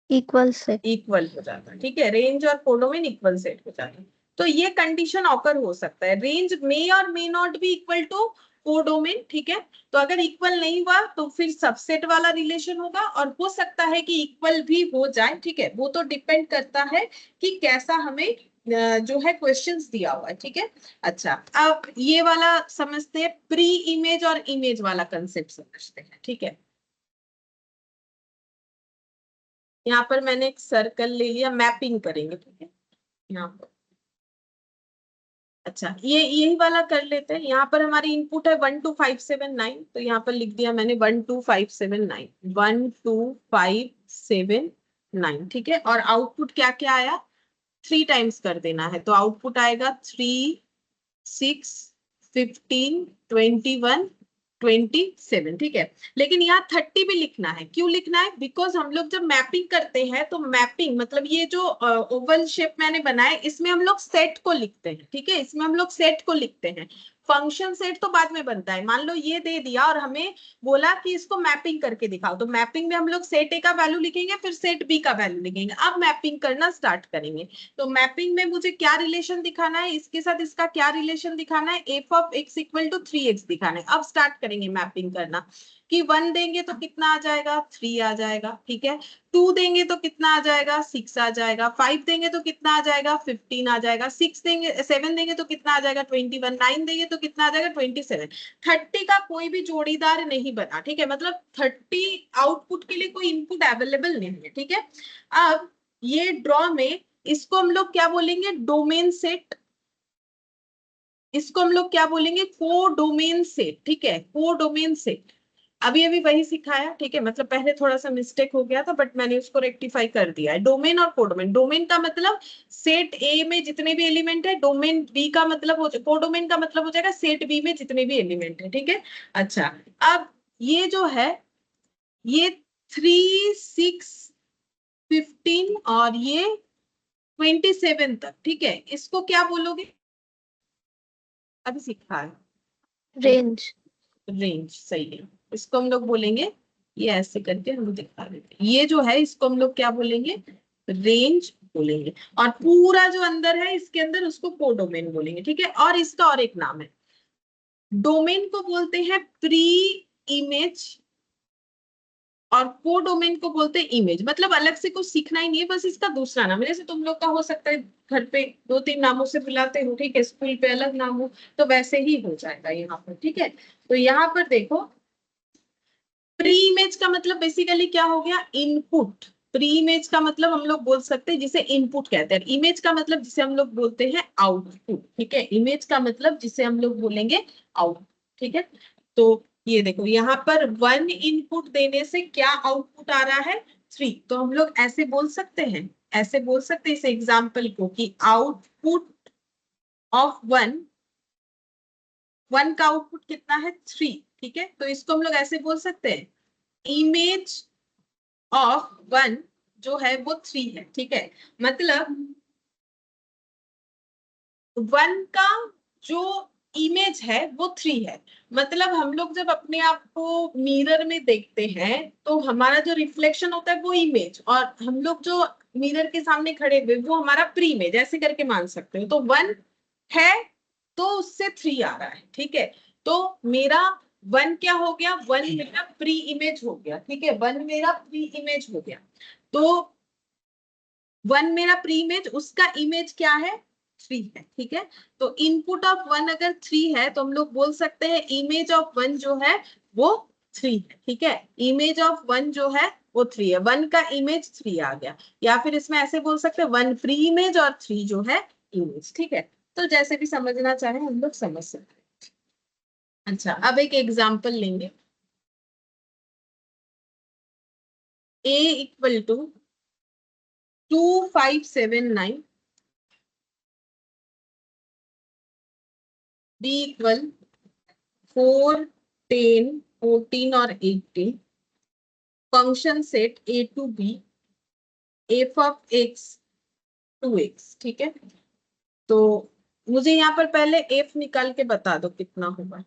इक्वल से इक्वल हो जाता, ठीक है रेंज और कोडोमेन इक्वल सेट हो जाता। तो ये कंडीशन ऑकर हो सकता है, रेंज मे और may not be equal to codomain, ठीक है। तो अगर इक्वल नहीं हुआ तो फिर सबसेट वाला रिलेशन होगा, और हो सकता है कि इक्वल भी हो जाए, ठीक है वो तो डिपेंड करता है कि कैसा हमें जो है क्वेश्चंस दिया हुआ है, ठीक है। अच्छा अब ये वाला समझते हैं, प्री इमेज और इमेज वाला कंसेप्ट समझते हैं, ठीक है। यहाँ पर मैंने एक सर्कल ले लिया, मैपिंग करेंगे, ठीक है यहाँ पर। अच्छा ये यही वाला कर लेते हैं, यहाँ पर हमारी इनपुट है 12579, तो यहाँ पर लिख दिया मैंने 12579, 12579, ठीक है। और आउटपुट क्या क्या आया, 3 टाइम्स कर देना है, तो आउटपुट आएगा 3, 6, 15, 21, 27, ठीक है। लेकिन यहाँ 30 भी लिखना है, क्यों लिखना है, बिकॉज हम लोग जब मैपिंग करते हैं तो मैपिंग मतलब ये जो ओवल शेप मैंने बनाया इसमें हम लोग सेट को लिखते हैं, ठीक है इसमें हम लोग सेट को लिखते हैं। फंक्शन सेट तो बाद में बनता है, मान लो ये दे दिया और हमें बोला कि इसको मैपिंग करके दिखाओ, तो मैपिंग में हम लोग सेट ए का वैल्यू लिखेंगे, फिर सेट बी का वैल्यू लिखेंगे, अब मैपिंग करना स्टार्ट करेंगे। तो मैपिंग में मुझे क्या रिलेशन दिखाना है, इसके साथ इसका क्या रिलेशन दिखाना है, f of x equal to 3x दिखाना है। अब स्टार्ट करेंगे मैपिंग करना, कि 1 देंगे तो कितना आ जाएगा, 3 आ जाएगा, ठीक है। 2 देंगे तो कितना आ जाएगा, 6 आ जाएगा। 5 देंगे तो कितना आ जाएगा, 15 आ जाएगा। 6 देंगे 7 देंगे तो कितना आ जाएगा, 21। 9 देंगे तो कितना आ जाएगा, 27। 30 का कोई भी जोड़ीदार नहीं बना, ठीक है मतलब 30 आउटपुट के लिए कोई इनपुट अवेलेबल नहीं है, ठीक है। अब ये ड्रॉ में इसको हम लोग क्या बोलेंगे, डोमेन सेट, इसको हम लोग क्या बोलेंगे, कोडोमेन सेट, ठीक है कोडोमेन सेट। अभी अभी वही सिखाया, ठीक है मतलब पहले थोड़ा सा मिस्टेक हो गया था बट मैंने उसको रेक्टिफाई कर दिया है। डोमेन और कोडोमेन, डोमेन का मतलब सेट ए में जितने भी एलिमेंट है, डोमेन बी का मतलब हो, कोडोमेन का मतलब हो जाएगा सेट बी में जितने भी एलिमेंट है, ठीक है। अच्छा अब ये जो है ये 3, 6, 15 और ये 27 तक, ठीक है इसको क्या बोलोगे, अभी सीखा है, रेंज रेंज, सही है। इसको हम लोग बोलेंगे, ये ऐसे करके हम लोग दिखा देते हैं, ये जो है इसको हम लोग क्या बोलेंगे, रेंज बोलेंगे। और पूरा जो अंदर है इसके अंदर उसको कोडोमेन बोलेंगे, ठीक है। और इसका और एक नाम है, डोमेन को बोलते हैं प्री इमेज और कोडोमेन को बोलते हैं इमेज, मतलब अलग से कुछ सीखना ही नहीं है, बस इसका दूसरा नाम है। जैसे तुम लोग का हो सकता है घर पे 2-3 नामों से बुलाते हो, ठीक है स्कूल पे अलग नाम हो, तो वैसे ही हो जाएगा यहाँ पर, ठीक है। तो यहाँ पर देखो, प्री इमेज का मतलब बेसिकली क्या हो गया, इनपुट। प्री इमेज का मतलब हम लोग बोल सकते हैं जिसे इनपुट कहते हैं, इमेज का मतलब जिसे हम लोग बोलते हैं आउटपुट, ठीक है इमेज का मतलब जिसे हम लोग बोलेंगे आउटपुट, ठीक है। तो ये देखो यहाँ पर 1 इनपुट देने से क्या आउटपुट आ रहा है, 3। तो हम लोग ऐसे बोल सकते हैं, ऐसे बोल सकते हैं इस एग्जाम्पल को कि आउटपुट ऑफ 1, 1 का आउटपुट कितना है, 3, ठीक है। तो इसको हम लोग ऐसे बोल सकते हैं, इमेज ऑफ 1 जो है वो 3 है, ठीक है। मतलब 1 का जो इमेज है वो 3 है। मतलब हम लोग जब अपने आप को मिरर में देखते हैं तो हमारा जो रिफ्लेक्शन होता है वो इमेज, और हम लोग जो मिरर के सामने खड़े हुए वो हमारा प्री इमेज, ऐसे करके मान सकते हो। तो 1 है तो उससे 3 आ रहा है, ठीक है। तो मेरा 1 क्या हो गया, 1 मेरा प्री इमेज हो गया, ठीक है 1 मेरा प्री इमेज हो गया। तो 1 मेरा प्री इमेज, उसका इमेज क्या है, 3 है, ठीक है। तो इनपुट ऑफ 1 अगर 3 है तो हम लोग बोल सकते हैं इमेज ऑफ 1 जो है वो 3 है, ठीक है। इमेज ऑफ 1 जो है वो 3 है, 1 का इमेज 3 आ गया। या फिर इसमें ऐसे बोल सकते हैं 1 प्री इमेज और 3 जो है इमेज, ठीक है। तो जैसे भी समझना चाहे हम लोग समझ सकते हैं। अच्छा अब एक एग्जाम्पल लेंगे, a equal to 2579, b equal 4, 10, 14 और 18, function set a to b f of x to x, ठीक है। तो मुझे यहाँ पर पहले f निकाल के बता दो कितना होगा।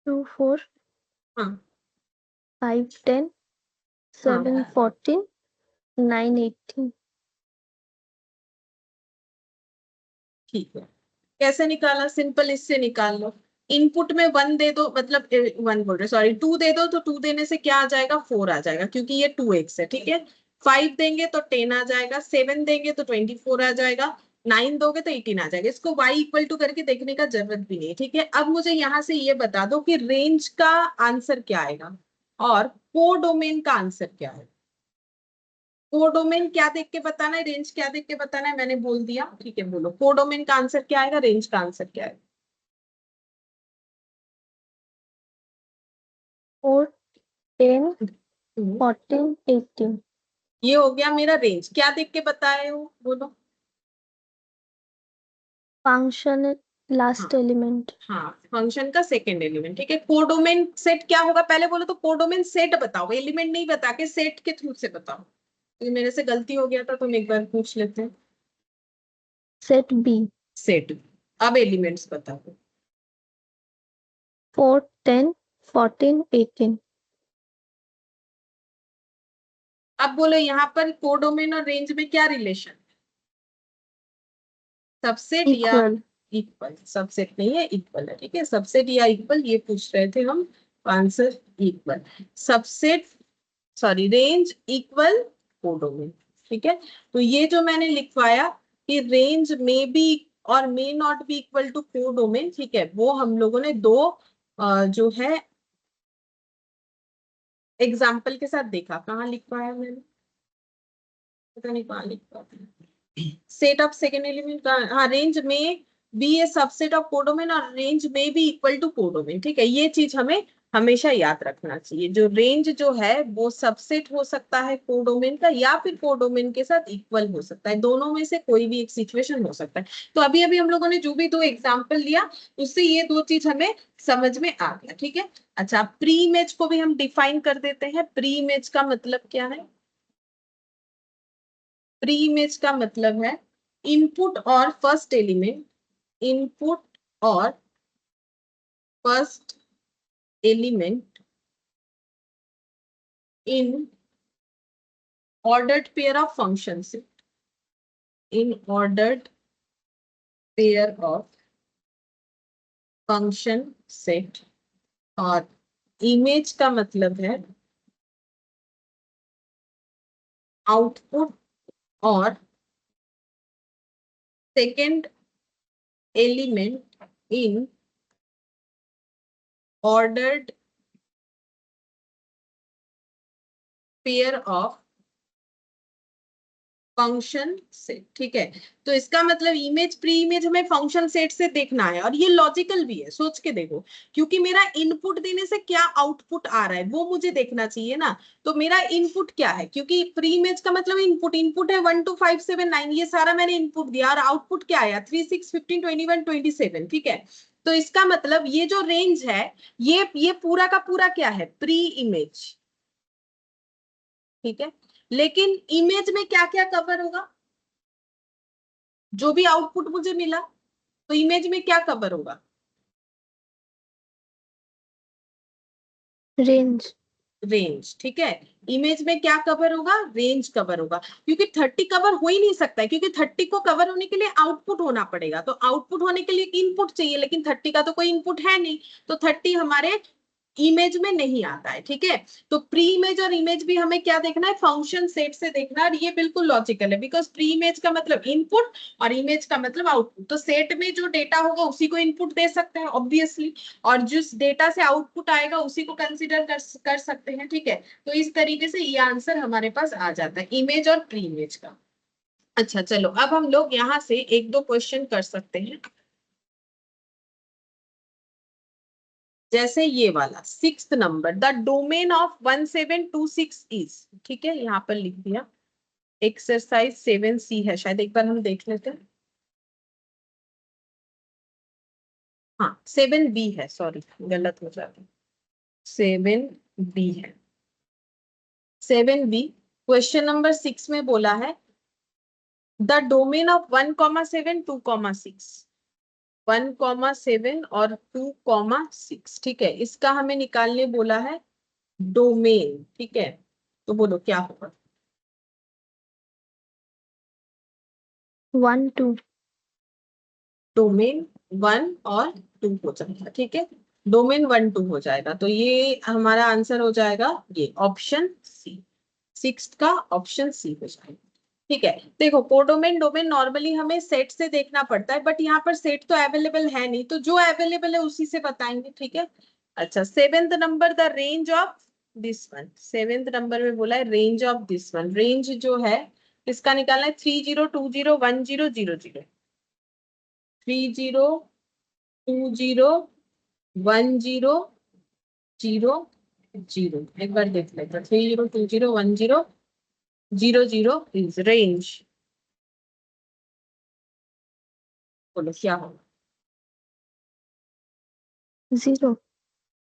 2, 4, हाँ 5, 10, 7, 14, 9, 18. ठीक है। कैसे निकाला? सिंपल, इससे निकाल लो। इनपुट में 1 दे दो, मतलब 1 बोल रहे, सॉरी 2 दे दो, तो 2 देने से क्या आ जाएगा? 4 आ जाएगा, क्योंकि ये 2x है, ठीक है। 5 देंगे तो 10 आ जाएगा, 7 देंगे तो 24 आ जाएगा, 9 दोगे तो 18 आ जाएगा। इसको y इक्वल टू करके देखने का जरूरत भी नहीं, ठीक है। अब मुझे यहाँ से ये बता दो कि रेंज का आंसर क्या आएगा और कोडोमेन का आंसर क्या है। कोडोमेन क्या देख के बताना है, रेंज क्या देख के बताना है, मैंने बोल दिया, ठीक है। बोलो कोडोमेन का आंसर क्या आएगा, रेंज का आंसर क्या है। 4, 10, 14, 18. ये हो गया मेरा रेंज। क्या देख के बताए हो, बोलो। Function last element. हाँ, फंक्शन का सेकेंड एलिमेंट, ठीक है। कोडोमेन सेट क्या होगा पहले बोलो तो। कोडोमेन सेट बताओ, एलिमेंट नहीं बता के सेट के थ्रू से बताओ। तो मेरे से गलती हो गया था, तुम एक बार पूछ लेते हैं। Set B. सेट। अब एलिमेंट्स बताओ। 4, 10, 14, 18. अब बोलो यहाँ पर कोडोमेन और रेंज में क्या रिलेशन? सबसेट या Equal. इक्वल? सबसेट नहीं है, इक्वल है, ठीक है। सबसेट या इक्वल ये पूछ रहे थे हम, answer equal. Subset, sorry, range equal codomain, ठीक है। तो ये जो मैंने लिखवाया कि रेंज में बी और may not be equal to codomain, ठीक है, वो हम लोगों ने दो जो है एग्जाम्पल के साथ देखा। कहाँ लिखवाया मैंने, पता नहीं कहाँ लिखवाया। सेट ऑफ सेकेंड एलिमेंट का, हाँ, range may be a subset of codomain और range may be equal to codomain, ठीक है। ये चीज हमें हमेशा याद रखना चाहिए। जो रेंज जो है वो सबसेट हो सकता है कोडोमेन का, या फिर कोडोमेन के साथ इक्वल हो सकता है। दोनों में से कोई भी एक सिचुएशन हो सकता है। तो अभी अभी हम लोगों ने जो भी दो एग्जाम्पल लिया, उससे ये दो चीज हमें समझ में आ गया, ठीक है। अच्छा, प्री इमेज को भी हम डिफाइन कर देते हैं। प्री इमेज का मतलब क्या है? प्री इमेज का मतलब है इनपुट और फर्स्ट एलिमेंट, इनपुट और first element in ordered pair of functions, in ordered pair of function set। और इमेज का मतलब है आउटपुट और second element in ordered pair of function set, ठीक है। तो इसका मतलब इमेज, प्री इमेज हमें फंक्शन सेट से देखना है, और ये लॉजिकल भी है, सोच के देखो। क्योंकि मेरा इनपुट देने से क्या आउटपुट आ रहा है वो मुझे देखना चाहिए ना। तो मेरा इनपुट क्या है, क्योंकि प्री इमेज का मतलब इनपुट, इनपुट है 1 2 5 7 9, ये सारा मैंने इनपुट दिया, और आउटपुट क्या आया 3 6 15 21 27, ठीक है। तो इसका मतलब ये जो रेंज है, ये पूरा का पूरा क्या है, प्री इमेज, ठीक है। लेकिन इमेज में क्या क्या कवर होगा, जो भी आउटपुट मुझे मिला, तो इमेज में क्या कवर होगा? Range. रेंज, ठीक है। इमेज में क्या कवर होगा? रेंज कवर होगा। क्योंकि 30 कवर हो ही नहीं सकता है, क्योंकि 30 को कवर होने के लिए आउटपुट होना पड़ेगा। तो आउटपुट होने के लिए इनपुट चाहिए, लेकिन 30 का तो कोई इनपुट है नहीं, तो 30 हमारे इमेज में नहीं आता है, ठीक है। तो प्री इमेज और इमेज भी हमें क्या देखना है, फंक्शन सेट से देखना है। और ये बिल्कुल लॉजिकल है, बिकॉज प्री इमेज का मतलब इनपुट और इमेज का मतलब आउटपुट। तो सेट में जो डेटा होगा उसी को इनपुट दे सकते हैं ऑब्वियसली, और जिस डेटा से आउटपुट आएगा उसी को कंसिडर कर सकते हैं, ठीक है। तो इस तरीके से ये आंसर हमारे पास आ जाता है इमेज और प्री इमेज का। अच्छा चलो, अब हम लोग यहाँ से एक दो क्वेश्चन कर सकते हैं। जैसे ये वाला 6th number, the domain of 1726 is, ठीक है, यहाँ पर लिख दिया। एक्सरसाइज 7C है शायद, एक बार हम देख लेते हैं। हाँ 7B है, सॉरी गलत हो जाता, 7B है। 7B क्वेश्चन नंबर 6 में बोला है द डोमेन ऑफ 1,7 2,6, 1,7 और 2,6, ठीक है, इसका हमें निकालने बोला है डोमेन, ठीक है, तो बोलो क्या होगा। 1 2 डोमेन 1 और 2 हो जाएगा, ठीक है, डोमेन 1 2 हो जाएगा, तो ये हमारा आंसर हो जाएगा ये ऑप्शन सी, 6 का ऑप्शन सी हो जाएगा, ठीक है। देखो कोडोमेन डोमेन नॉर्मली हमें सेट से देखना पड़ता है, बट यहाँ पर सेट तो अवेलेबल है नहीं, तो जो अवेलेबल है उसी से बताएंगे, ठीक है। अच्छा 7th number the range of this one, 7th number में बोला है range of this one, range जो है इसका निकालना है 30201000, 30201000, एक बार देख लेते हैं, 30201000 इज रेंज, बोलो क्या होगा। 0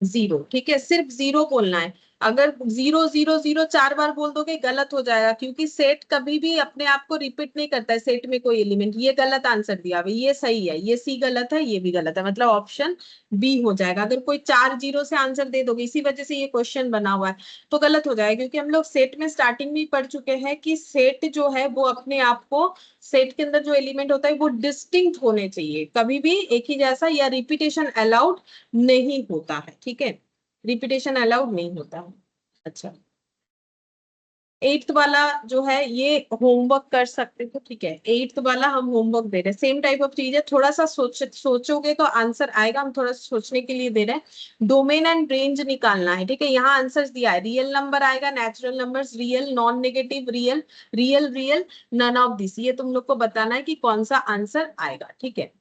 0, ठीक है, सिर्फ 0 बोलना है, अगर 0 0 0 4 बार बोल दोगे गलत हो जाएगा, क्योंकि सेट कभी भी अपने आप को रिपीट नहीं करता है, सेट में कोई एलिमेंट, ये गलत आंसर दिया भाई, ये सही है, ये सी गलत है, ये भी गलत है, मतलब ऑप्शन बी हो जाएगा। अगर कोई 4 0 से आंसर दे दोगे, इसी वजह से ये क्वेश्चन बना हुआ है, तो गलत हो जाएगा, क्योंकि हम लोग सेट में स्टार्टिंग में पढ़ चुके हैं कि सेट जो है वो अपने आप को, सेट के अंदर जो एलिमेंट होता है वो डिस्टिंक्ट होने चाहिए, कभी भी एक ही जैसा या रिपीटेशन अलाउड नहीं होता है, ठीक है, रिपीटेशन अलाउड नहीं होता है। अच्छा 8th वाला जो है ये होमवर्क कर सकते हो, ठीक है, 8th वाला हम होमवर्क दे रहे हैं, सेम टाइप ऑफ चीज है, थोड़ा सा सोचोगे तो आंसर आएगा, हम थोड़ा सोचने के लिए दे रहे हैं। डोमेन एंड रेंज निकालना है, ठीक है, यहाँ आंसर्स दिया है, रियल नंबर आएगा, natural numbers, real, non negative, real, real real, none of this, ये तुम लोग को बताना है कि कौन सा आंसर आएगा, ठीक है।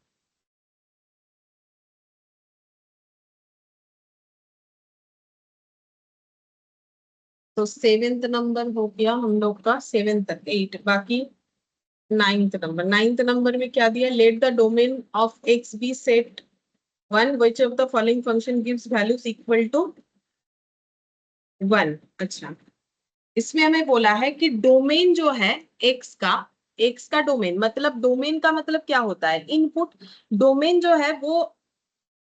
तो 7th नंबर हो गया हम लोग का, 7 तक 8, बाकी 9th नंबर में क्या दिया, let the domain of x be set 1 which of the following function gives values equal to 1। अच्छा इसमें हमें बोला है कि डोमेन जो है एक्स का डोमेन, मतलब डोमेन का मतलब क्या होता है, इनपुट, डोमेन जो है वो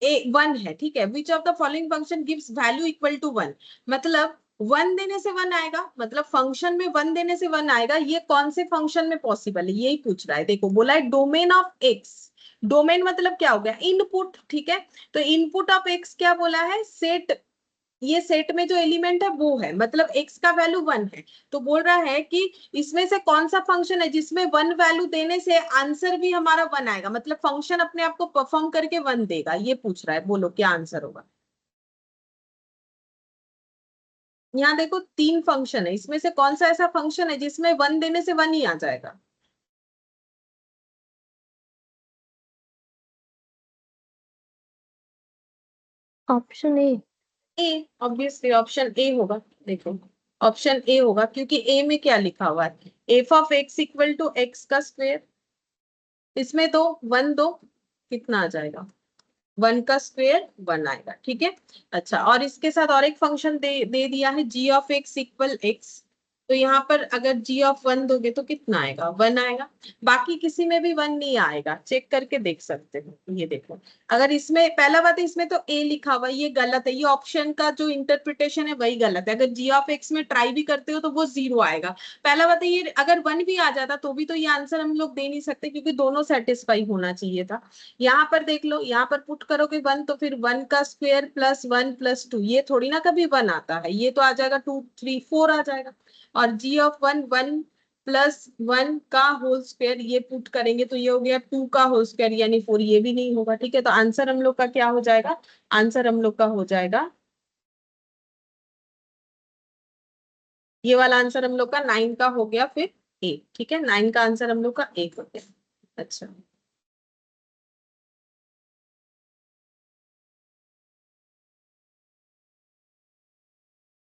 1 है, ठीक है, which of the following function gives value equal to 1, मतलब 1 देने से 1 आएगा, मतलब फंक्शन में 1 देने से 1 आएगा, ये कौन से फंक्शन में पॉसिबल है यही पूछ रहा है। देखो बोला है डोमेन ऑफ एक्स, डोमेन मतलब क्या हो गया, इनपुट, ठीक है, तो इनपुट ऑफ एक्स क्या बोला है, सेट, ये सेट में जो एलिमेंट है वो है, मतलब x का वैल्यू 1 है, तो बोल रहा है कि इसमें से कौन सा फंक्शन है जिसमें 1 वैल्यू देने से आंसर भी हमारा 1 आएगा, मतलब फंक्शन अपने आप को परफॉर्म करके 1 देगा, ये पूछ रहा है, बोलो क्या आंसर होगा। यहाँ देखो 3 फंक्शन है, इसमें से कौन सा ऐसा फंक्शन है जिसमें 1 देने से 1 ही आ जाएगा। Option A obviously option A होगा, देखो ऑप्शन ए होगा, क्योंकि ए में क्या लिखा हुआ है, f of x equal to x का स्क्वायर, इसमें तो 1 दो कितना आ जाएगा, 1 का स्क्वायर 1 आएगा, ठीक है। अच्छा और इसके साथ और एक फंक्शन दे दिया है g of x equal x, तो यहाँ पर अगर जी ऑफ 1 दोगे तो कितना आएगा, 1 आएगा, बाकी किसी में भी 1 नहीं आएगा, चेक करके देख सकते हो, ये देखो अगर इसमें पहला बात है, इसमें तो ए लिखा हुआ ये गलत है, ये ऑप्शन का जो इंटरप्रिटेशन है वही गलत है, अगर जी ऑफ एक्स में ट्राई भी करते हो तो वो 0 आएगा, पहला बात है ये अगर 1 भी आ जाता तो भी तो ये आंसर हम लोग दे नहीं सकते, क्योंकि दोनों सेटिस्फाई होना चाहिए था। यहाँ पर देख लो, यहाँ पर पुट करोगे 1 तो फिर 1 का स्क्वायर प्लस 1 प्लस 2, ये थोड़ी ना कभी 1 आता है, ये तो आ जाएगा 2 3 4 आ जाएगा, और जी ऑफ 1 1 प्लस 1 का होल स्क्वायर ये पुट करेंगे तो ये हो गया 2 का होल स्क्वायर यानी 4, ये भी नहीं होगा, ठीक है, तो आंसर हम लोग का क्या हो जाएगा, आंसर हम लोग का हो जाएगा ये वाला आंसर हम लोग का 9 का हो गया, फिर ए, ठीक है, 9 का आंसर हम लोग का ए हो गया। अच्छा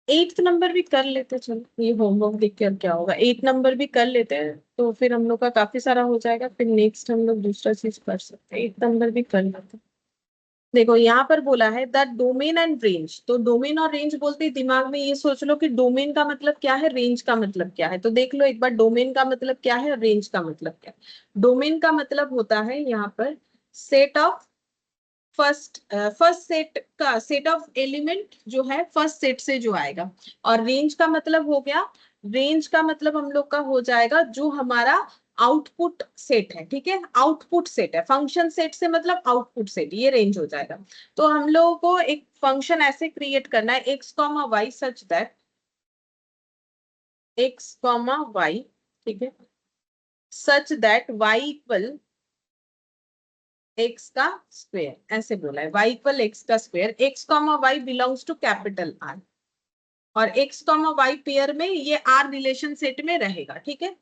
8th नंबर भी कर लेते, चलो ये होमवर्क देख कर क्या होगा, 8 नंबर भी कर लेते हैं, तो फिर हम लोग का काफी सारा हो जाएगा, फिर नेक्स्ट हम लोग दूसरा चीज कर सकते हैं, 8 नंबर भी कर लेते हैं। देखो यहाँ पर बोला है द डोमेन एंड रेंज, तो डोमेन और रेंज बोलते ही दिमाग में ये सोच लो कि डोमेन का मतलब क्या है, रेंज का मतलब क्या है। तो देख लो एक बार डोमेन का मतलब क्या है और रेंज का मतलब क्या है। डोमेन का मतलब होता है यहाँ पर सेट ऑफ फर्स्ट सेट का सेट ऑफ एलिमेंट जो है फर्स्ट सेट से जो आएगा। और रेंज का मतलब हो गया, रेंज का मतलब हम लोग का हो जाएगा जो हमारा आउटपुट सेट है, ठीक है, आउटपुट सेट है। फंक्शन सेट से मतलब आउटपुट सेट, ये रेंज हो जाएगा। तो हम लोगों को एक फंक्शन ऐसे क्रिएट करना है x comma y such that x comma y, ठीक है, such that y equal x का स्क्वायर, ऐसे बोला है y इक्वल एक्स का square, x comma y belongs to capital R, और एक्स कॉमा वाई पेयर में ये आर रिलेशन सेट में रहेगा, ठीक है।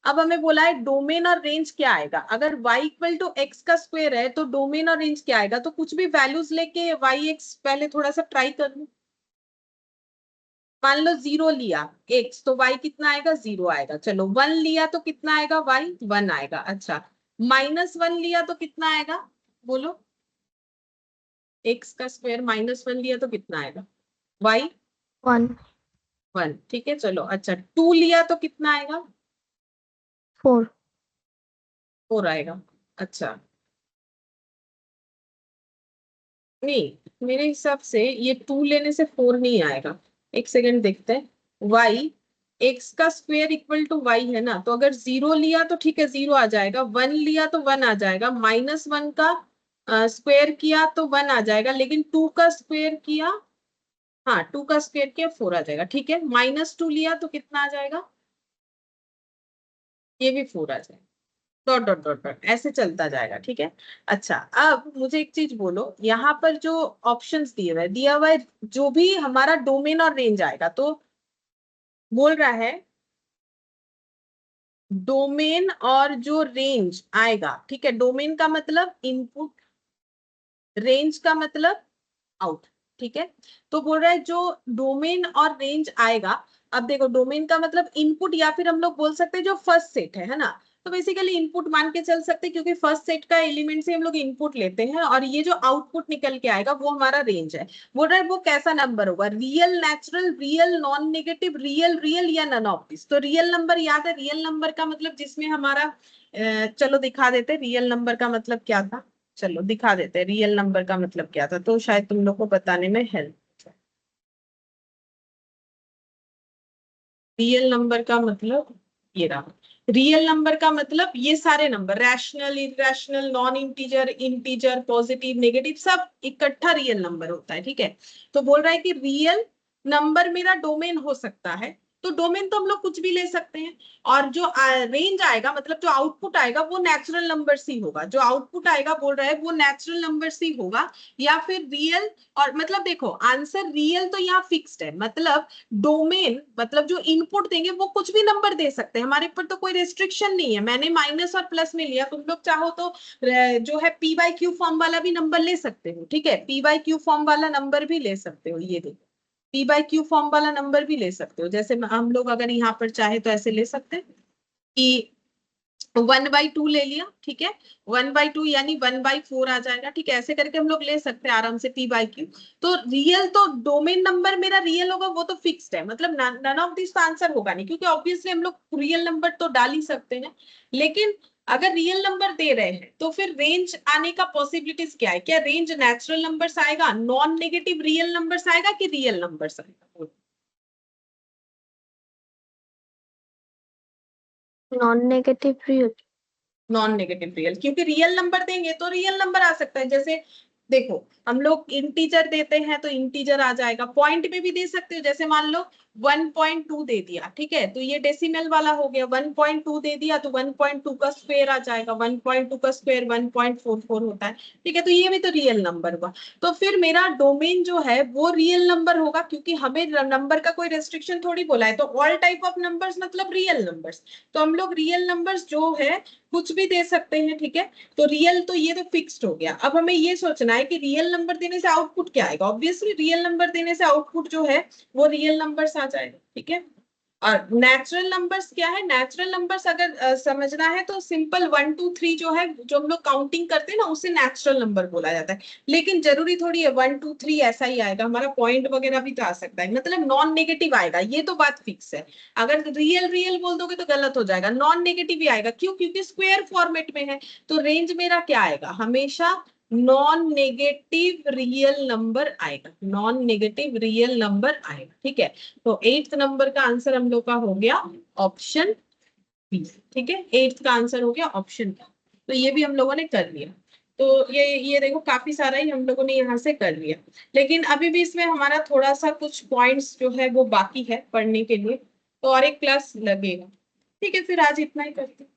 अब हमें बोला है डोमेन और रेंज क्या आएगा। अगर y इक्वल टू एक्स का स्क्वायर है तो डोमेन और रेंज क्या आएगा। तो कुछ भी वैल्यूज लेके वाई एक्स पहले थोड़ा सा ट्राई कर लो। मान लो 0 लिया एक्स तो y कितना आएगा, 0 आएगा। चलो 1 लिया तो कितना आएगा, y 1 आएगा। अच्छा -1 लिया तो कितना आएगा, बोलो। एक्स का स्क्वायर -1 लिया तो कितना आएगा, y 1 1, ठीक है। चलो अच्छा 2 लिया तो कितना आएगा, 4 4 आएगा। अच्छा नहीं, मेरे हिसाब से ये 2 लेने से 4 नहीं आएगा। एक सेकंड देखते हैं। y एक्स का स्क्वायर इक्वल टू y है ना, तो अगर 0 लिया तो ठीक है 0 आ जाएगा, 1 लिया तो 1 आ जाएगा, -1 का स्क्वायर किया तो 1 आ जाएगा, लेकिन 2 का स्क्वायर किया, हाँ 2 का स्क्वायर किया 4 आ जाएगा, ठीक है। -2 लिया तो कितना आ जाएगा, ये भी 4 आ जाएगा। डॉट डॉट डॉट डॉट ऐसे चलता जाएगा, ठीक है। अच्छा अब मुझे एक चीज बोलो, यहाँ पर जो ऑप्शंस दिया हुआ है जो भी हमारा डोमेन और रेंज आएगा, तो बोल रहा है डोमेन और जो रेंज आएगा, ठीक है, डोमेन का मतलब इनपुट, रेंज का मतलब आउट, ठीक है। तो बोल रहा है जो डोमेन और रेंज आएगा, अब देखो डोमेन का मतलब इनपुट, या फिर हम लोग बोल सकते हैं जो फर्स्ट सेट है ना। तो बेसिकली इनपुट मान के चल सकते हैं क्योंकि फर्स्ट सेट का एलिमेंट से हम लोग इनपुट लेते हैं, और ये जो आउटपुट निकल के आएगा वो हमारा रेंज है। बोल रहा है वो कैसा नंबर होगा, real, natural, real, non negative, real, real या नन ऑफ दिस। तो रियल नंबर याद है, रियल नंबर का मतलब जिसमें हमारा चलो दिखा देते रियल नंबर का मतलब क्या था। चलो दिखा देते हैं रियल नंबर का मतलब क्या था, तो शायद तुम लोग को बताने में हेल्प। रियल नंबर का मतलब ये रहा, रियल नंबर का मतलब ये सारे number, rational, irrational, non integer, integer, positive, negative, सब इकट्ठा रियल नंबर होता है, ठीक है। तो बोल रहा है कि रियल नंबर मेरा डोमेन हो सकता है, तो डोमेन तो हम लोग कुछ भी ले सकते हैं। और जो रेंज आएगा मतलब जो आउटपुट आएगा वो नेचुरल नंबर ही होगा, जो आउटपुट आएगा बोल रहा है वो नेचुरल नंबर ही होगा, या फिर रियल। और मतलब देखो आंसर रियल तो यहाँ फिक्स्ड है, मतलब डोमेन मतलब जो इनपुट देंगे वो कुछ भी नंबर दे सकते हैं, हमारे ऊपर तो कोई रेस्ट्रिक्शन नहीं है। मैंने माइनस और प्लस में लिया, तुम लोग चाहो तो जो है पी बाई क्यू फॉर्म वाला भी नंबर ले सकते हो, ठीक है, पी बाई क्यू फॉर्म वाला नंबर भी ले सकते हो। ये देखो पी बाई क्यू फॉर्म वाला नंबर भी ले सकते हो, जैसे हम लोग अगर यहाँ पर चाहे तो ऐसे ले सकते हैं कि 1/2 ले लिया, ठीक है, 1/2 यानी 1/4 आ जाएगा, ठीक है, ऐसे करके हम लोग ले सकते हैं आराम से पी बाई क्यू। तो रियल तो डोमेन नंबर मेरा रियल होगा, वो तो फिक्स्ड है, मतलब नन ऑफ दिस आंसर होगा नहीं, क्योंकि ऑब्वियसली हम लोग रियल नंबर तो डाल ही सकते हैं। लेकिन अगर रियल नंबर दे रहे हैं तो फिर रेंज आने का पॉसिबिलिटीज क्या है, क्या रेंज नेचुरल नंबर्स आएगा, नॉन नेगेटिव रियल नंबर्स आएगा कि रियल नंबर्स आएगा। Non negative real. Non negative real, क्योंकि रियल नंबर देंगे तो रियल नंबर आ सकता है। जैसे देखो हम लोग इंटीजर देते हैं तो इंटीजर आ जाएगा, पॉइंट में भी दे सकते हो, जैसे मान लो 1.2 दे दिया, ठीक है, तो ये डेसिमल वाला हो गया, 1.2 दे दिया तो 1.2 का स्क्वायर आ जाएगा, 1.2 का स्क्वायर 1.44 होता है, ठीक है, तो ये भी तो रियल नंबर हुआ। तो फिर मेरा डोमेन जो है वो रियल नंबर होगा, क्योंकि हमें नंबर का कोई रेस्ट्रिक्शन थोड़ी बोला है, तो ऑल टाइप ऑफ नंबर्स मतलब रियल नंबर्स। तो हम लोग रियल नंबर्स जो है कुछ भी दे सकते हैं, ठीक है। तो रियल तो ये तो फिक्स्ड हो गया। अब हमें ये सोचना है कि रियल नंबर देने से आउटपुट क्या आएगा, ऑब्वियसली रियल नंबर देने से आउटपुट जो है वो रियल नंबर्स आ जाएगा, ठीक है। और नेचुरल नंबर्स क्या है? नेचुरल नंबर्स अगर समझना है तो सिंपल 1 2 3 जो है, जो हम लोग काउंटिंग करते हैं ना, उसे नेचुरल नंबर बोला जाता है। लेकिन जरूरी थोड़ी है 1 2 3 ऐसा ही आएगा, हमारा पॉइंट वगैरह भी तो आ सकता है, मतलब नॉन नेगेटिव आएगा, ये तो बात फिक्स है। अगर रियल रियल बोल दोगे तो गलत हो जाएगा, नॉन नेगेटिव ही आएगा। क्यों? क्योंकि स्क्वायर फॉर्मेट में है। तो रेंज मेरा क्या आएगा? हमेशा नॉन नेगेटिव रियल नंबर आएगा, नॉन नेगेटिव रियल नंबर आएगा। ठीक है, तो 8th नंबर का आंसर हम लोग का हो गया ऑप्शन बी। ठीक है, 8th का आंसर हो गया ऑप्शन बी। तो ये भी हम लोगों ने कर लिया। तो ये देखो काफी सारा ही हम लोगों ने यहाँ से कर लिया, लेकिन अभी भी इसमें हमारा थोड़ा सा कुछ पॉइंट्स जो है वो बाकी है पढ़ने के लिए, तो और एक क्लास लगेगा। ठीक है, फिर आज इतना ही करते हैं।